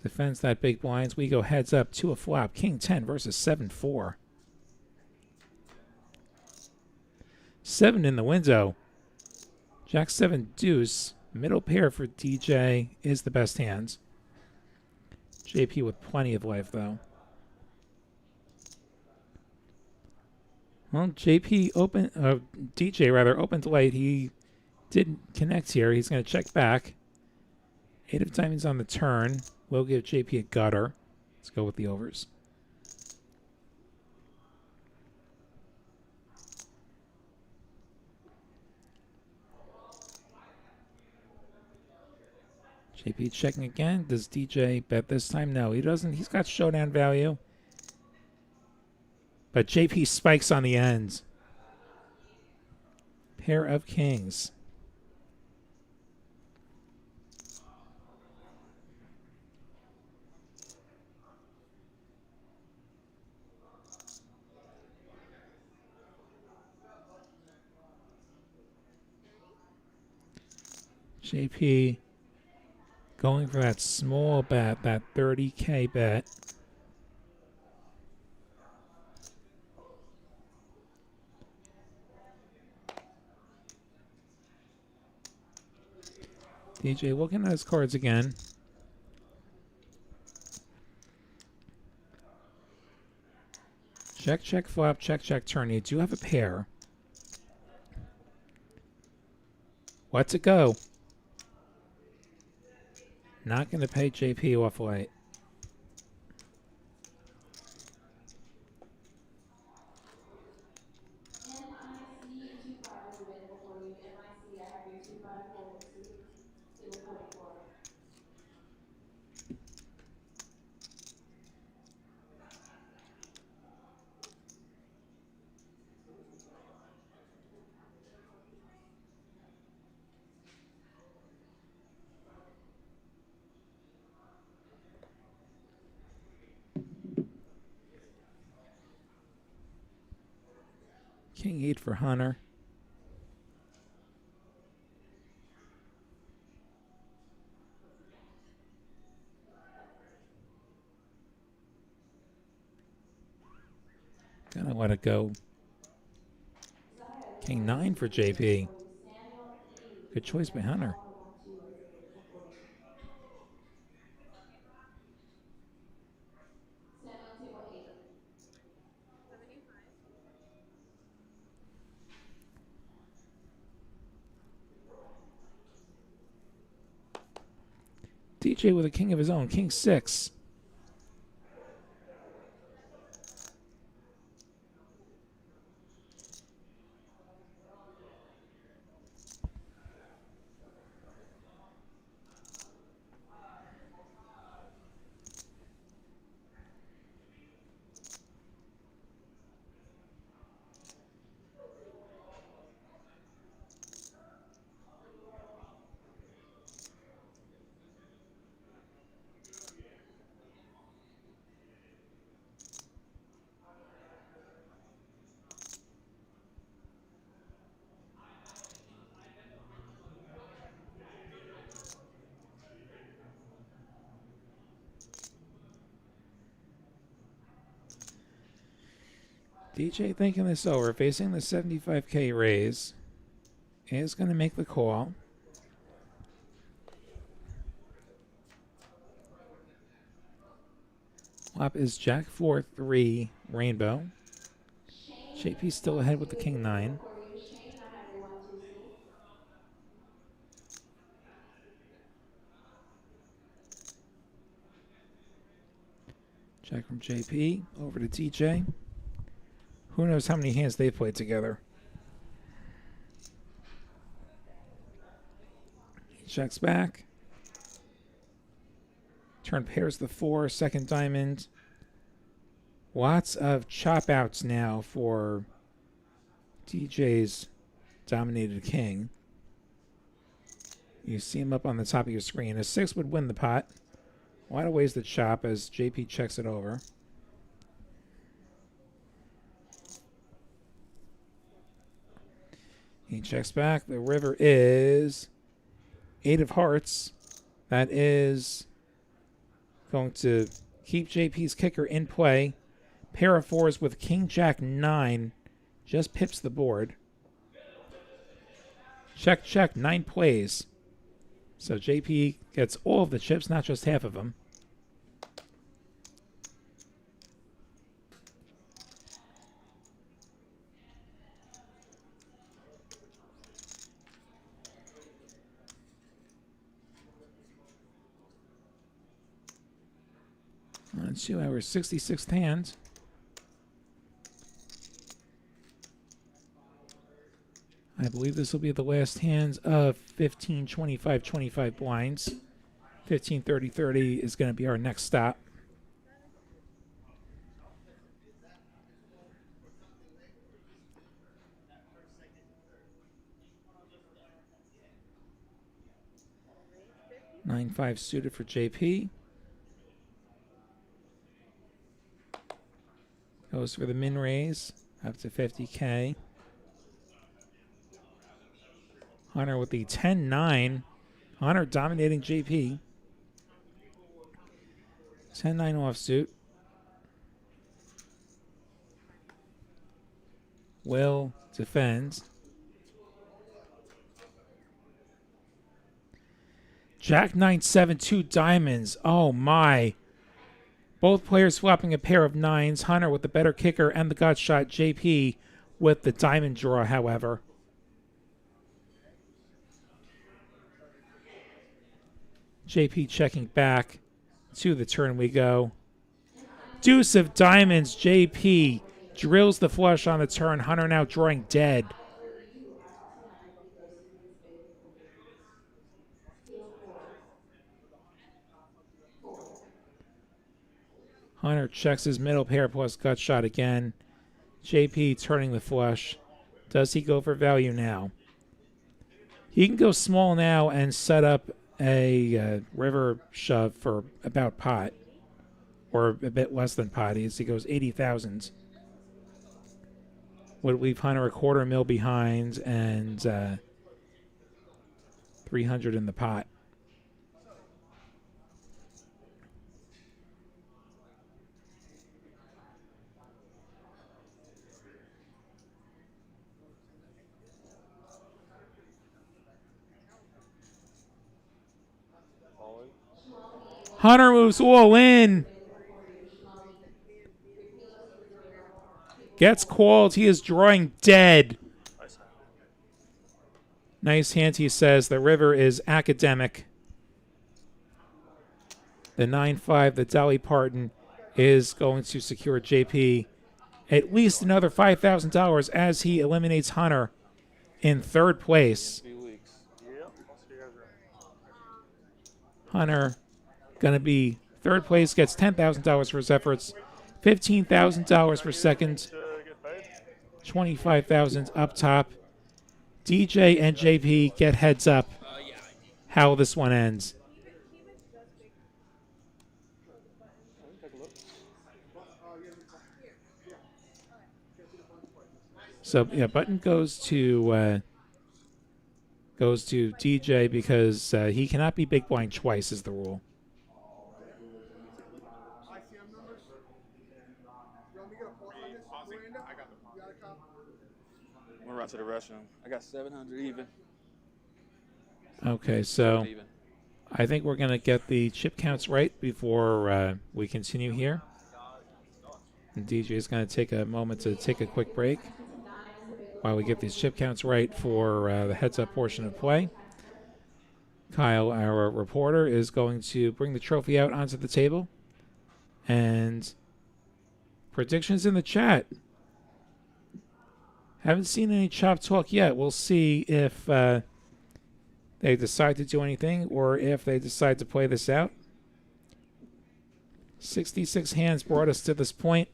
Defends that big blinds. We go heads up to a flop. King 10 versus 7-4. 7 in the window. Jack 7 deuce. Middle pair for DJ is the best hand. JP with plenty of life though. Well, JP open, DJ rather, opened late. He didn't connect here. He's going to check back. 8 of diamonds on the turn. We'll give JP a gutter. Let's go with the overs. JP checking again. Does DJ bet this time? No, he doesn't. He's got showdown value. But JP spikes on the ends. Pair of kings. JP going for that small bet, that 30K bet. DJ looking at his cards again. Check, check, flop, check, check, turn. You do have a pair. What's it go? Not going to pay JP off late. King 8 for Hunter. Gonna let it go. King 9 for JP. Good choice by Hunter. DJ with a king of his own, King 6. DJ thinking this over, facing the 75K raise, is going to make the call. Flop is Jack 4-3 Rainbow. JP still ahead with the King 9. Check from JP over to DJ. Who knows how many hands they've played together. He checks back. Turn pairs the 4, second diamond. Lots of chop outs now for DJ's dominated king. You see him up on the top of your screen. A 6 would win the pot. A lot of ways to chop as JP checks it over. He checks back. The river is 8 of hearts. That is going to keep JP's kicker in play. Pair of 4s with King Jack 9 just pips the board. Check, check, 9 plays. So JP gets all of the chips, not just half of them. Let's see, our 66th hand. I believe this will be the last hands of 15, 25, 25 blinds. 15, 30, 30 is going to be our next stop. Nine five suited for JP. Goes for the min raise up to 50K. Hunter with the 10-9. Hunter dominating JP. 10-9 offsuit. Will defends. Jack 9-7, 2 diamonds. Oh my. Both players swapping a pair of 9s. Hunter with the better kicker and the gut shot. JP with the diamond draw, however. JP checking back. To the turn we go. Deuce of diamonds. JP drills the flush on the turn. Hunter now drawing dead. Hunter checks his middle pair plus gut shot again. JP turning the flush. Does he go for value now? He can go small now and set up a river shove for about pot. Or a bit less than pot. He goes 80,000. would leave Hunter a $250,000 behind and 300 in the pot. Hunter moves all in. Gets called. He is drawing dead. Nice hand, he says. The river is academic. The 9-5, the Dolly Parton, is going to secure JP at least another $5,000 as he eliminates Hunter in third place. Hunter going to be third place, gets $10,000 for his efforts, $15,000 for second, $25,000 up top. DJ and JP get heads up how this one ends. So yeah, button goes to DJ because he cannot be big blind twice is the rule. ICM numbers? You want me to get a pause on this? Miranda? I got the You got a cop? I'm gonna run to the restroom. I got 700 even. Okay, so Even. I think we're going to get the chip counts right before we continue here. And DJ is going to take a moment to take a quick break while we get these chip counts right for the heads-up portion of play. Kyle, our reporter, is going to bring the trophy out onto the table. And predictions in the chat. Haven't seen any chop talk yet. We'll see if they decide to do anything or if they decide to play this out. 66 hands brought us to this point.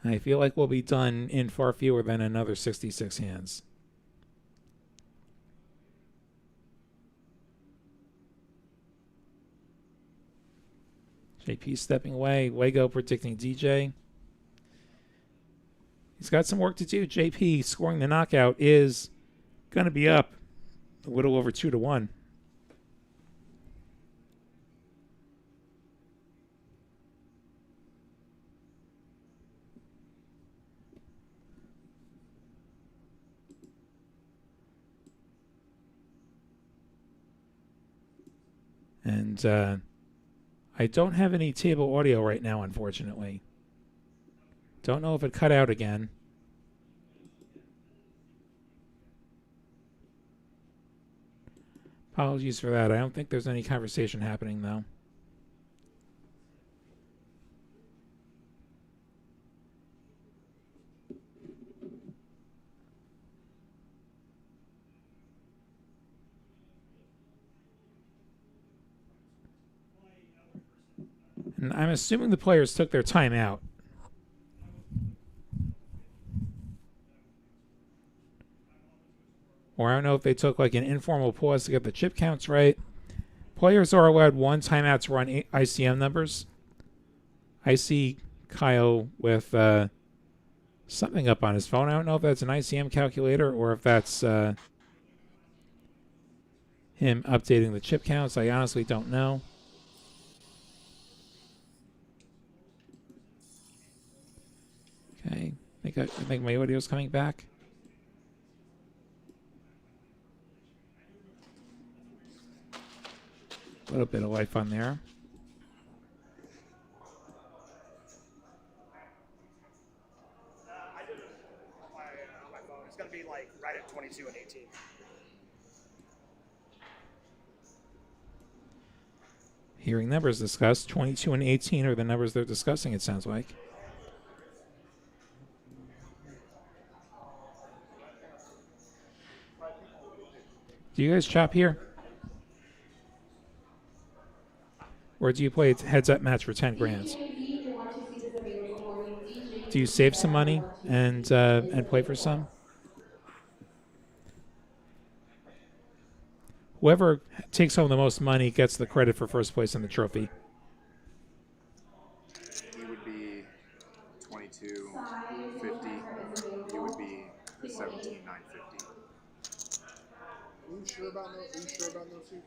I feel like we'll be done in far fewer than another 66 hands. JP stepping away. Wago predicting DJ. He's got some work to do. JP scoring the knockout is going to be up a little over 2-1. And I don't have any table audio right now, unfortunately. Don't know if it cut out again. Apologies for that. I don't think there's any conversation happening, though. And I'm assuming the players took their time out. Or I don't know if they took like an informal pause to get the chip counts right. Players are allowed one timeout to run ICM numbers. I see Kyle with something up on his phone. I don't know if that's an ICM calculator or if that's him updating the chip counts. I honestly don't know. Okay, I think my audio's coming back. A little bit of life on there. I did it on my phone. It's going to be like right at 22 and 18. Hearing numbers discussed, 22 and 18 are the numbers they're discussing, it sounds like. Do you guys chop here? Or do you play a heads-up match for 10 grand? Do you save some money and play for some? whoever takes home the most money gets the credit for first place in the trophy. He would be 22.50. You would be the 17,950. Are you sure about those? Are you sure about those two?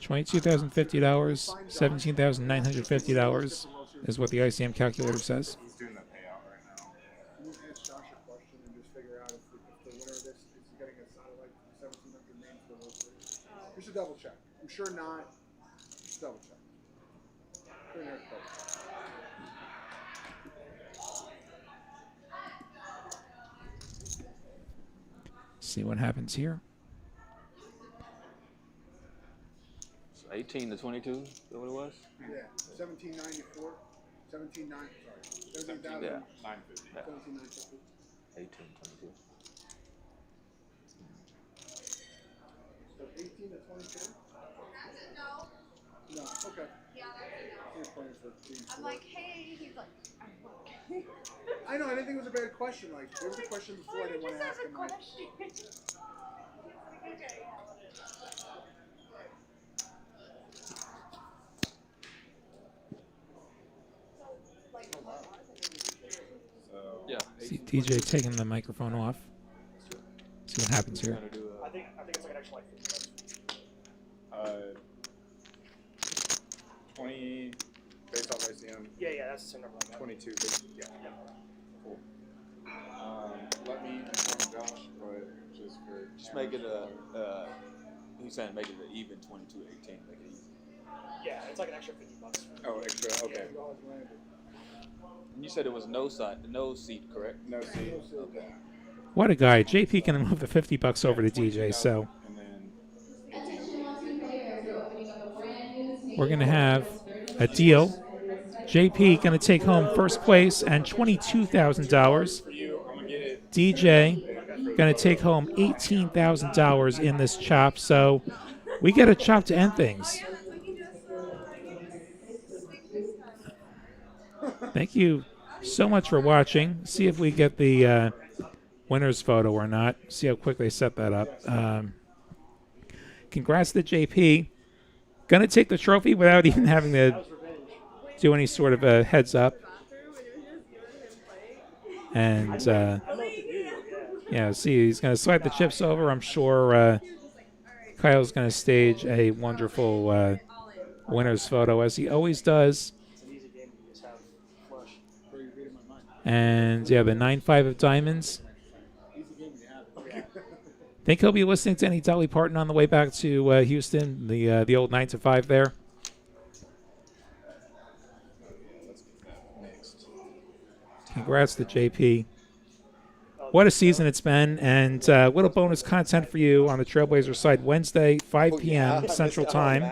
$22,050, $17,950 is what the ICM calculator says. He's doing the payout right now. Can you ask Josh a question and just figure out if the winner of this is getting a satellite 1,700 names for those three? Just a double check. I'm sure not. Just double check. Put in there, double check. See what happens here. 18 to 22, is that what it was? Yeah, 1794, 17,9, sorry, 17,000, Yeah. 950. 17,950. 18, 22. So 18 to 22? No, okay. He's playing for team I'm four. like, hey. He's like, I'm like, I know, I didn't think it was a bad question. Like, there was a question before I didn't want to ask him. Like, So Yeah. See DJ taking the microphone off. See what happens here. Trying to do, I think it's like an extra like 50 bucks. 20 based off ICM. Yeah, that's the same number. Like that. 22. Yeah. Cool. Let me inform Josh, but just for just make it he's saying make it an even 22 18, make it easy. Yeah, it's like an extra 50 bucks. oh extra. Okay. And you said it was no seat, correct? No seat. Okay. What a guy. JP can move the $50 over to DJ, so And then we're going to have a deal. JP going to take home first place and $22,000. for you, I'm gonna get it. DJ going to take home $18,000 in this chop. So we get a chop to end things. Thank you so much for watching. See if we get the winner's photo or not. See how quick they set that up. Congrats to JP. Going to take the trophy without even having to do any sort of a heads up. And yeah, see, he's going to swipe the chips over. I'm sure Kyle's going to stage a wonderful winner's photo, as he always does. And yeah, the 9-5 of diamonds. Think he'll be listening to any Dolly Parton on the way back to Houston, the old 9 to 5 there. Congrats to JP. What a season it's been, and little bonus content for you on the Trailblazer side Wednesday, 5 p.m. Central Time.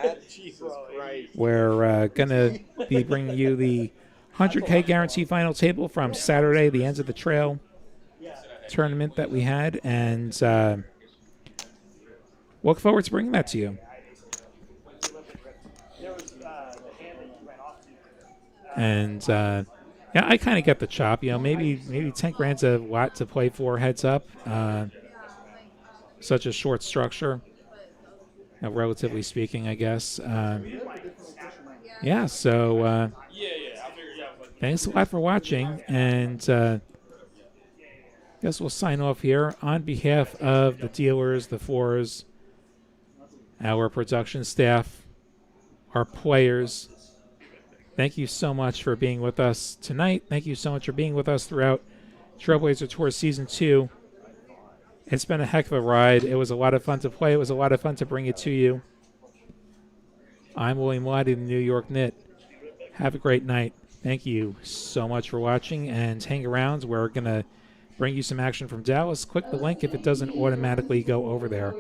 We're going to be bringing you the 100K guarantee final table from Saturday, the Ends of the Trail tournament that we had, and look forward to bringing that to you. And yeah, I kind of get the chop. You know, maybe 10 grand's a lot to play for. Heads up, such a short structure, relatively speaking, I guess. Yeah. So thanks a lot for watching, and guess we'll sign off here on behalf of the dealers, the fours, our production staff, our players. Thank you so much for being with us tonight. Thank you so much for being with us throughout Trailblazer Tour Season 2. It's been a heck of a ride. It was a lot of fun to play. It was a lot of fun to bring it to you. I'm William Lottie, the New York Knit. Have a great night. Thank you so much for watching, and hang around. We're going to bring you some action from Dallas. Click the link if it doesn't automatically go over there.